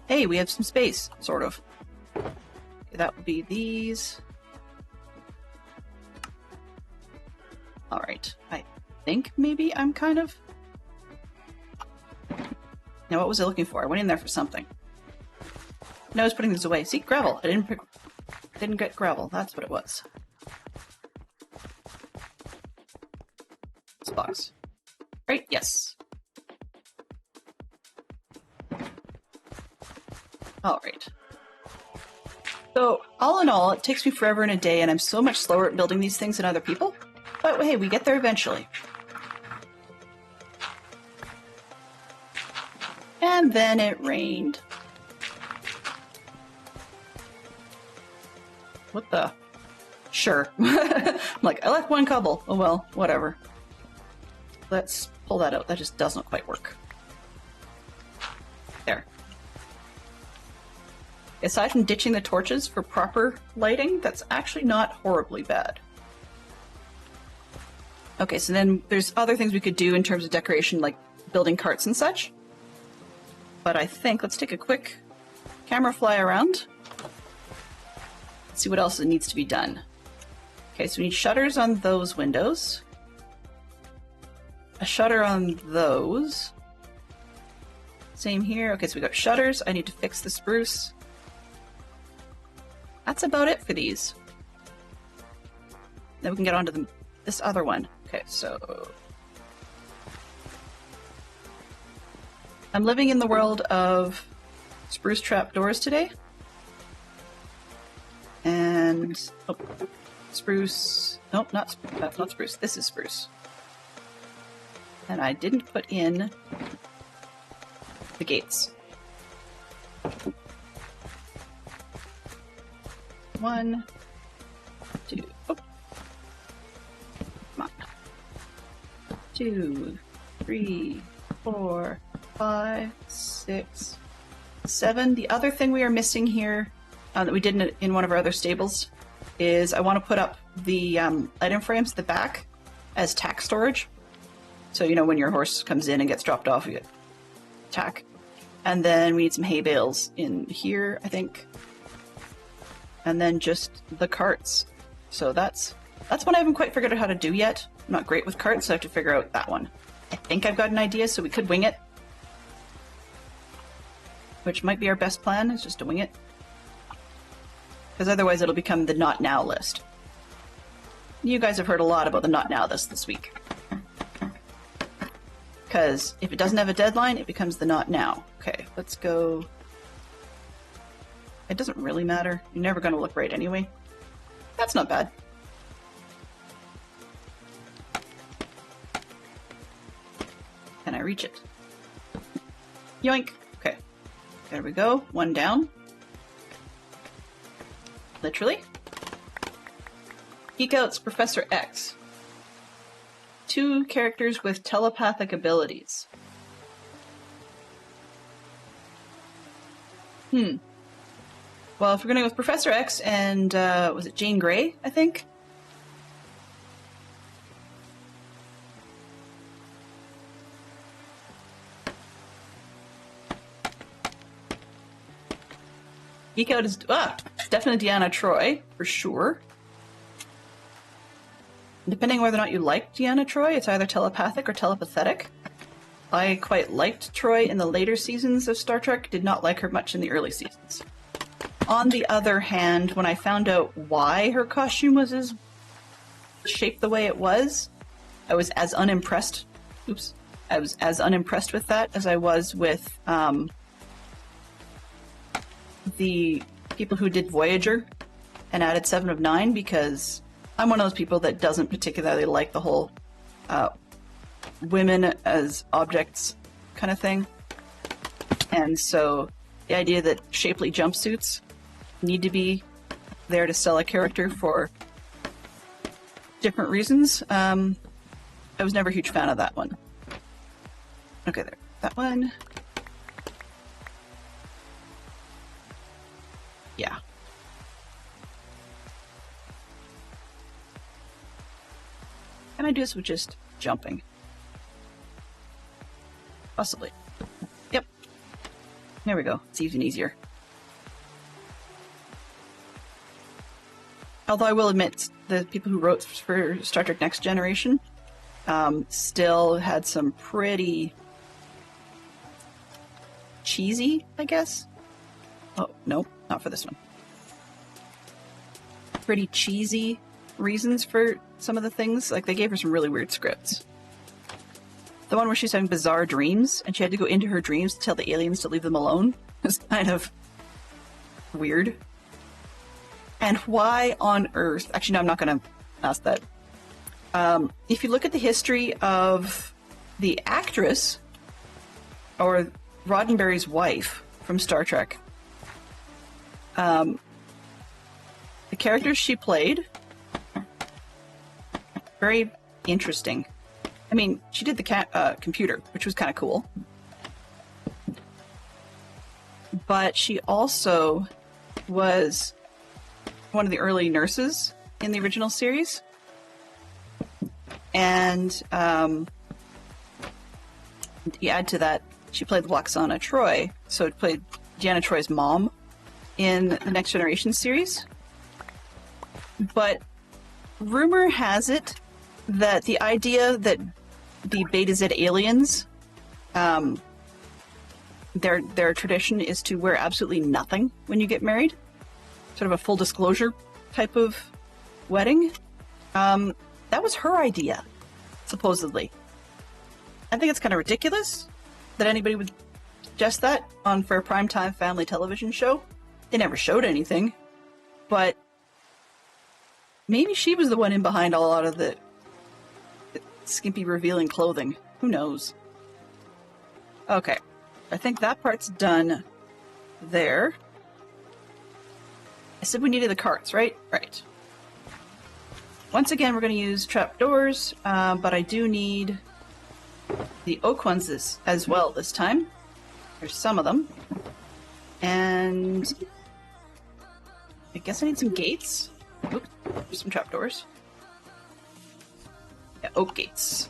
Hey, we have some space, sort of. Okay, that would be these. Alright, I think maybe I'm kind of... Now, what was I looking for? I went in there for something. No, I was putting these away. See, gravel. I didn't get gravel. That's what it was. This box. Right? Yes. Alright. So, all in all, it takes me forever and a day, and I'm so much slower at building these things than other people. But hey, we get there eventually. And then it rained. What the? Sure. I'm like, I left 1 cobble. Oh well, whatever. Let's pull that out. That just doesn't quite work. There. Aside from ditching the torches for proper lighting, that's actually not horribly bad. Okay, so then there's other things we could do in terms of decoration, like building carts and such. But I think, let's take a quick camera fly around. Let's see what else needs to be done. Okay, so we need shutters on those windows. A shutter on those. Same here. Okay, so we got shutters. I need to fix the spruce. That's about it for these. Then we can get on to this other one. Okay, so... I'm living in the world of spruce trapdoors today. And... Oh, spruce... Nope, that's not spruce. This is spruce. And I didn't put in the gates. 1, 2... Oh. Come on. 2, 3, 4, 5, 6, 7. The other thing we are missing here that we did in one of our other stables is I want to put up the item frames at the back as tack storage. So, you know, when your horse comes in and gets dropped off, you get tack. And then we need some hay bales in here, I think. And then just the carts. So that's one I haven't quite figured out how to do yet. I'm not great with carts, so I have to figure out that one. I think I've got an idea, so we could wing it. which might be our best plan, is just to wing it. Because otherwise it'll become the not now list. You guys have heard a lot about the not now list this week. Because if it doesn't have a deadline, it becomes the not now. Okay, let's go. It doesn't really matter. You're never going to look right anyway. That's not bad. Can I reach it? Yoink. Okay. There we go. One down. Literally. Geek Out's Professor X. 2 characters with telepathic abilities. Well, if we're going to go with Professor X and, was it Jane Grey, I think? Geek Out is, definitely Deanna Troi, for sure. Depending on whether or not you like Deanna Troi, it's either telepathic or telepathetic. I quite liked Troi in the later seasons of Star Trek, did not like her much in the early seasons. On the other hand, when I found out why her costume was as shaped the way it was, I was as unimpressed. I was as unimpressed with that as I was with the people who did Voyager and added 7 of 9, because I'm one of those people that doesn't particularly like the whole women as objects kind of thing. And so the idea that shapely jumpsuits need to be there to sell a character for different reasons, I was never a huge fan of that one. Okay, there. That one. Yeah. Can I do this with just jumping? Possibly. Yep. There we go. It's even easier. Although I will admit, the people who wrote for Star Trek Next Generation still had some pretty cheesy, I guess. Oh, no, not for this one. Pretty cheesy reasons for some of the things. Like, they gave her some really weird scripts. The one where she's having bizarre dreams, and she had to go into her dreams to tell the aliens to leave them alone was kind of weird. And why on earth... Actually, no, I'm not going to ask that. If you look at the history of the actress, or Roddenberry's wife from Star Trek, the characters she played, very interesting. I mean, she did the computer, which was kind of cool. But she also was one of the early nurses in the original series. And you add to that, she played Lwaxana Troi, so it played Deanna Troi's mom in the Next Generation series. But rumor has it that the idea that the Beta Z aliens, their tradition is to wear absolutely nothing when you get married, sort of a full disclosure type of wedding. That was her idea, supposedly. I think it's kind of ridiculous that anybody would suggest that for a primetime family television show. They never showed anything, but maybe she was the one in behind a lot of the skimpy revealing clothing. Who knows? Okay, I think that part's done there. I said we needed the carts, right? Right. Once again, we're going to use trapdoors, but I do need the oak ones as well this time. There's some of them. And I guess I need some gates. Oops, there's some trapdoors. Yeah, oak gates.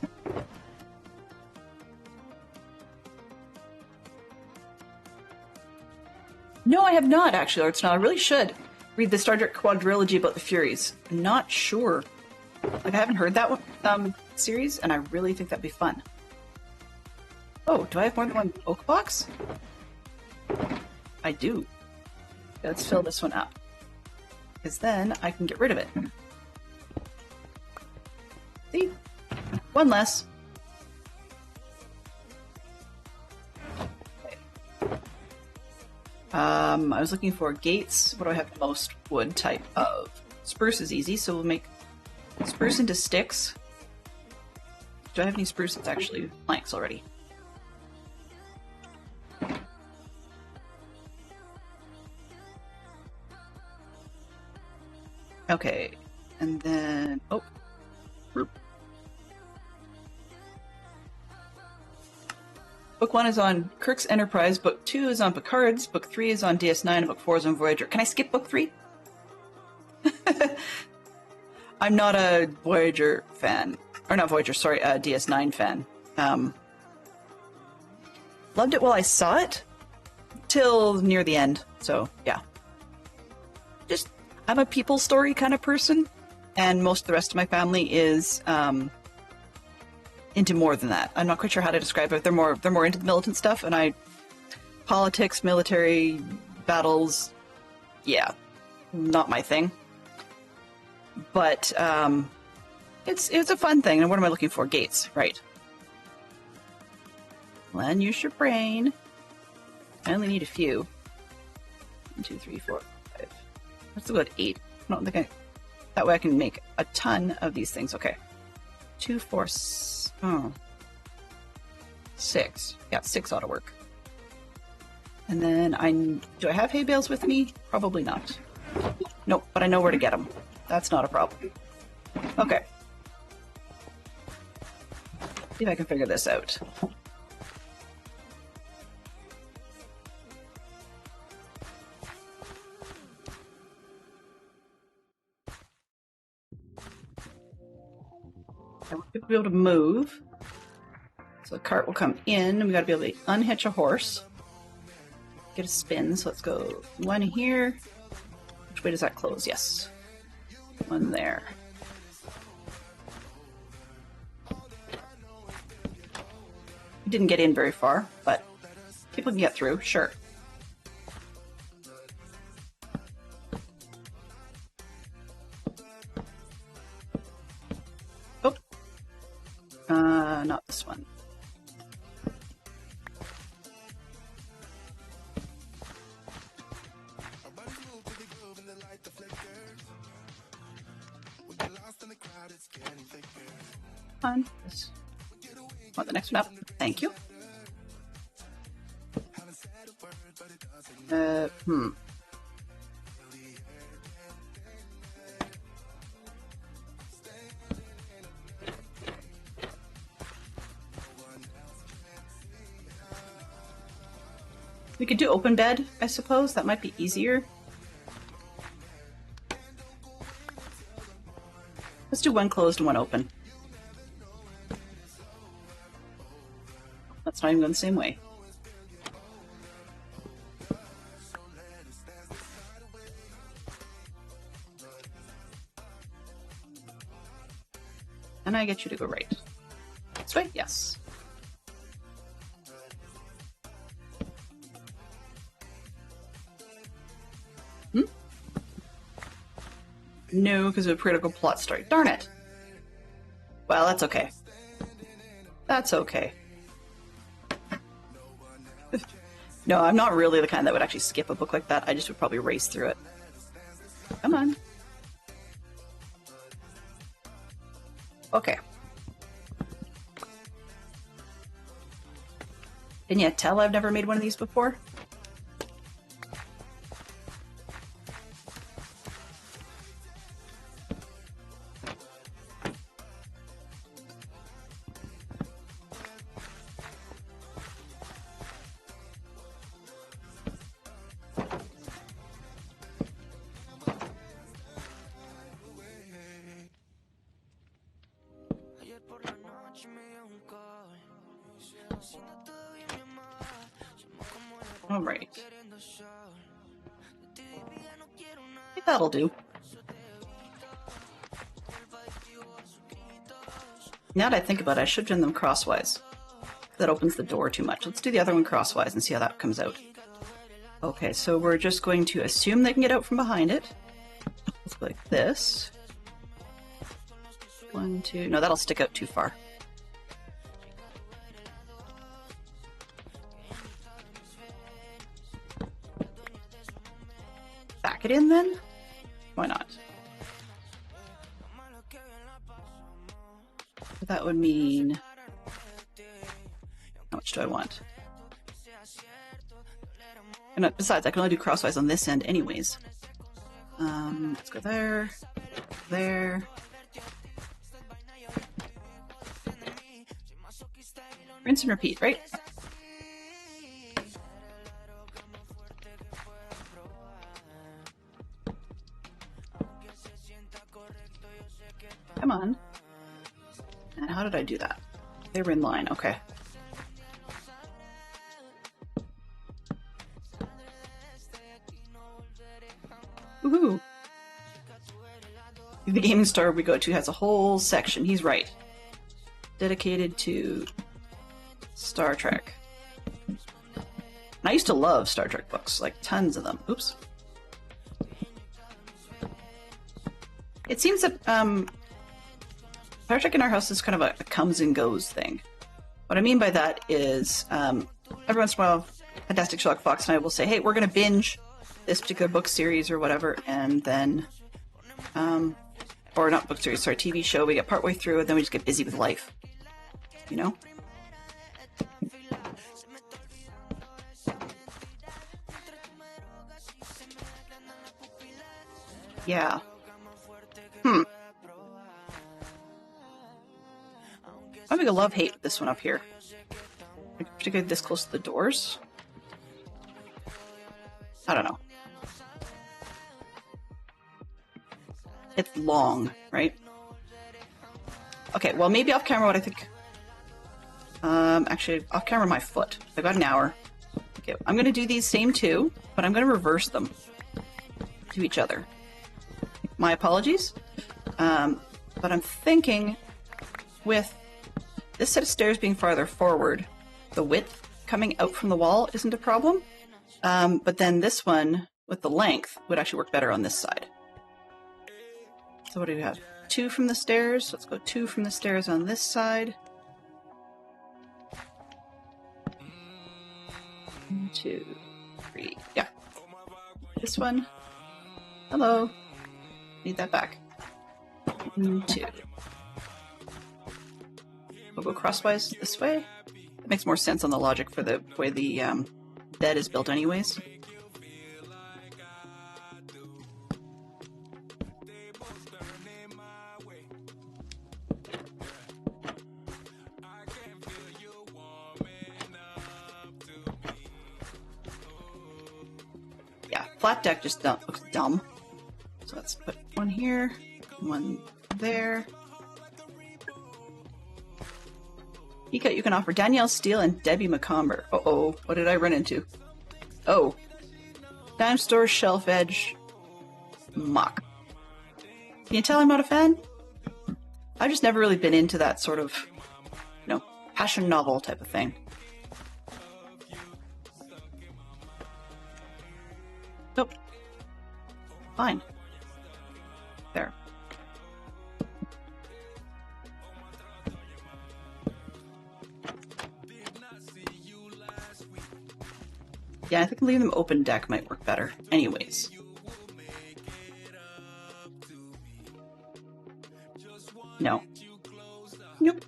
No, I have not, actually, Lord Snell. I really should read the Star Trek quadrilogy about the Furies. I'm not sure. Like, I haven't heard that one, series, and I really think that'd be fun. Oh, do I have more than one oak box? I do. Let's fill this one up. Because then I can get rid of it. See? One less. Okay. I was looking for gates. What do I have the most wood type of? Spruce is easy, so we'll make spruce into sticks. Do I have any spruce that's actually planks already? Okay, and then, oh. Book 1 is on Kirk's Enterprise, Book 2 is on Picard's, Book 3 is on DS9, and Book 4 is on Voyager. Can I skip Book 3? I'm not a Voyager fan. Or not Voyager, sorry, a DS9 fan. Loved it while I saw it, till near the end, so yeah. Just, I'm a people story kind of person, and most of the rest of my family is into more than that. I'm not quite sure how to describe it. They're more into the militant stuff, and politics, military, battles, yeah, not my thing. But it's a fun thing. And what am I looking for? Gates, right? Len, use your brain. I only need a few. 1, 2, 3, 4, 5. Let's go at 8. I don't think that way I can make a ton of these things. Okay. 2, 4, 6. Yeah, 6 ought to work. And then do I have hay bales with me? Probably not. Nope, but I know where to get them. That's not a problem. Okay. See if I can figure this out. I want people to be able to move. So the cart will come in, and we got to be able to unhitch a horse. Get a spin, so let's go 1 here. Which way does that close? Yes. 1 there. We didn't get in very far, but people can get through, sure. Oh. Not this one. On. Want the next one up? Thank you. We could do open bed, I suppose. That might be easier. Let's do 1 closed and 1 open. That's not even going the same way. And I get you to go right. This way? Yes. No, because of a critical plot story. Darn it. Well, that's okay. That's okay. No, I'm not really the kind that would actually skip a book like that. I just would probably race through it. Come on. Okay. Can you tell I've never made one of these before? All right. That'll do. Now that I think about it, I should have done them crosswise. That opens the door too much. Let's do the other one crosswise and see how that comes out. Okay, so we're just going to assume they can get out from behind it. Let's go like this. 1, 2. No, that'll stick out too far. Back it in then? Why not? That would mean... How much do I want? And besides, I can only do crosswise on this end anyways. Let's go there, there. Rinse and repeat, right? Come on. And how did I do that? They were in line, okay. Woohoo! The gaming store we go to has a whole section. He's right. Dedicated to Star Trek. And I used to love Star Trek books, like tons of them. Oops. It seems that Star Trek in our house is kind of a comes and goes thing. What I mean by that is every once in a while, Fantastic Sherlock Fox and I will say, hey, we're going to binge this particular book series or whatever, and then, or not book series, sorry, TV show, we get partway through and then we just get busy with life, you know? Yeah. I'm having a love-hate with this one up here. Like, particularly this close to the doors. I don't know. It's long, right? Okay, well, maybe off camera what I think... actually, off camera my foot. I've got an hour. Okay, I'm going to do these same two, but I'm going to reverse them to each other. My apologies. But I'm thinking with this set of stairs being farther forward, the width coming out from the wall isn't a problem. But then this one with the length would actually work better on this side. So what do we have? 2 from the stairs. Let's go 2 from the stairs on this side. 1, 2, 3. Yeah. This one. Hello. Need that back. 1, 2. We'll go crosswise this way. That makes more sense on the logic for the way the bed is built anyways. Yeah, flat deck just looks dumb. So let's put one here, one there. Eka, you can offer Danielle Steele and Debbie McComber. Uh-oh, what did I run into? Oh. Dime Store Shelf Edge Mock. Can you tell I'm not a fan? I've just never really been into that sort of, you know, passion novel type of thing. Nope. Fine. There. Yeah, I think leaving them open deck might work better. Anyways. No. Nope.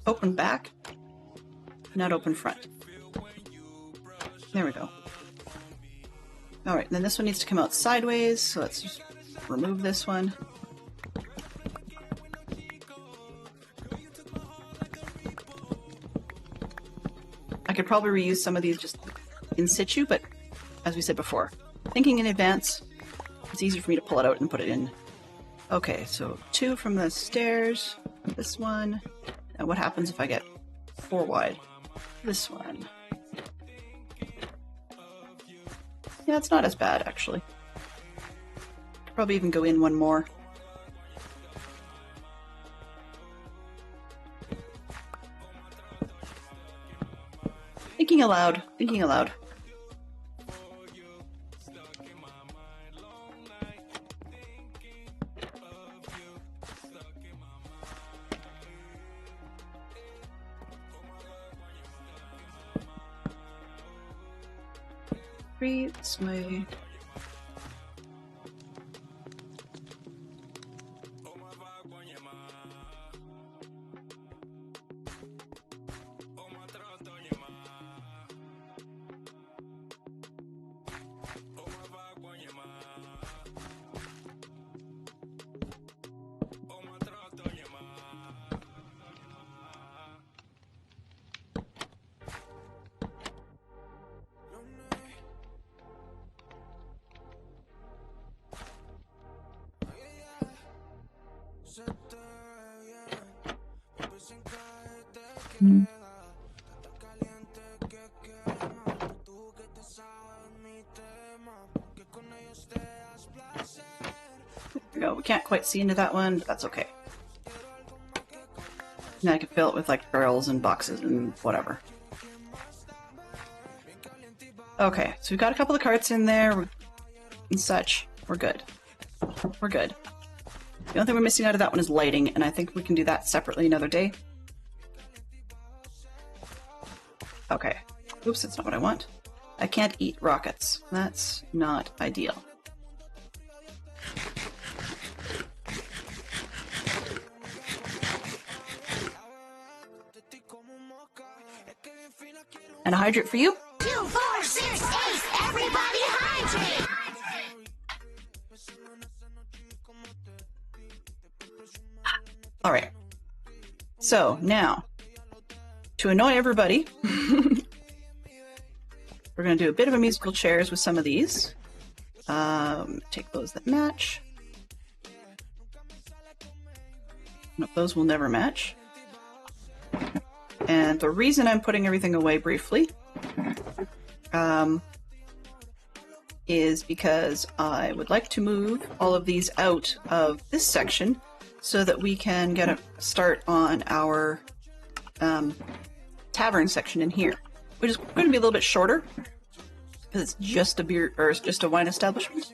Open back. Not open front. There we go. Alright, then this one needs to come out sideways, so let's just remove this one. I could probably reuse some of these just in situ, but as we said before, thinking in advance, it's easier for me to pull it out and put it in. Okay, so 2 from the stairs, this one, and what happens if I get 4 wide? This one. Yeah, it's not as bad, actually. Probably even go in one more. Thinking aloud, thinking aloud. 3 this way. Go. We can't quite see into that one, but that's okay. Now I can fill it with like barrels and boxes and whatever. Okay, so we've got a couple of carts in there and such. We're good. We're good. The only thing we're missing out of that one is lighting, and I think we can do that separately another day. Okay. Oops, that's not what I want. I can't eat rockets. That's not ideal. And a hydrate for you. 2, 4, 6, 8, everybody hydrate! All right. So now, to annoy everybody, we're going to do a bit of a musical chairs with some of these. Take those that match. Nope, those will never match. And the reason I'm putting everything away briefly is because I would like to move all of these out of this section so that we can get a start on our tavern section in here, which is going to be a little bit shorter because it's just a beer or it's just a wine establishment.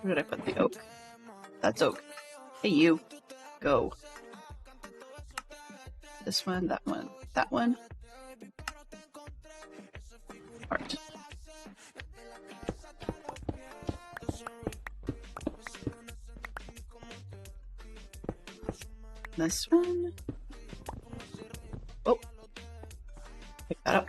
Where did I put the oak? That's oak. Hey, you. Go. This one, that one, that one. Art. This one. Oh. Pick that up.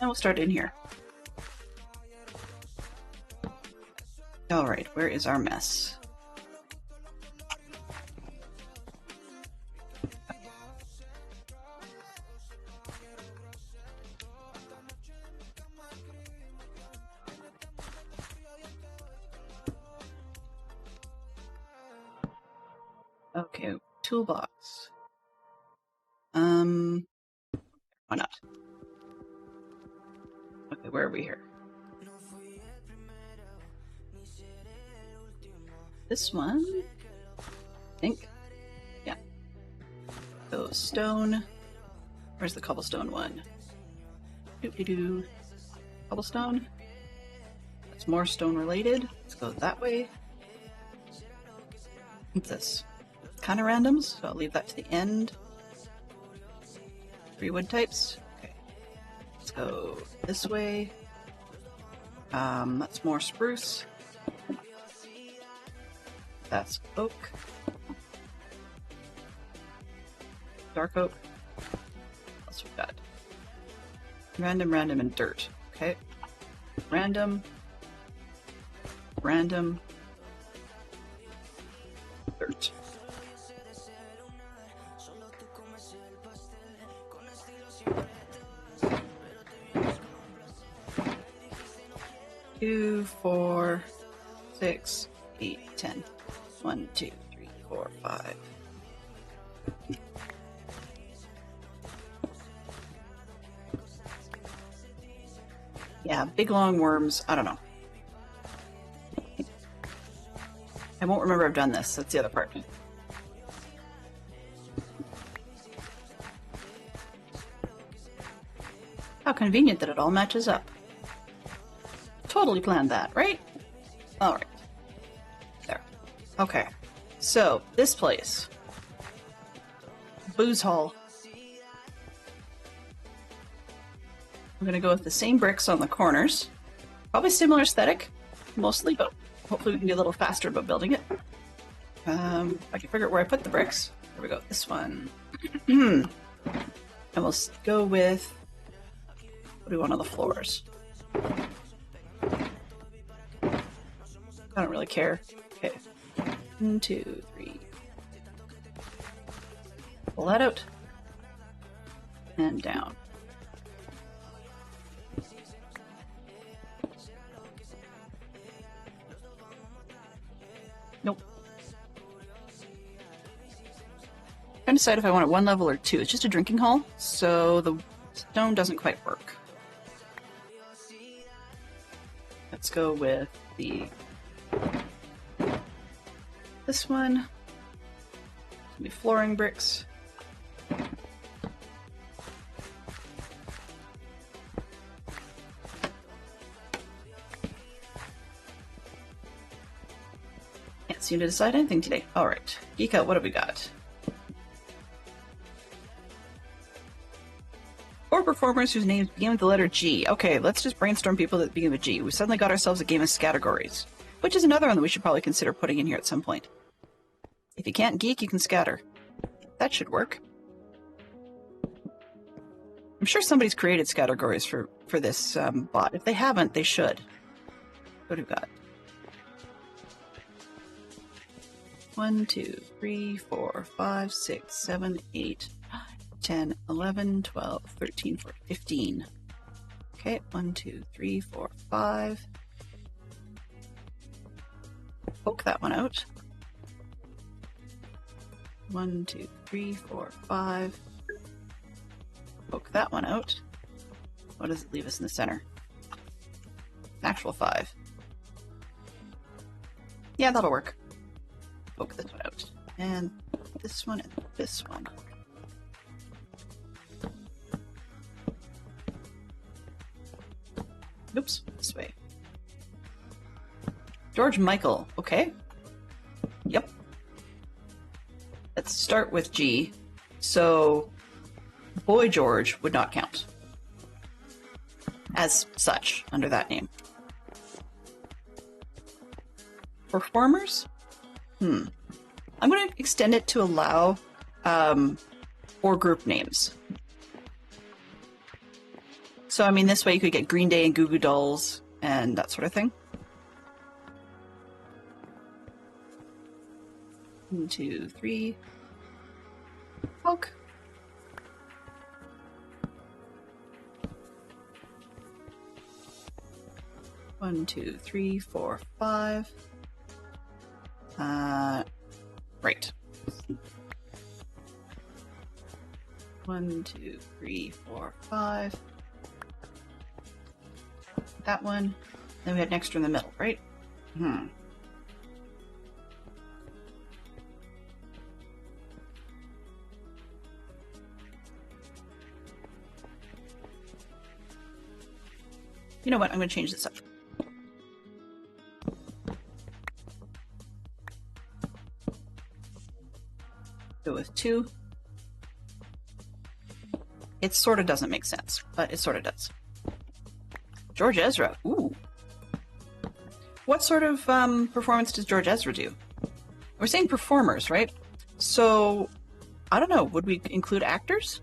And we'll start in here. All right, where is our mess? Okay, toolbox. Why not? Okay, where are we here? This one, I think. Yeah. So stone. Where's the cobblestone one? Doo-doo-doo. Cobblestone. That's more stone related. Let's go that way. What's this? Kind of randoms, so I'll leave that to the end. 3 wood types. Okay. Let's go this way. That's more spruce. That's oak. Dark oak. What else we got? Random, random, and dirt. Okay. Random. Random. Dirt. Two, 4, 6, 8, 10. 1, 2, 3, 4, 5. Yeah, big long worms. I don't know. I won't remember I've done this. That's the other part. How convenient that it all matches up. Totally planned that, right? Alright. There. Okay. So, this place. Booze Hall. I'm gonna go with the same bricks on the corners. Probably similar aesthetic, mostly, but hopefully we can be a little faster about building it. I can figure out where I put the bricks. There we go, this one. And we'll go with... what do we want on the floors? I don't really care. Okay. 1, 2, 3. Pull that out. And down. Nope. I'm trying to decide if I want it 1 level or 2. It's just a drinking hall, so the stone doesn't quite work. Let's go with this one. It's gonna be flooring bricks. Can't seem to decide anything today. Alright. Geek out, what have we got? 4 performers whose names begin with the letter G. Okay, let's just brainstorm people that begin with G. We suddenly got ourselves a game of categories, which is another one that we should probably consider putting in here at some point. If you can't geek, you can scatter. That should work. I'm sure somebody's created categories for this bot. If they haven't, they should. What do we got? 1, 2, 3, 4, 5, 6, 7, 8, 10, 11, 12, 13, 14, 15. Okay, 1, 2, 3, 4, 5. Poke that one out. 1, 2, 3, 4, 5. Poke that one out. What does it leave us in the center? An actual 5. Yeah, that'll work. Poke this one out. And this one and this one. Oops, this way. George Michael, okay. Yep. Let's start with G. So, Boy George would not count as such under that name. Performers? I'm going to extend it to allow or group names. So, I mean, this way you could get Green Day and Goo Goo Dolls and that sort of thing. 1, 2, 3. Poke. One, 2, 3, 4, 5. Right. 1, 2, 3, 4, 5. That one. Then we had an extra in the middle, right? You know what? I'm going to change this up. Go with 2. It sort of doesn't make sense, but it sort of does. George Ezra. Ooh. What sort of performance does George Ezra do? We're saying performers, right? So, I don't know. Would we include actors?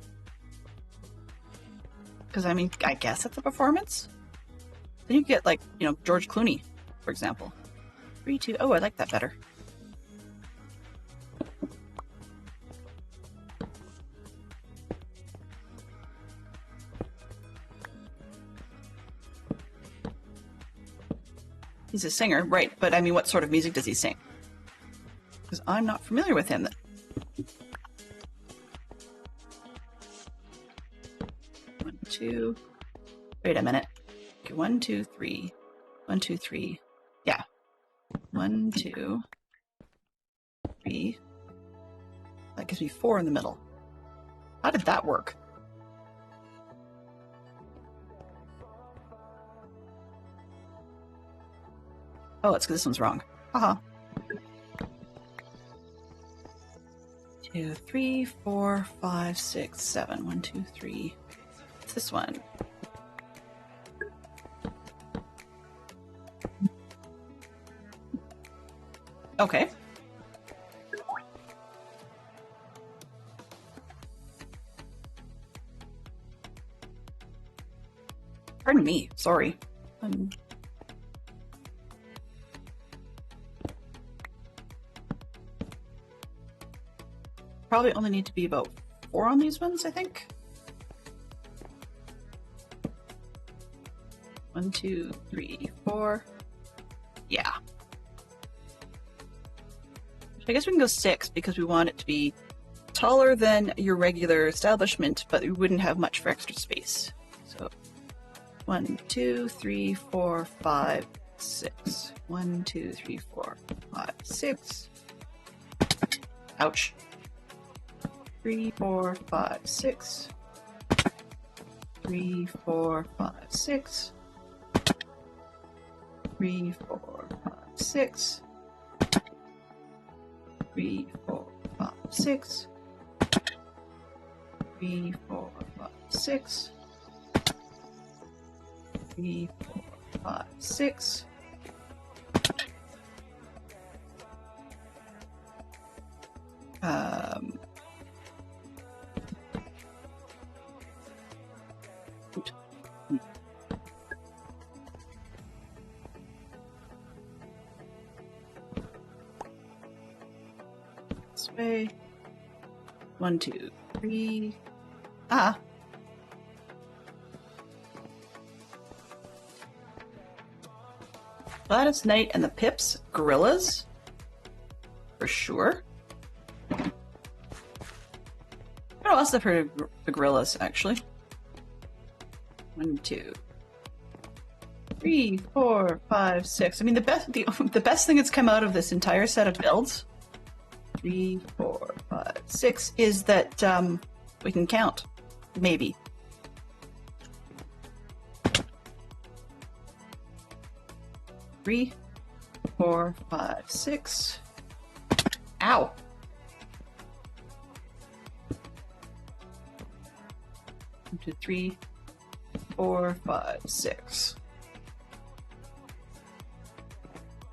Because, I mean, I guess it's a performance. Then you get, like, you know, George Clooney, for example. 3, 2. Oh, I like that better. He's a singer, right, but I mean, what sort of music does he sing? Because I'm not familiar with him. 1, 2. Wait a minute. Okay, 1, 2, 3. 1, 2, 3. Yeah. 1, 2, 3. That gives me 4 in the middle. How did that work? Oh, it's because this one's wrong. Haha. 2, 3, 4, 5, 6, 7. 1, 2, 3. It's this one. Okay. Pardon me. Sorry. Probably only need to be about 4 on these ones, I think. 1, 2, 3, 4. Yeah. I guess we can go 6 because we want it to be taller than your regular establishment, but we wouldn't have much for extra space. So 1, 2, 3, 4, 5, 6. 1, 2, 3, 4, 5, 6. Ouch. 3, 4, 5, 6. 3, 4, 5, 6. 3, 4, 5, 6. 3, 4, 5, 6. 3, 4, 5, 6. 3, 4, 5, 6. This way. 1, 2, 3. Ah. Gladys Knight and the Pips, gorillas, for sure. What else I've heard of the gorillas, actually. 1, 2, 3, 4, 5, 6. I mean, the best thing that's come out of this entire set of builds, 3, 4, 5, 6, is that we can count. Maybe. Three, 4, 5, 6. Ow! 1, 2, 3, 4, 5, 6.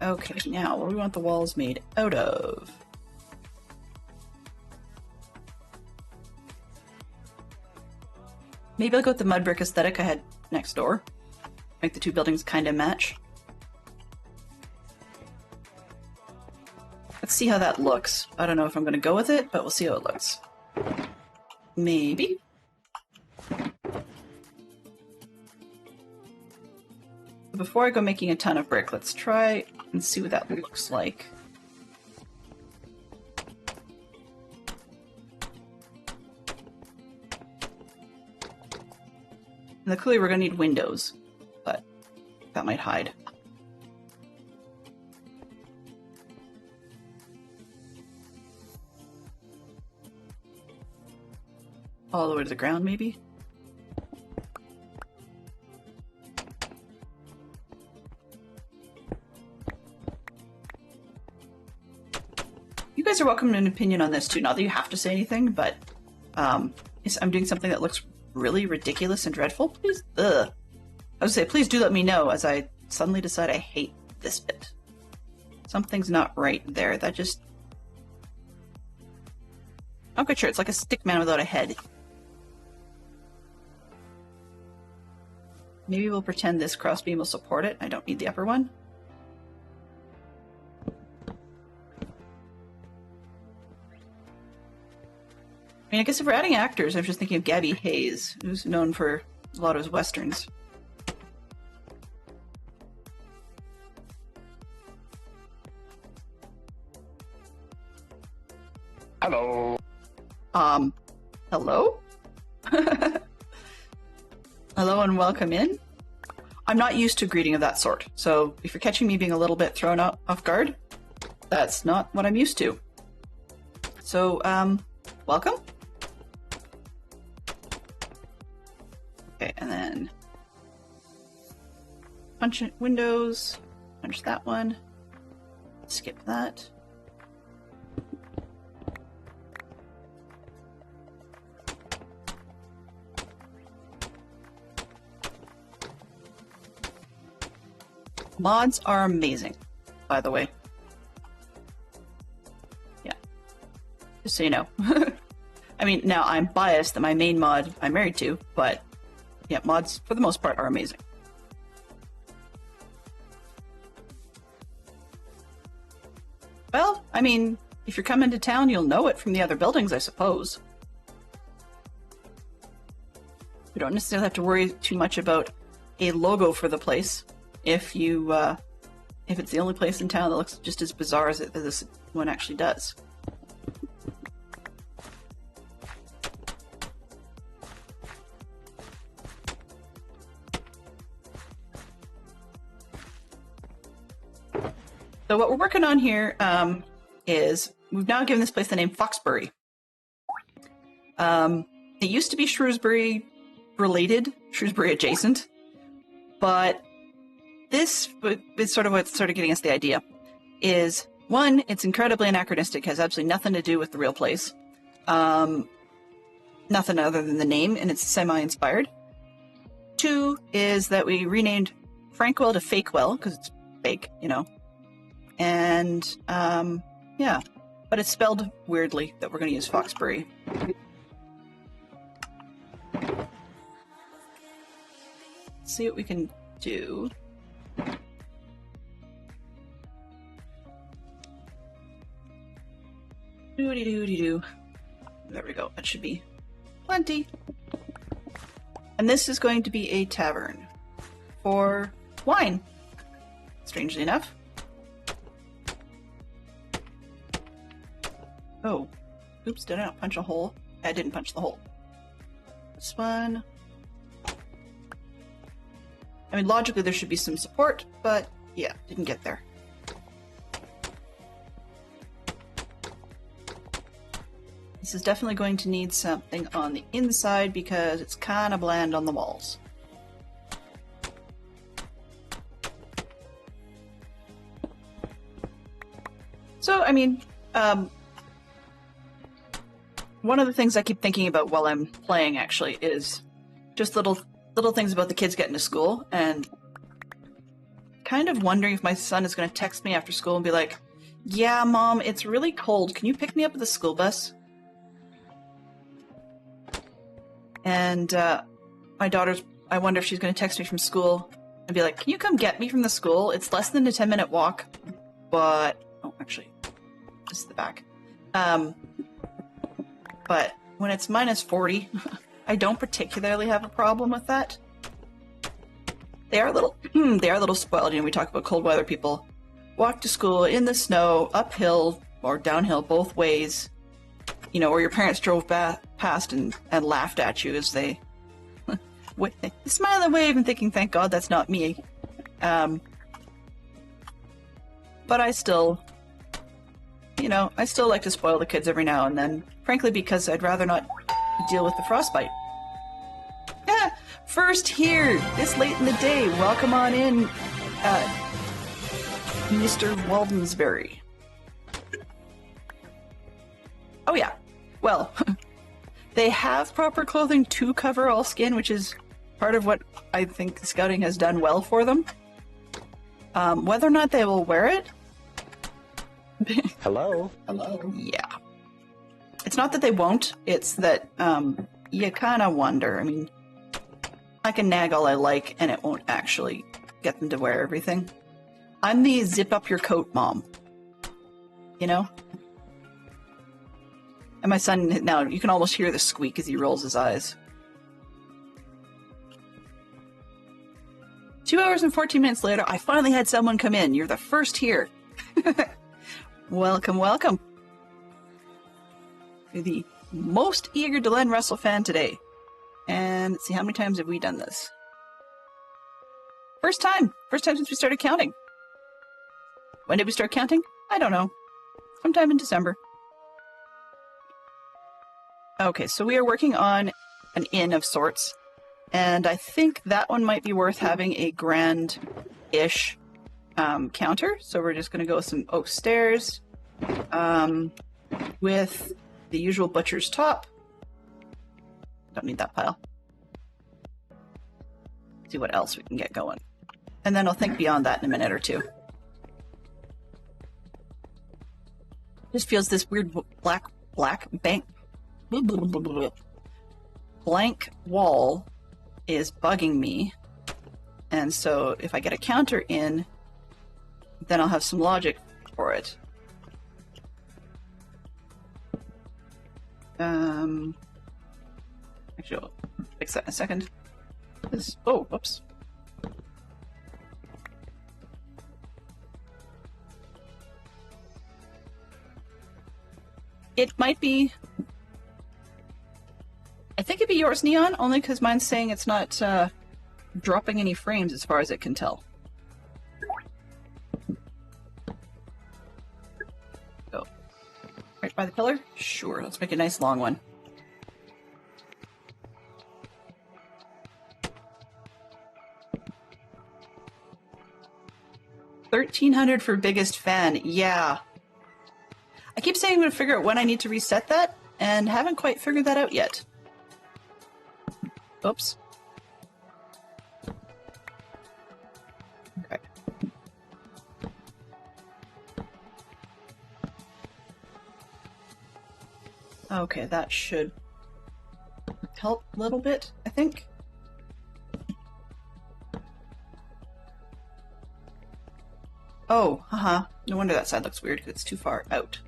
Okay, now what do we want the walls made out of? Maybe I'll go with the mud brick aesthetic I had next door. Make the two buildings kind of match. Let's see how that looks. I don't know if I'm going to go with it, but we'll see how it looks. Maybe. Before I go making a ton of brick, let's try and see what that looks like. And clearly we're going to need windows, but that might hide. All the way to the ground, maybe? You guys are welcome to an opinion on this too. Not that you have to say anything, but if I'm doing something that looks really ridiculous and dreadful, please, I would say, please do let me know as I suddenly decide I hate this bit. Something's not right there. That just... I'm quite sure. It's like a stick man without a head. Maybe we'll pretend this crossbeam will support it. I don't need the upper one. I mean, I guess if we're adding actors, I was just thinking of Gabby Hayes, who's known for a lot of his westerns. Hello. Hello? Hello and welcome in. I'm not used to greeting of that sort, so if you're catching me being a little bit thrown off guard, that's not what I'm used to. So, welcome? Okay, and then punch windows. punch that one. Skip that. Mods are amazing, by the way. Yeah. Just so you know. I mean, now I'm biased that my main mod I'm married to, but yeah, mods for the most part are amazing. Well, I mean, if you're coming to town, you'll know it from the other buildings, I suppose. You don't necessarily have to worry too much about a logo for the place if you, if it's the only place in town that looks just as bizarre as this one actually does. So what we're working on here is we've now given this place the name Foxbury. It used to be Shrewsbury related, Shrewsbury adjacent, but this is sort of what's sort of getting us the idea. Is one, it's incredibly anachronistic, has absolutely nothing to do with the real place. Nothing other than the name, and it's semi-inspired. Two is that we renamed Frankwell to Fakewell, because it's fake, you know. And, yeah. But it's spelled weirdly that we're going to use Foxbury. Let's see what we can do. Doody-doody-doo. There we go. That should be plenty. And this is going to be a tavern for wine, strangely enough. Oh, oops, did I not punch a hole? I didn't punch the hole. This one. I mean, logically there should be some support, but yeah, didn't get there. This is definitely going to need something on the inside because it's kind of bland on the walls. So, I mean, one of the things I keep thinking about while I'm playing, actually, is just little things about the kids getting to school, and kind of wondering if my son is going to text me after school and be like, "Yeah, Mom, it's really cold. Can you pick me up at the school bus?" And my daughter's, I wonder if she's going to text me from school and be like, "Can you come get me from the school? It's less than a 10-minute walk, but..." Oh, actually, this is the back. But when it's minus 40, I don't particularly have a problem with that. They are a little, they are a little spoiled. You know, we talk about cold weather people. Walk to school in the snow, uphill or downhill, both ways. You know, or your parents drove past and laughed at you as they smile and wave and thinking, "Thank God that's not me." But I still, you know, I still like to spoil the kids every now and then. Frankly, because I'd rather not deal with the frostbite. Yeah, first here, this late in the day. Welcome on in, Mr. Waldensbury. Oh yeah, well, they have proper clothing to cover all skin, which is part of what I think scouting has done well for them. Whether or not they will wear it... Hello? Hello? Yeah. It's not that they won't, it's that you kind of wonder. I mean, I can nag all I like, and it won't actually get them to wear everything. I'm the zip up your coat mom. You know? And my son, now, you can almost hear the squeak as he rolls his eyes. 2 hours and 14 minutes later, I finally had someone come in. You're the first here. Welcome, welcome. You're the most eager to Len Russell fan today. And let's see, how many times have we done this? First time. First time since we started counting. When did we start counting? I don't know. Sometime in December. Okay, so we are working on an inn of sorts. And I think that one might be worth having a grand-ish counter. So we're just going to go with some oak stairs with the usual butcher's top. Don't need that pile. See what else we can get going. And then I'll think beyond that in a minute or two. Just feels this weird blank wall is bugging me. And so if I get a counter in, then I'll have some logic for it. Actually, I'll fix that in a second. Oh, whoops. It might be... I think it'd be yours, Neon, only because mine's saying it's not dropping any frames as far as it can tell. Go. Right by the pillar? Sure, let's make a nice long one. $1,300 for biggest fan. Yeah. I keep saying I'm going to figure out when I need to reset that, and haven't quite figured that out yet. Oops. Okay. Okay, that should help a little bit, I think. Oh, haha. No wonder that side looks weird because it's too far out.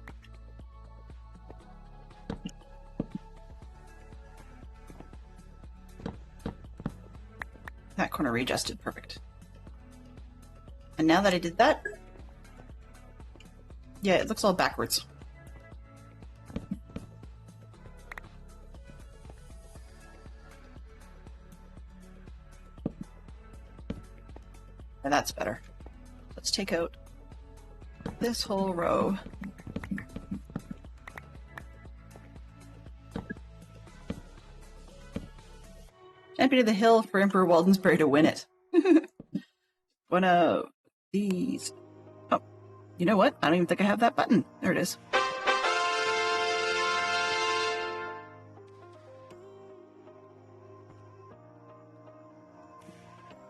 That corner readjusted. Perfect. And now that I did that, yeah, it looks all backwards. And that's better. Let's take out this whole row. Champion of the Hill for Emperor Waldensbury to win it. One of these. Oh, you know what? I don't even think I have that button. There it is.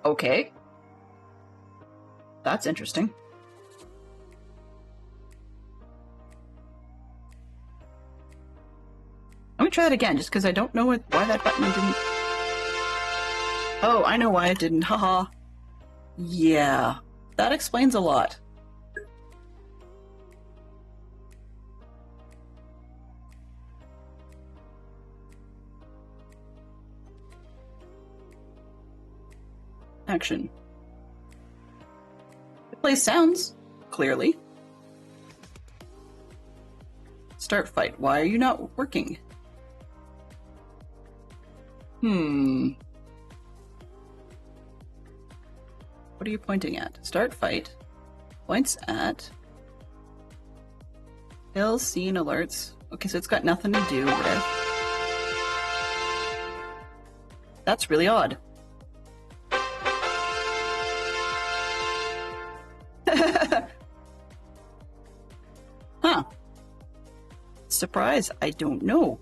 Okay. That's interesting. Let me try that again, just because I don't know why that button didn't... Oh, I know why it didn't. Haha. Yeah, that explains a lot. Action. It plays sounds, clearly. Start fight. Why are you not working? What are you pointing at? Start fight. Points at... Hill scene alerts. Okay, so it's got nothing to do with... That's really odd. Huh. Surprise, I don't know.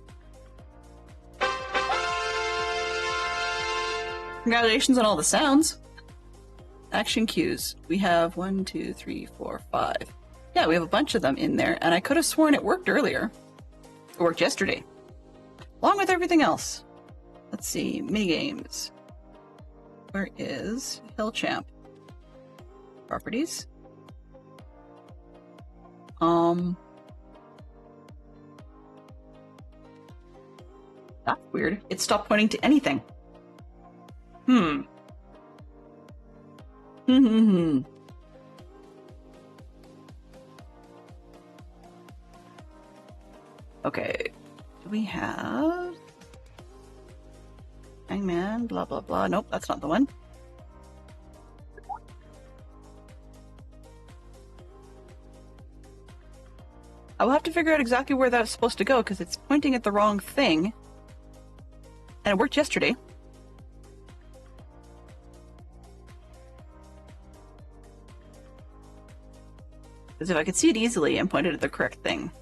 Congratulations on all the sounds. Action cues. We have 1, 2, 3, 4, 5. Yeah, we have a bunch of them in there, and I could have sworn it worked earlier. It worked yesterday. Along with everything else. Let's see. Minigames. Where is Hill Champ? Properties. That's weird. It stopped pointing to anything. Okay. Do we have... Hangman, blah, blah, blah. Nope, that's not the one. I will have to figure out exactly where that's supposed to go because it's pointing at the wrong thing. And it worked yesterday. Because if I could see it easily and point it at the correct thing.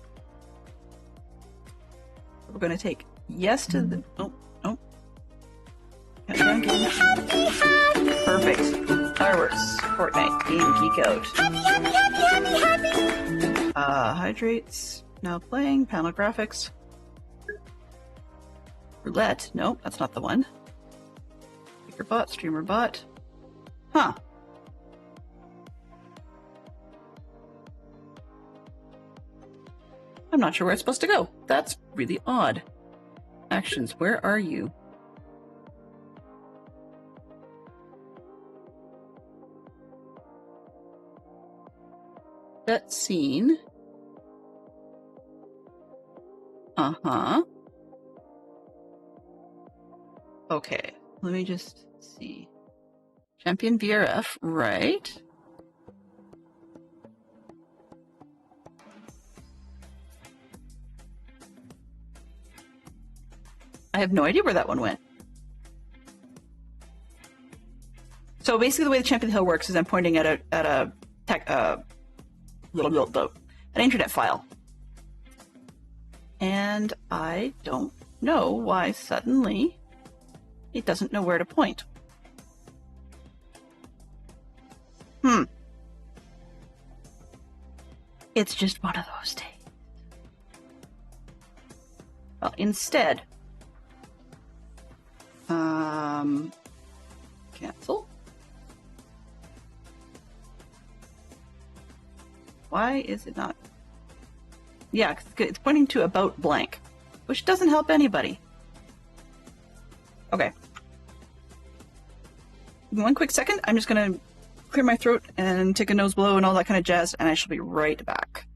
We're going to take yes to the... Oh, oh. Countdown game. Perfect. Fireworks. Fortnite. Game geek out. Hydrates. Now playing. Panel graphics. Roulette. Nope, that's not the one. Speaker bot. Streamer bot. Huh. I'm not sure where it's supposed to go. That's really odd. Actions, where are you? That scene. Uh-huh. Okay, let me just see. Champion VRF, right? I have no idea where that one went. So basically the way the Champion Hill works is I'm pointing at an internet file. And I don't know why suddenly it doesn't know where to point. It's just one of those days. Well, instead, cancel. Why is it not? Yeah, it's pointing to about blank, which doesn't help anybody. Okay. One quick second, I'm just going to clear my throat and take a nose blow and all that kind of jazz, and I shall be right back.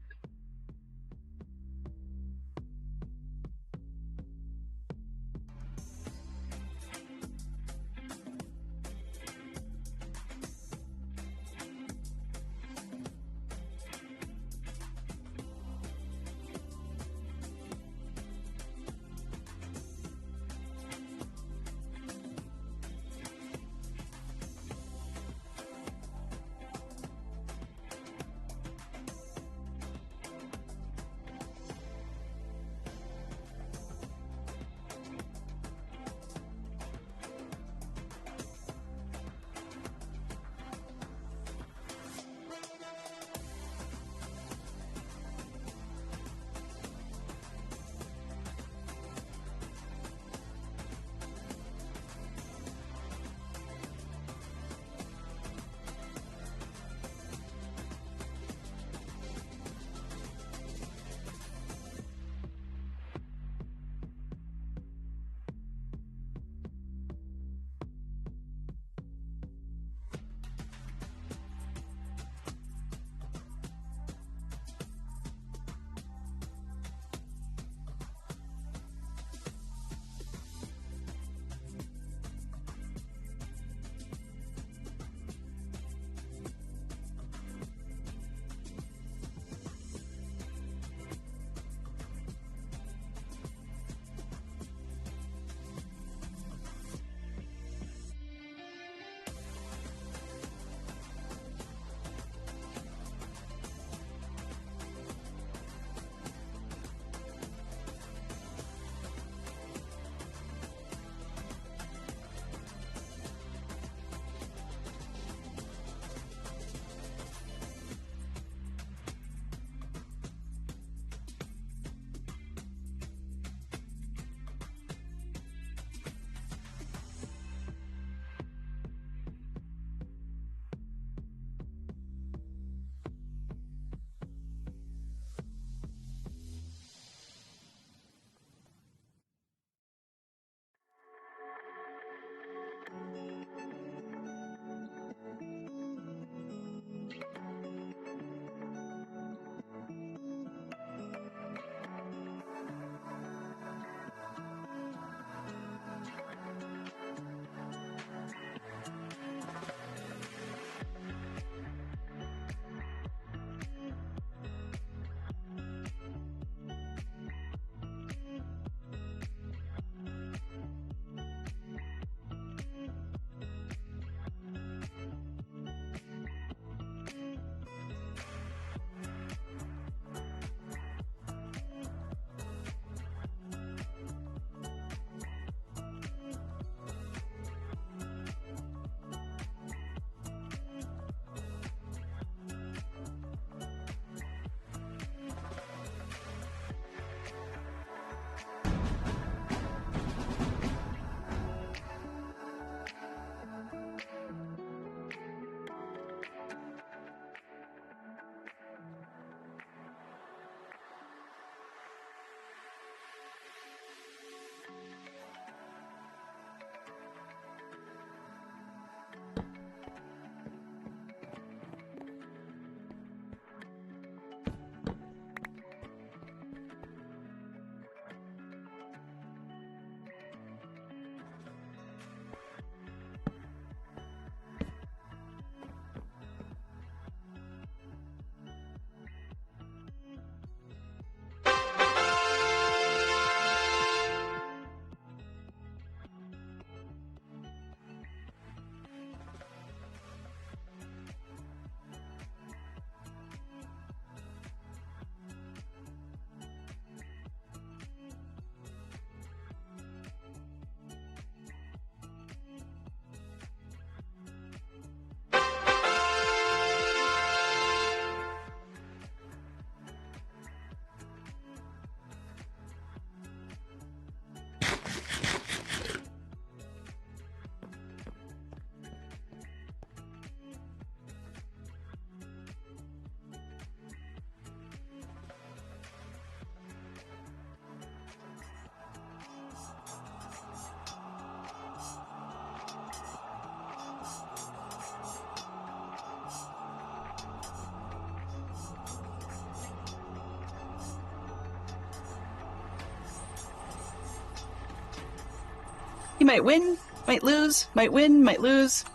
He might win, might lose, might win, might lose.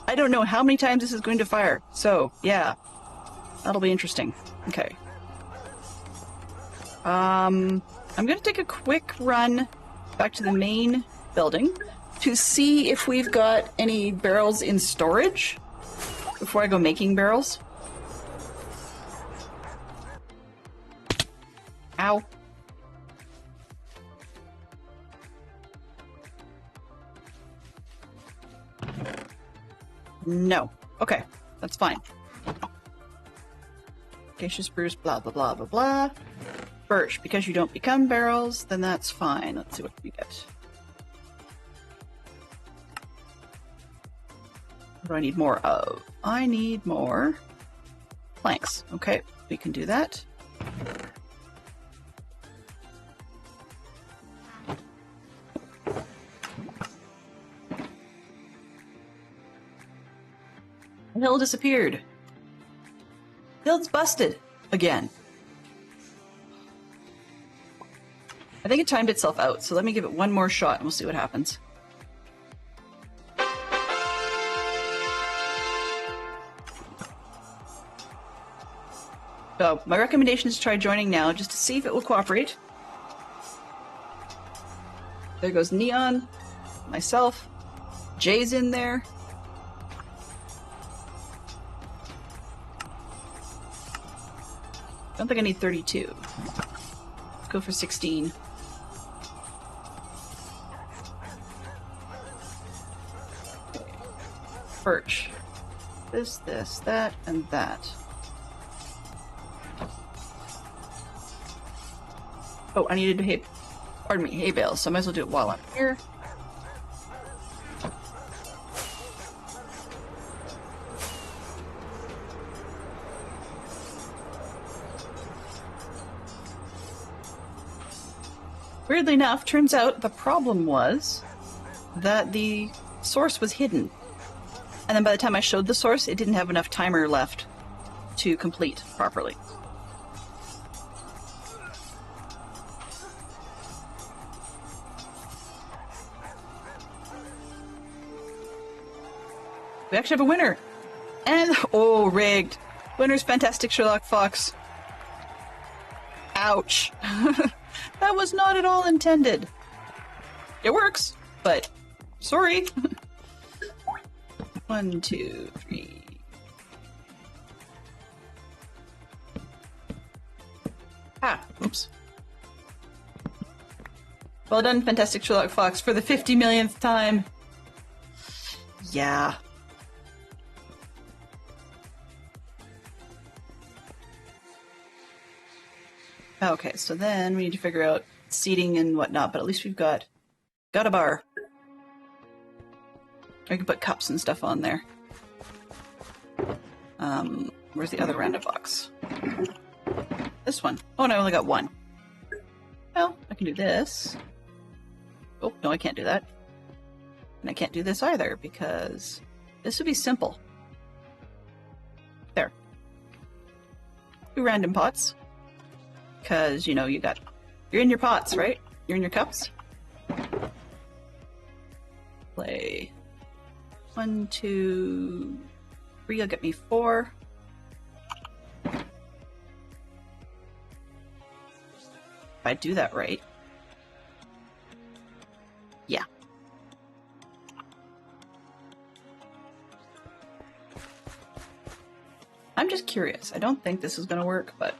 I don't know how many times this is going to fire. So, yeah. That'll be interesting. Okay. I'm going to take a quick run back to the main building to see if we've got any barrels in storage before I go making barrels. Ow. No. Okay, that's fine. Acacia spruce, blah, blah, blah, blah, blah. Birch, because you don't become barrels, then that's fine. Let's see what we get. What do I need more of? I need more planks. Okay, we can do that. The hill disappeared. Hill's busted again. I think it timed itself out, so let me give it one more shot and we'll see what happens. So, my recommendation is to try joining now, just to see if it will cooperate. There goes Neon, myself, Jay's in there. I don't think I need 32. Let's go for 16. Birch. This, that, and that. Oh, I needed hay, pardon me, hay bales, so I might as well do it while I'm here. Weirdly enough, turns out the problem was that the source was hidden. And then by the time I showed the source, it didn't have enough timer left to complete properly. We actually have a winner! And, oh, rigged. Winner's Fantastic Sherlock Fox. Ouch. That was not at all intended. It works, but sorry. 1, 2, 3. Ah, oops. Well done, Fantastic Sherlock Fox, for the 50 millionth time. Yeah. Okay, so then we need to figure out seating and whatnot, but at least we've got a bar. I can put cups and stuff on there. Where's the other random box? This one. Oh, and I only got one. Well, I can do this. Oh, no, I can't do that. And I can't do this either, because this would be simple. There. 2 random pots. Because, you know, you're in your pots, right? You're in your cups. Play 1, 2, 3, you'll get me 4. If I do that right. Yeah. I'm just curious. I don't think this is going to work, but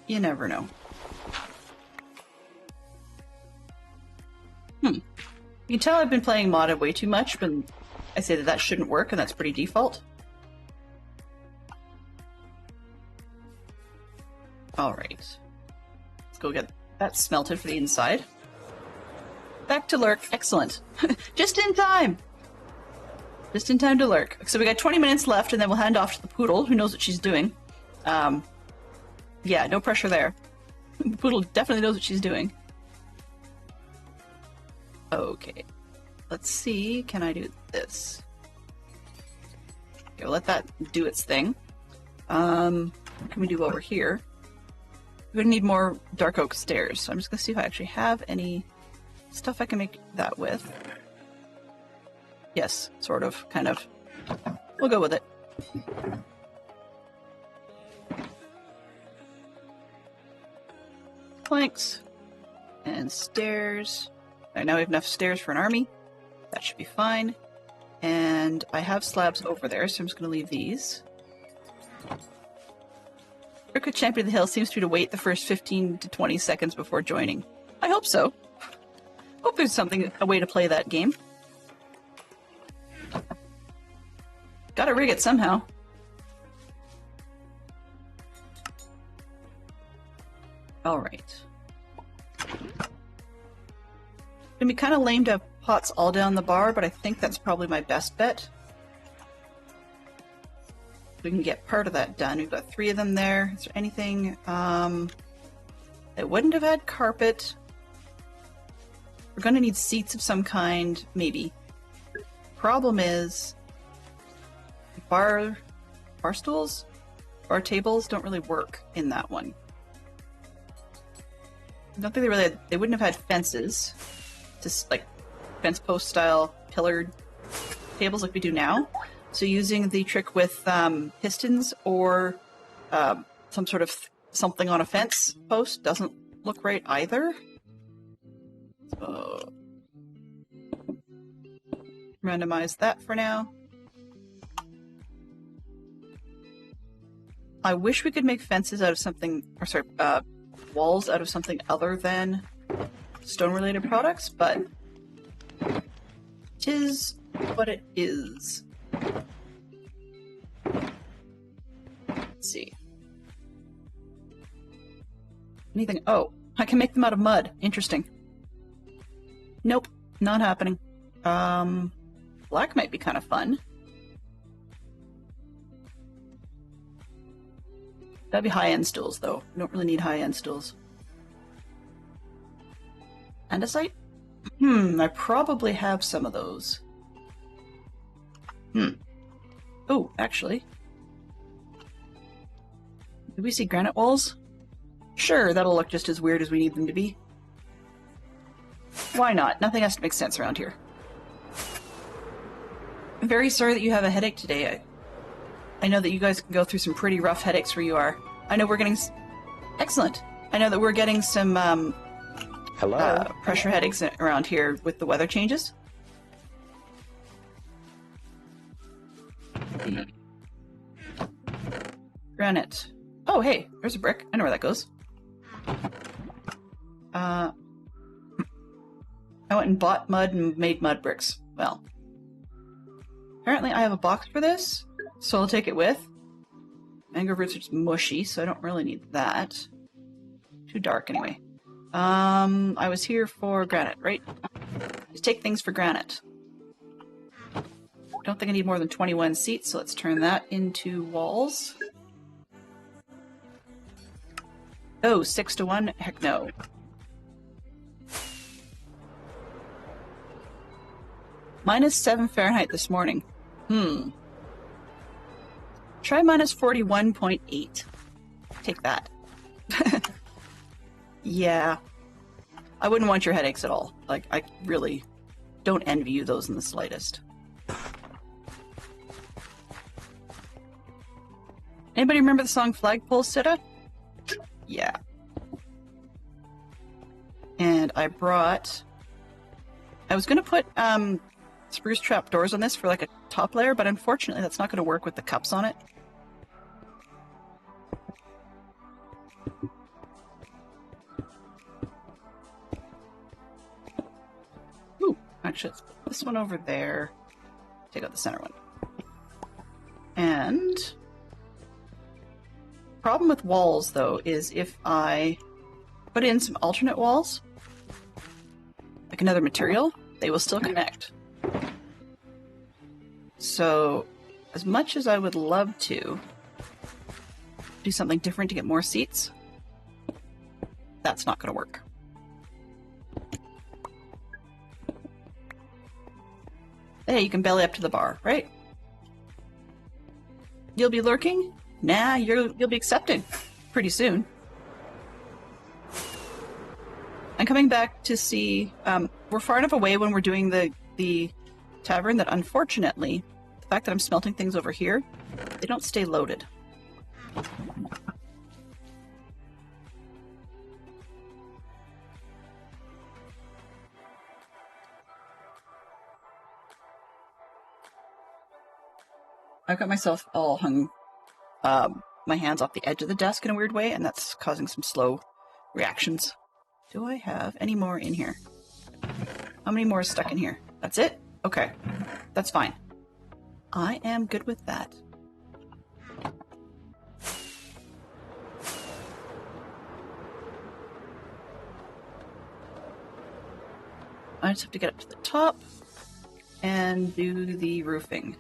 you never know. You can tell I've been playing modded way too much when I say that shouldn't work, and that's pretty default. Alright. Let's go get that smelted for the inside. Back to lurk. Excellent. Just in time! Just in time to lurk. So we got 20 minutes left, and then we'll hand off to the poodle, who knows what she's doing. Yeah, no pressure there. The poodle definitely knows what she's doing. Okay. Let's see. Can I do this? Okay, we'll let that do its thing. What can we do over here? We're gonna need more dark oak stairs, so I'm just gonna see if I actually have any stuff I can make that with. Yes, sort of, kind of. We'll go with it. Planks. And stairs. Right, now we have enough stairs for an army. That should be fine. And I have slabs over there, so I'm just going to leave these. Cricket Champion of the Hill seems to be to wait the first 15 to 20 seconds before joining. I hope so. Hope there's a way to play that game. Gotta rig it somehow. Alright. It'd be kind of lame to have pots all down the bar, but I think that's probably my best bet. We can get part of that done. We've got 3 of them there. Is there anything? It wouldn't have had carpet. We're going to need seats of some kind, maybe. Problem is, bar stools, bar tables don't really work in that one. I don't think they wouldn't have had fences, just like fence post style pillared tables like we do now. So using the trick with pistons or some sort of something on a fence post doesn't look right either. So randomize that for now. I wish we could make fences out of something, or sorry, walls out of something other than stone-related products, but it is what it is. Let's see. Anything? Oh, I can make them out of mud. Interesting. Nope, not happening. Black might be kind of fun. That'd be high-end stools, though. We don't really need high-end stools. Andesite? I probably have some of those. Oh, actually. Do we see granite walls? Sure, that'll look just as weird as we need them to be. Why not? Nothing has to make sense around here. I'm very sorry that you have a headache today. I know that you guys can go through some pretty rough headaches where you are. I know we're getting... Excellent! I know that we're getting some pressure headaches around here with the weather changes. Granite. Oh, hey, there's a brick. I know where that goes. I went and bought mud and made mud bricks. Well, apparently I have a box for this, so I'll take it with. Mangrove roots are just mushy, so I don't really need that. Too dark anyway. I was here for granite, right? Just take things for granite. Don't think I need more than 21 seats, so let's turn that into walls. Oh, 6-1? Heck no. -7 Fahrenheit this morning. Try -41.8. Take that. Yeah. I wouldn't want your headaches at all. Like, I really don't envy you those in the slightest. Anybody remember the song Flagpole Sitta? Yeah. And I brought... I was going to put spruce trapdoors on this for like a top layer, but unfortunately that's not going to work with the cups on it. Ooh, actually, let's put this one over there. Take out the center one. And... problem with walls, though, is if I put in some alternate walls, like another material, they will still connect. So, as much as I would love to do something different to get more seats, that's not going to work. Hey, you can belly up to the bar, right? You'll be lurking? Nah, you'll be accepted pretty soon. I'm coming back to see. We're far enough away when we're doing the tavern that unfortunately, the fact that I'm smelting things over here, they don't stay loaded. I've got myself all hung my hands off the edge of the desk in a weird way, and that's causing some slow reactions. Do I have any more in here? How many more is stuck in here? That's it? Okay. That's fine. I am good with that. I just have to get up to the top and do the roofing.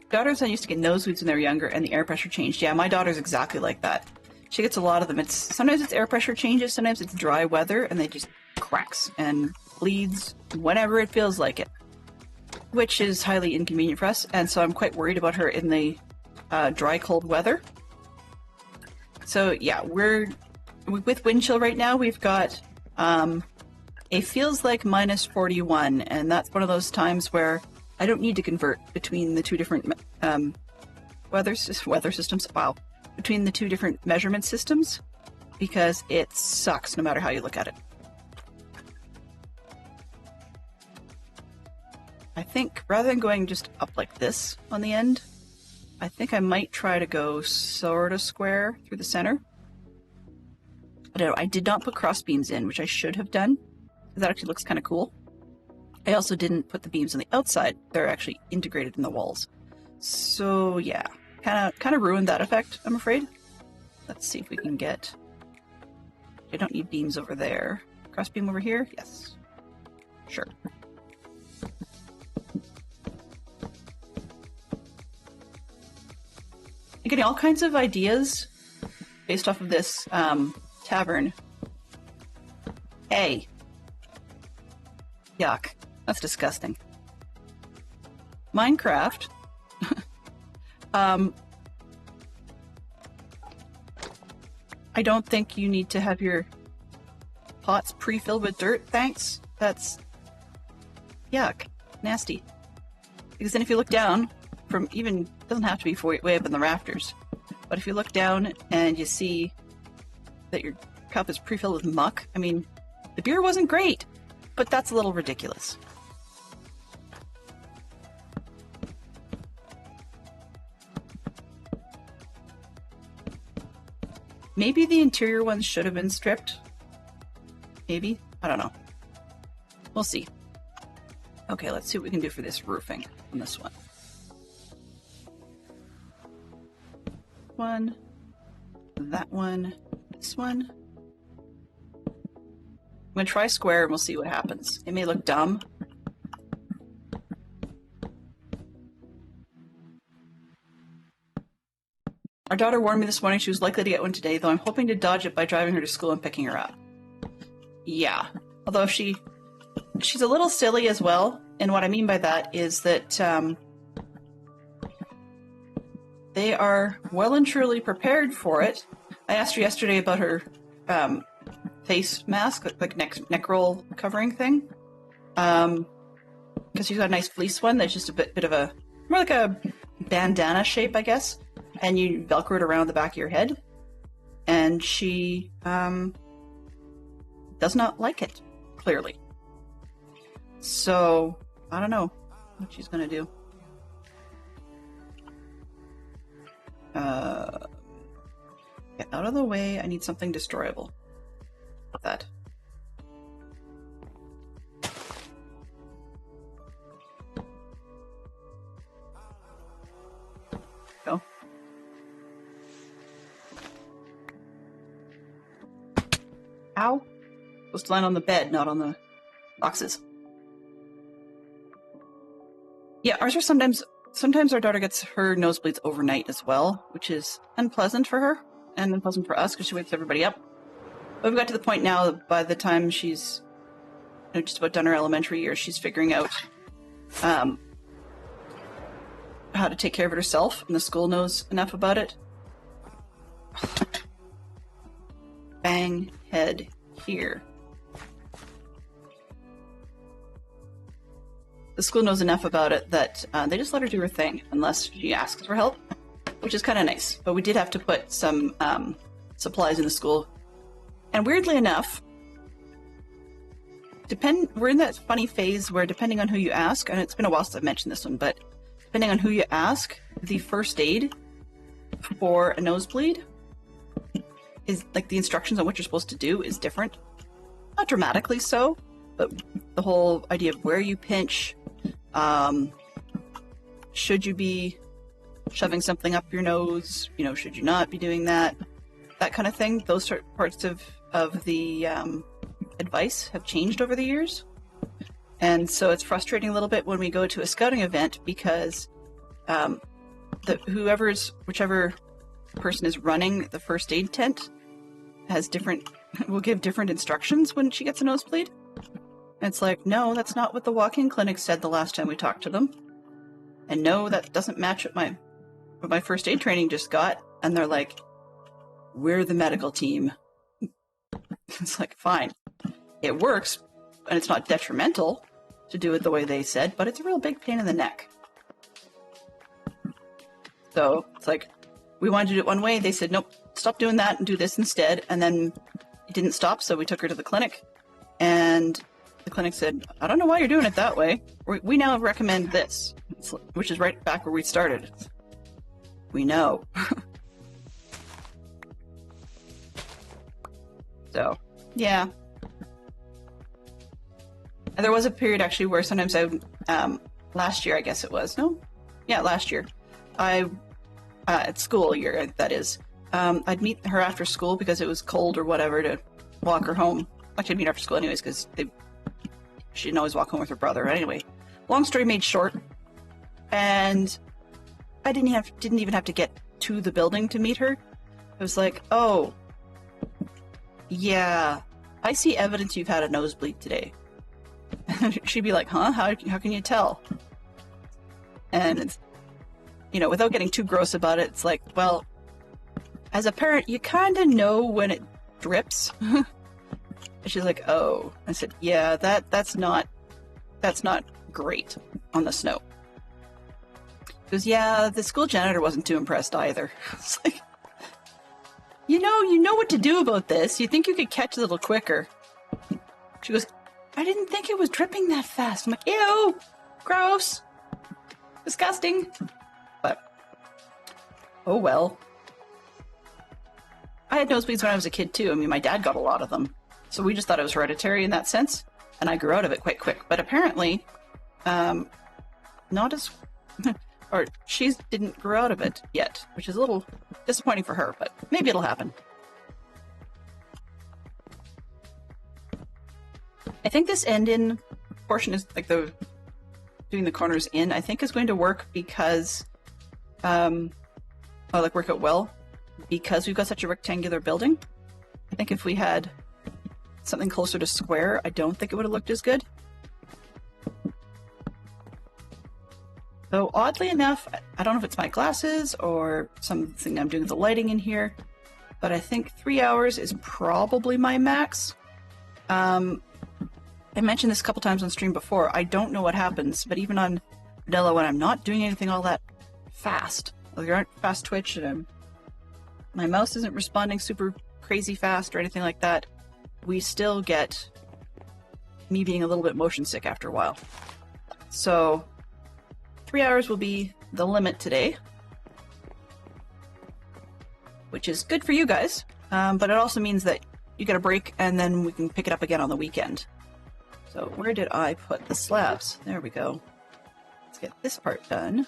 Daughters I used to get nosebleeds when they were younger and the air pressure changed. Yeah, my daughter's exactly like that. She gets a lot of them. Sometimes it's air pressure changes, sometimes it's dry weather, and they just cracks and bleeds whenever it feels like it, which is highly inconvenient for us, and so I'm quite worried about her in the dry, cold weather. So yeah, we're with wind chill right now. We've got it feels like minus 41, and that's one of those times where I don't need to convert between the two different weather systems. Wow. Between the two different measurement systems, because it sucks no matter how you look at it. I think rather than going just up like this on the end, I think I might try to go sort of square through the center. I did not put cross beams in, which I should have done. That actually looks kind of cool. I also didn't put the beams on the outside. They're actually integrated in the walls. So yeah, kind of ruined that effect, I'm afraid. Let's see if we can get... I don't need beams over there. Cross beam over here? Yes. Sure. I'm getting all kinds of ideas based off of this tavern. Hey. Yuck. That's disgusting. Minecraft. I don't think you need to have your pots pre-filled with dirt, thanks. That's... yuck. Nasty. Because then if you look down, from even... doesn't have to be way up in the rafters, but if you look down and you see that your cup is pre-filled with muck, I mean, the beer wasn't great, but that's a little ridiculous. Maybe the interior ones should have been stripped. Maybe. I don't know. We'll see. Okay, let's see what we can do for this roofing on this one. One. That one. This one. I'm going to try square and we'll see what happens. It may look dumb. Our daughter warned me this morning she was likely to get one today, though I'm hoping to dodge it by driving her to school and picking her up. Yeah. Although she's a little silly as well, and what I mean by that is that they are well and truly prepared for it. I asked her yesterday about her face mask, like neck roll covering thing, because she's got a nice fleece one that's just a bit of a more like a bandana shape, I guess. And you Velcro it around the back of your head, and she does not like it, clearly. So, I don't know what she's going to do. Get out of the way, I need something destroyable. That. Go. Ow. Supposed to land on the bed, not on the boxes. Yeah, ours are sometimes our daughter gets her nosebleeds overnight as well, which is unpleasant for her and unpleasant for us because she wakes everybody up. But we've got to the point now that by the time she's just about done her elementary years, she's figuring out how to take care of it herself, and the school knows enough about it. Bang, head here. the school knows enough about it that they just let her do her thing unless she asks for help, which is kind of nice. But we did have to put some supplies in the school. And weirdly enough, we're in that funny phase where depending on who you ask, and it's been a while since I've mentioned this one, but depending on who you ask, the first aid for a nosebleed is like the instructions on what you're supposed to do is different. Not dramatically so, but the whole idea of where you pinch, should you be shoving something up your nose, you know, should you not be doing that, that kind of thing. Those sort of parts of the advice have changed over the years. And so it's frustrating a little bit when we go to a scouting event because whichever person is running the first aid tent will give different instructions when she gets a nosebleed. And it's like, no, that's not what the walk-in clinic said the last time we talked to them. And no, that doesn't match what my first aid training just got. And they're like, we're the medical team. It's like, fine. It works, and it's not detrimental to do it the way they said, but it's a real big pain in the neck. So it's like, we wanted to do it one way. They said, nope, stop doing that and do this instead. And then it didn't stop, so we took her to the clinic. And the clinic said, I don't know why you're doing it that way. We now recommend this, which is right back where we started. We know. So, yeah. And there was a period actually where sometimes last year, I guess it was. No? Yeah, last year. At school year, that is. I'd meet her after school because it was cold or whatever to walk her home. Actually, I'd meet her after school anyways because she didn't always walk home with her brother. Anyway, long story made short, and I didn't even have to get to the building to meet her. It was like, oh, yeah, I see evidence you've had a nosebleed today. She'd be like, huh? How can you tell? And it's, you know, without getting too gross about it, it's like, well, as a parent, you kind of know when it drips. And she's like, oh. I said, yeah, that's not great on the snow. She goes, yeah, the school janitor wasn't too impressed either. It's like, you know what to do about this. You think you could catch a little quicker. She goes, I didn't think it was dripping that fast. I'm like, ew, gross, disgusting. But, oh well. I had nosebleeds when I was a kid too. I mean, my dad got a lot of them. So we just thought it was hereditary in that sense. And I grew out of it quite quick. But apparently, not as... or she didn't grow out of it yet, which is a little disappointing for her, but maybe it'll happen. I think this end-in portion is like doing the corners in, I think is going to work because, work out well because we've got such a rectangular building. I think if we had something closer to square, I don't think it would have looked as good. So oddly enough, I don't know if it's my glasses or something I'm doing with the lighting in here, but I think 3 hours is probably my max. I mentioned this a couple times on stream before. I don't know what happens, but even on vanilla, when I'm not doing anything all that fast, like there aren't fast twitch and my mouse isn't responding super crazy fast or anything like that, we still get me being a little bit motion sick after a while. So 3 hours will be the limit today, which is good for you guys, but it also means that you get a break and then we can pick it up again on the weekend. So where did I put the slabs? There we go. Let's get this part done.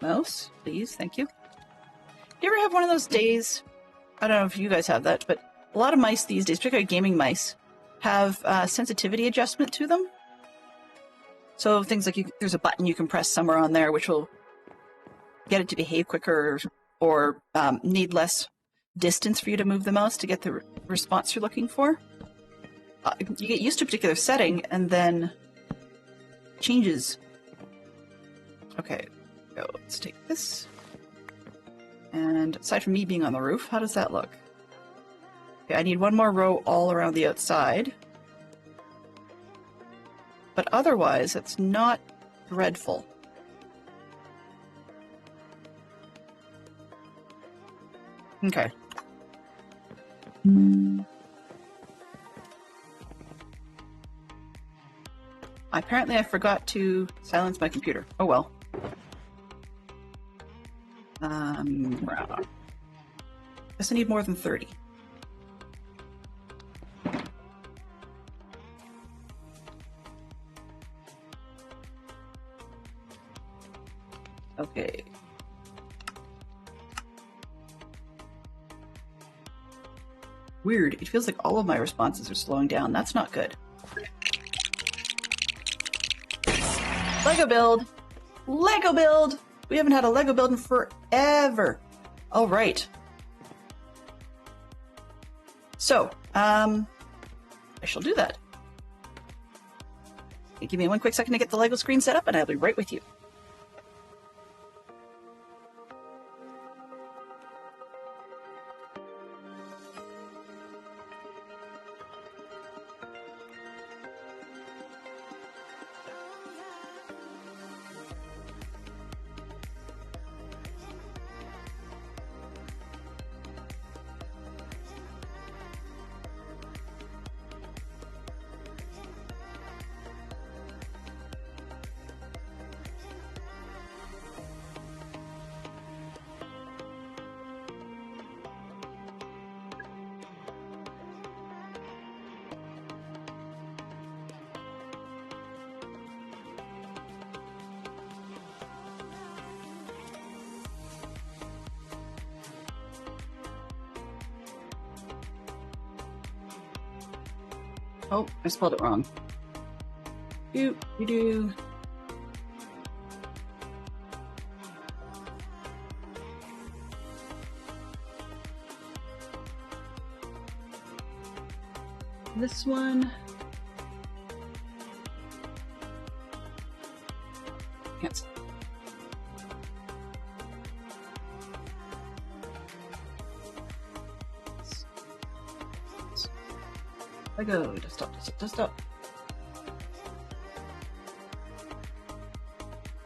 Mouse, please, thank you. Do you ever have one of those days, I don't know if you guys have that, but a lot of mice these days, particularly gaming mice, have sensitivity adjustment to them. So things like there's a button you can press somewhere on there which will get it to behave quicker or need less distance for you to move the mouse to get the response you're looking for. You get used to a particular setting and then changes. Okay, so let's take this. And aside from me being on the roof, how does that look? Okay, I need one more row all around the outside. but otherwise it's not dreadful. Okay. Apparently I forgot to silence my computer. Oh well. Guess I need more than 30. Okay. Weird. It feels like all of my responses are slowing down. That's not good. Lego build! Lego build! We haven't had a Lego build in forever. All right. So, I shall do that. Okay, give me one quick second to get the Lego screen set up and I'll be right with you. Oh, I spelled it wrong. Do. This one. Yes. Lego, desktop.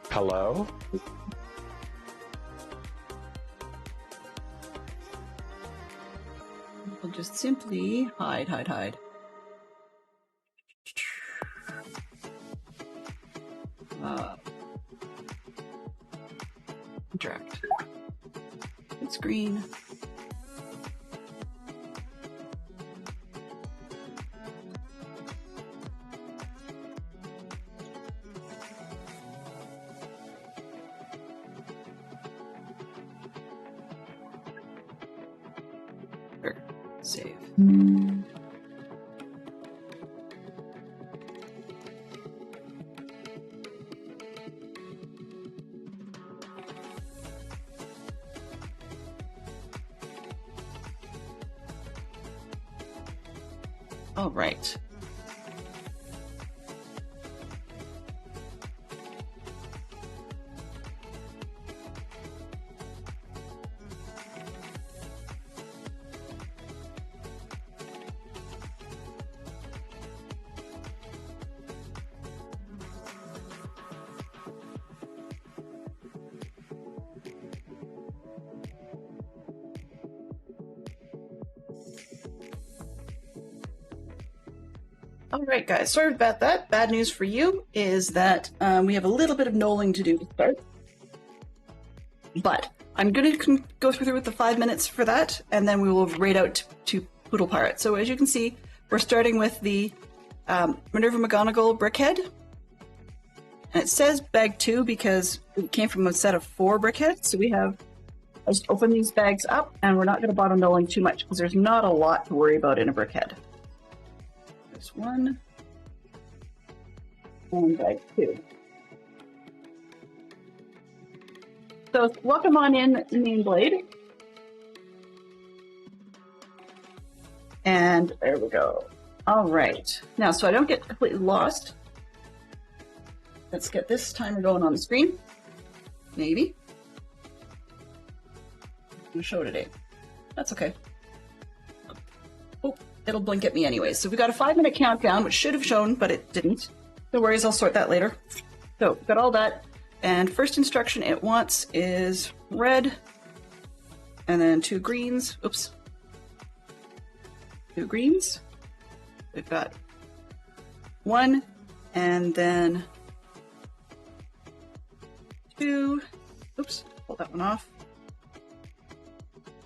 Hello? We'll just simply hide. Interact. Good screen. Save. All right. All right, guys, sorry about that. Bad news for you is that we have a little bit of knolling to do to start. But I'm going to go through with the 5 minutes for that, and then we will raid out to Poodle Pirate. So as you can see, we're starting with the Minerva McGonagall brickhead. And it says bag 2 because it came from a set of 4 brickheads. So we have, I'll just open these bags up, and we're not going to bottom knolling too much because there's not a lot to worry about in a brickhead. There's 1 and bag 2. So welcome on in, Main Blade. And there we go. All right. Now, so I don't get completely lost, let's get this timer going on the screen. Maybe. No show today. That's okay. Oh, it'll blink at me anyway. So we got a 5-minute countdown, which should have shown, but it didn't. No worries, I'll sort that later. So, got all that. And first instruction it wants is red, and then 2 greens. Oops. 2 greens. We've got 1, and then 2. Oops, pull that one off.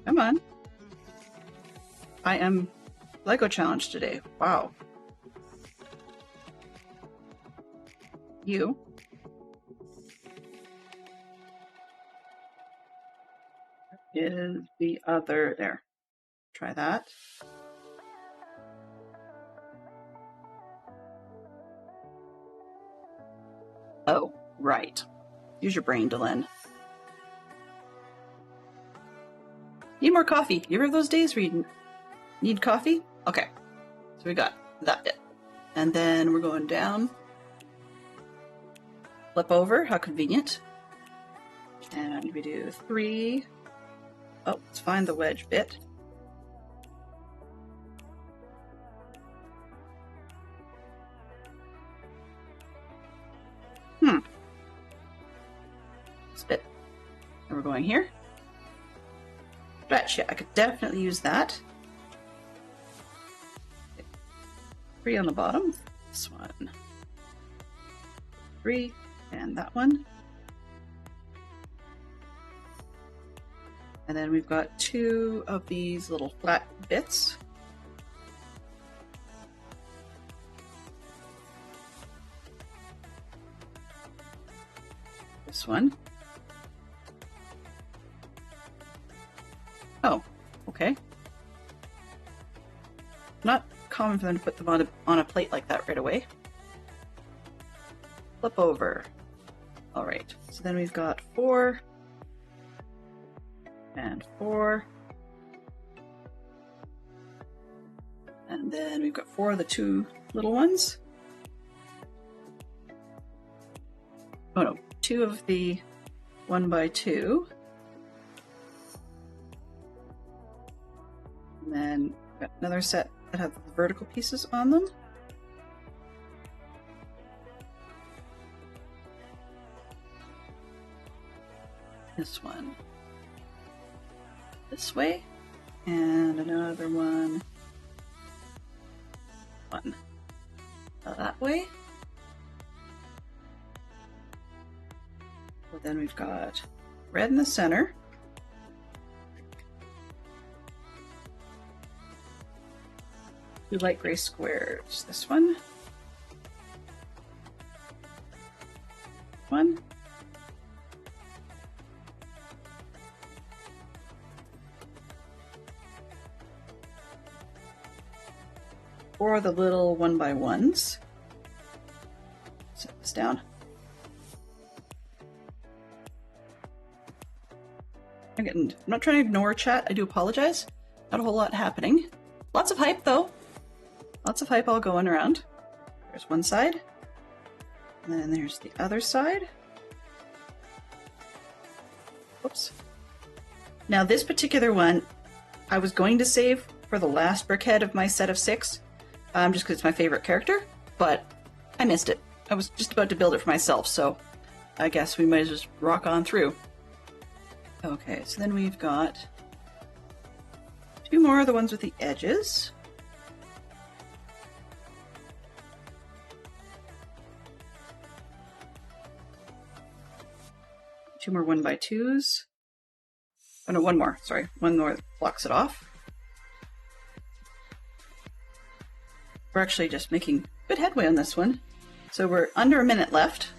Come on. I am Lego challenge today. Wow. You. Is the other there. Try that. Oh, right. Use your brain, Dylan. Need more coffee. You ever have those days where you need coffee? Okay. So we got that bit. And then we're going down. Flip over. How convenient. And we do 3. Oh, let's find the wedge bit. This bit. And we're going here. Stretch, yeah, I could definitely use that. 3 on the bottom. This one. 3, and that one. And then we've got 2 of these little flat bits. This one. Oh, okay. Not common for them to put them on a plate like that right away. Flip over. All right, so then we've got 4. And 4. And then we've got 4 of the 2 little ones. Oh no, 2 of the 1x2. And then we've got another set that have the vertical pieces on them. This one this way, and another one that way. So then we've got red in the center. 2 light gray squares. This one. One. Or the little 1x1s. Set this down. I'm not trying to ignore chat. I do apologize. Not a whole lot happening. Lots of hype though. Lots of hype all going around. There's one side. And then there's the other side. Oops. Now this particular one, I was going to save for the last brickhead of my set of 6. Just because it's my favorite character, but I missed it. I was just about to build it for myself, so I guess we might as well just rock on through. Okay, so then we've got 2 more of the ones with the edges. Two more 1x2s. Oh no, 1 more, sorry. 1 more blocks it off. We're actually just making good headway on this one. So we're under a minute left.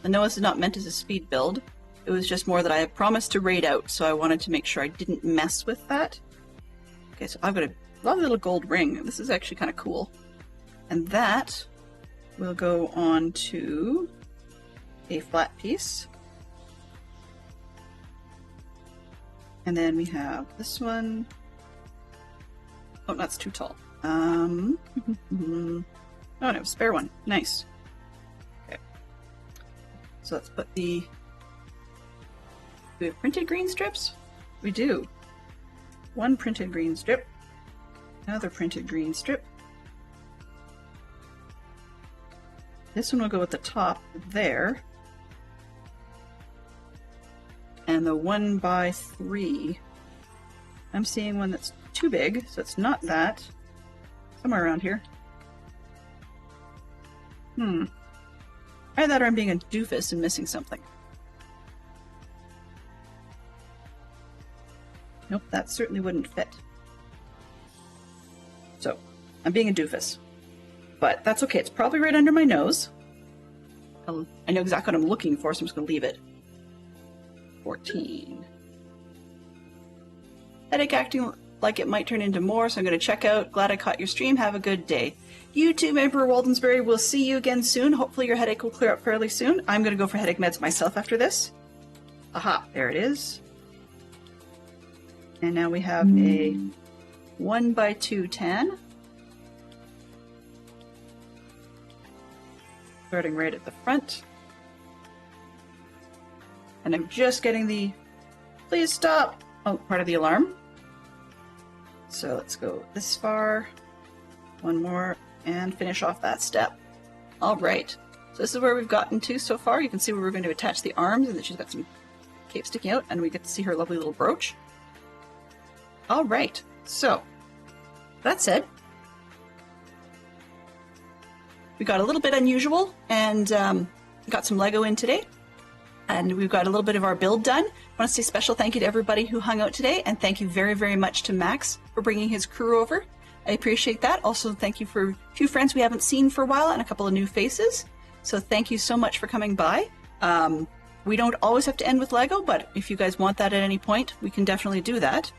I know this is not meant as a speed build. It was just more that I had promised to raid out, so I wanted to make sure I didn't mess with that. Okay, so I've got a lovely little gold ring. This is actually kind of cool. And that will go on to a flat piece. And then we have this one. Oh, that's too tall. Oh no, spare one. Nice. Okay. So let's put the... Do we have printed green strips? We do. 1 printed green strip. Another printed green strip. This one will go at the top there. And the 1x3. I'm seeing one that's too big, so it's not that. Somewhere around here. Either that or I'm being a doofus and missing something. Nope, that certainly wouldn't fit. So, I'm being a doofus. But that's okay, it's probably right under my nose. I know exactly what I'm looking for, so I'm just going to leave it. 14. Headache acting like it might turn into more, so I'm going to check out. Glad I caught your stream. Have a good day. You too, Emperor Waldensbury. We'll see you again soon. Hopefully your headache will clear up fairly soon. I'm going to go for headache meds myself after this. Aha, there it is. And now we have a 1x2 tan. Starting right at the front. And I'm just getting the please stop part of the alarm. So let's go this far. One more and finish off that step. All right. So this is where we've gotten to so far. You can see where we're going to attach the arms and that she's got some cape sticking out and we get to see her lovely little brooch. All right. So that said, we got a little bit unusual and got some Lego in today. And we've got a little bit of our build done. I want to say special thank you to everybody who hung out today, and thank you very, very much to Max for bringing his crew over. I appreciate that. Also, thank you for a few friends we haven't seen for a while and a couple of new faces. So thank you so much for coming by. We don't always have to end with Lego, but if you guys want that at any point, we can definitely do that.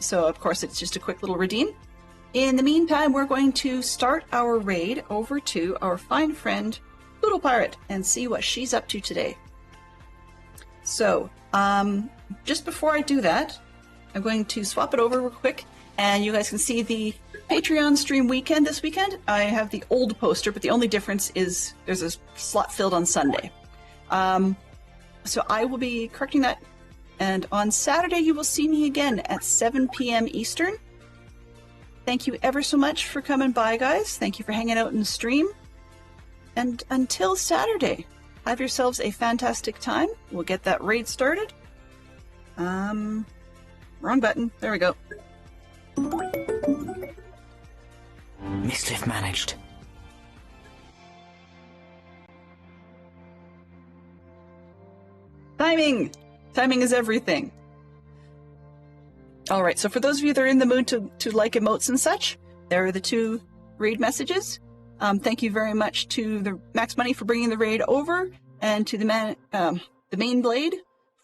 So, of course, it's just a quick little redeem. In the meantime, we're going to start our raid over to our fine friend, Poodle Pirate, and see what she's up to today. So, just before I do that, I'm going to swap it over real quick, and you guys can see the Patreon stream weekend this weekend. I have the old poster, but the only difference is there's a slot filled on Sunday. So I will be correcting that, and on Saturday you will see me again at 7 p.m. Eastern. Thank you ever so much for coming by, guys. Thank you for hanging out in the stream. And until Saturday, have yourselves a fantastic time. We'll get that raid started. Wrong button. There we go. Mischief managed. Timing! Timing is everything. Alright, so for those of you that are in the mood to like emotes and such, there are the two raid messages. Thank you very much to the Max Money for bringing the raid over, and to the main blade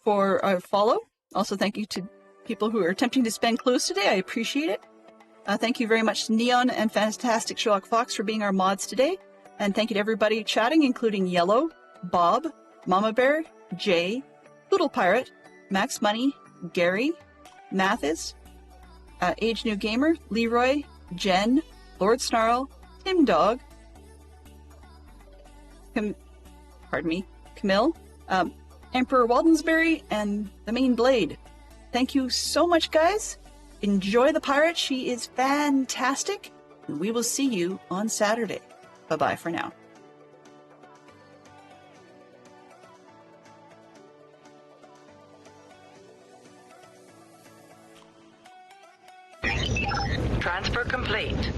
for a follow. Also, thank you to people who are attempting to spend clues today. I appreciate it. Thank you very much to Neon and Fantastic Sherlock Fox for being our mods today. And thank you to everybody chatting, including Yellow, Bob, Mama Bear, Jay, Poodle Pirate, Max Money, Gary, Mathis, Age New Gamer, Leroy, Jen, Lord Snarl, Tim Dog, Camille, Emperor Waldensbury, and the main blade. Thank you so much, guys. Enjoy the pirate. She is fantastic. And we will see you on Saturday. Bye-bye for now. Transfer complete.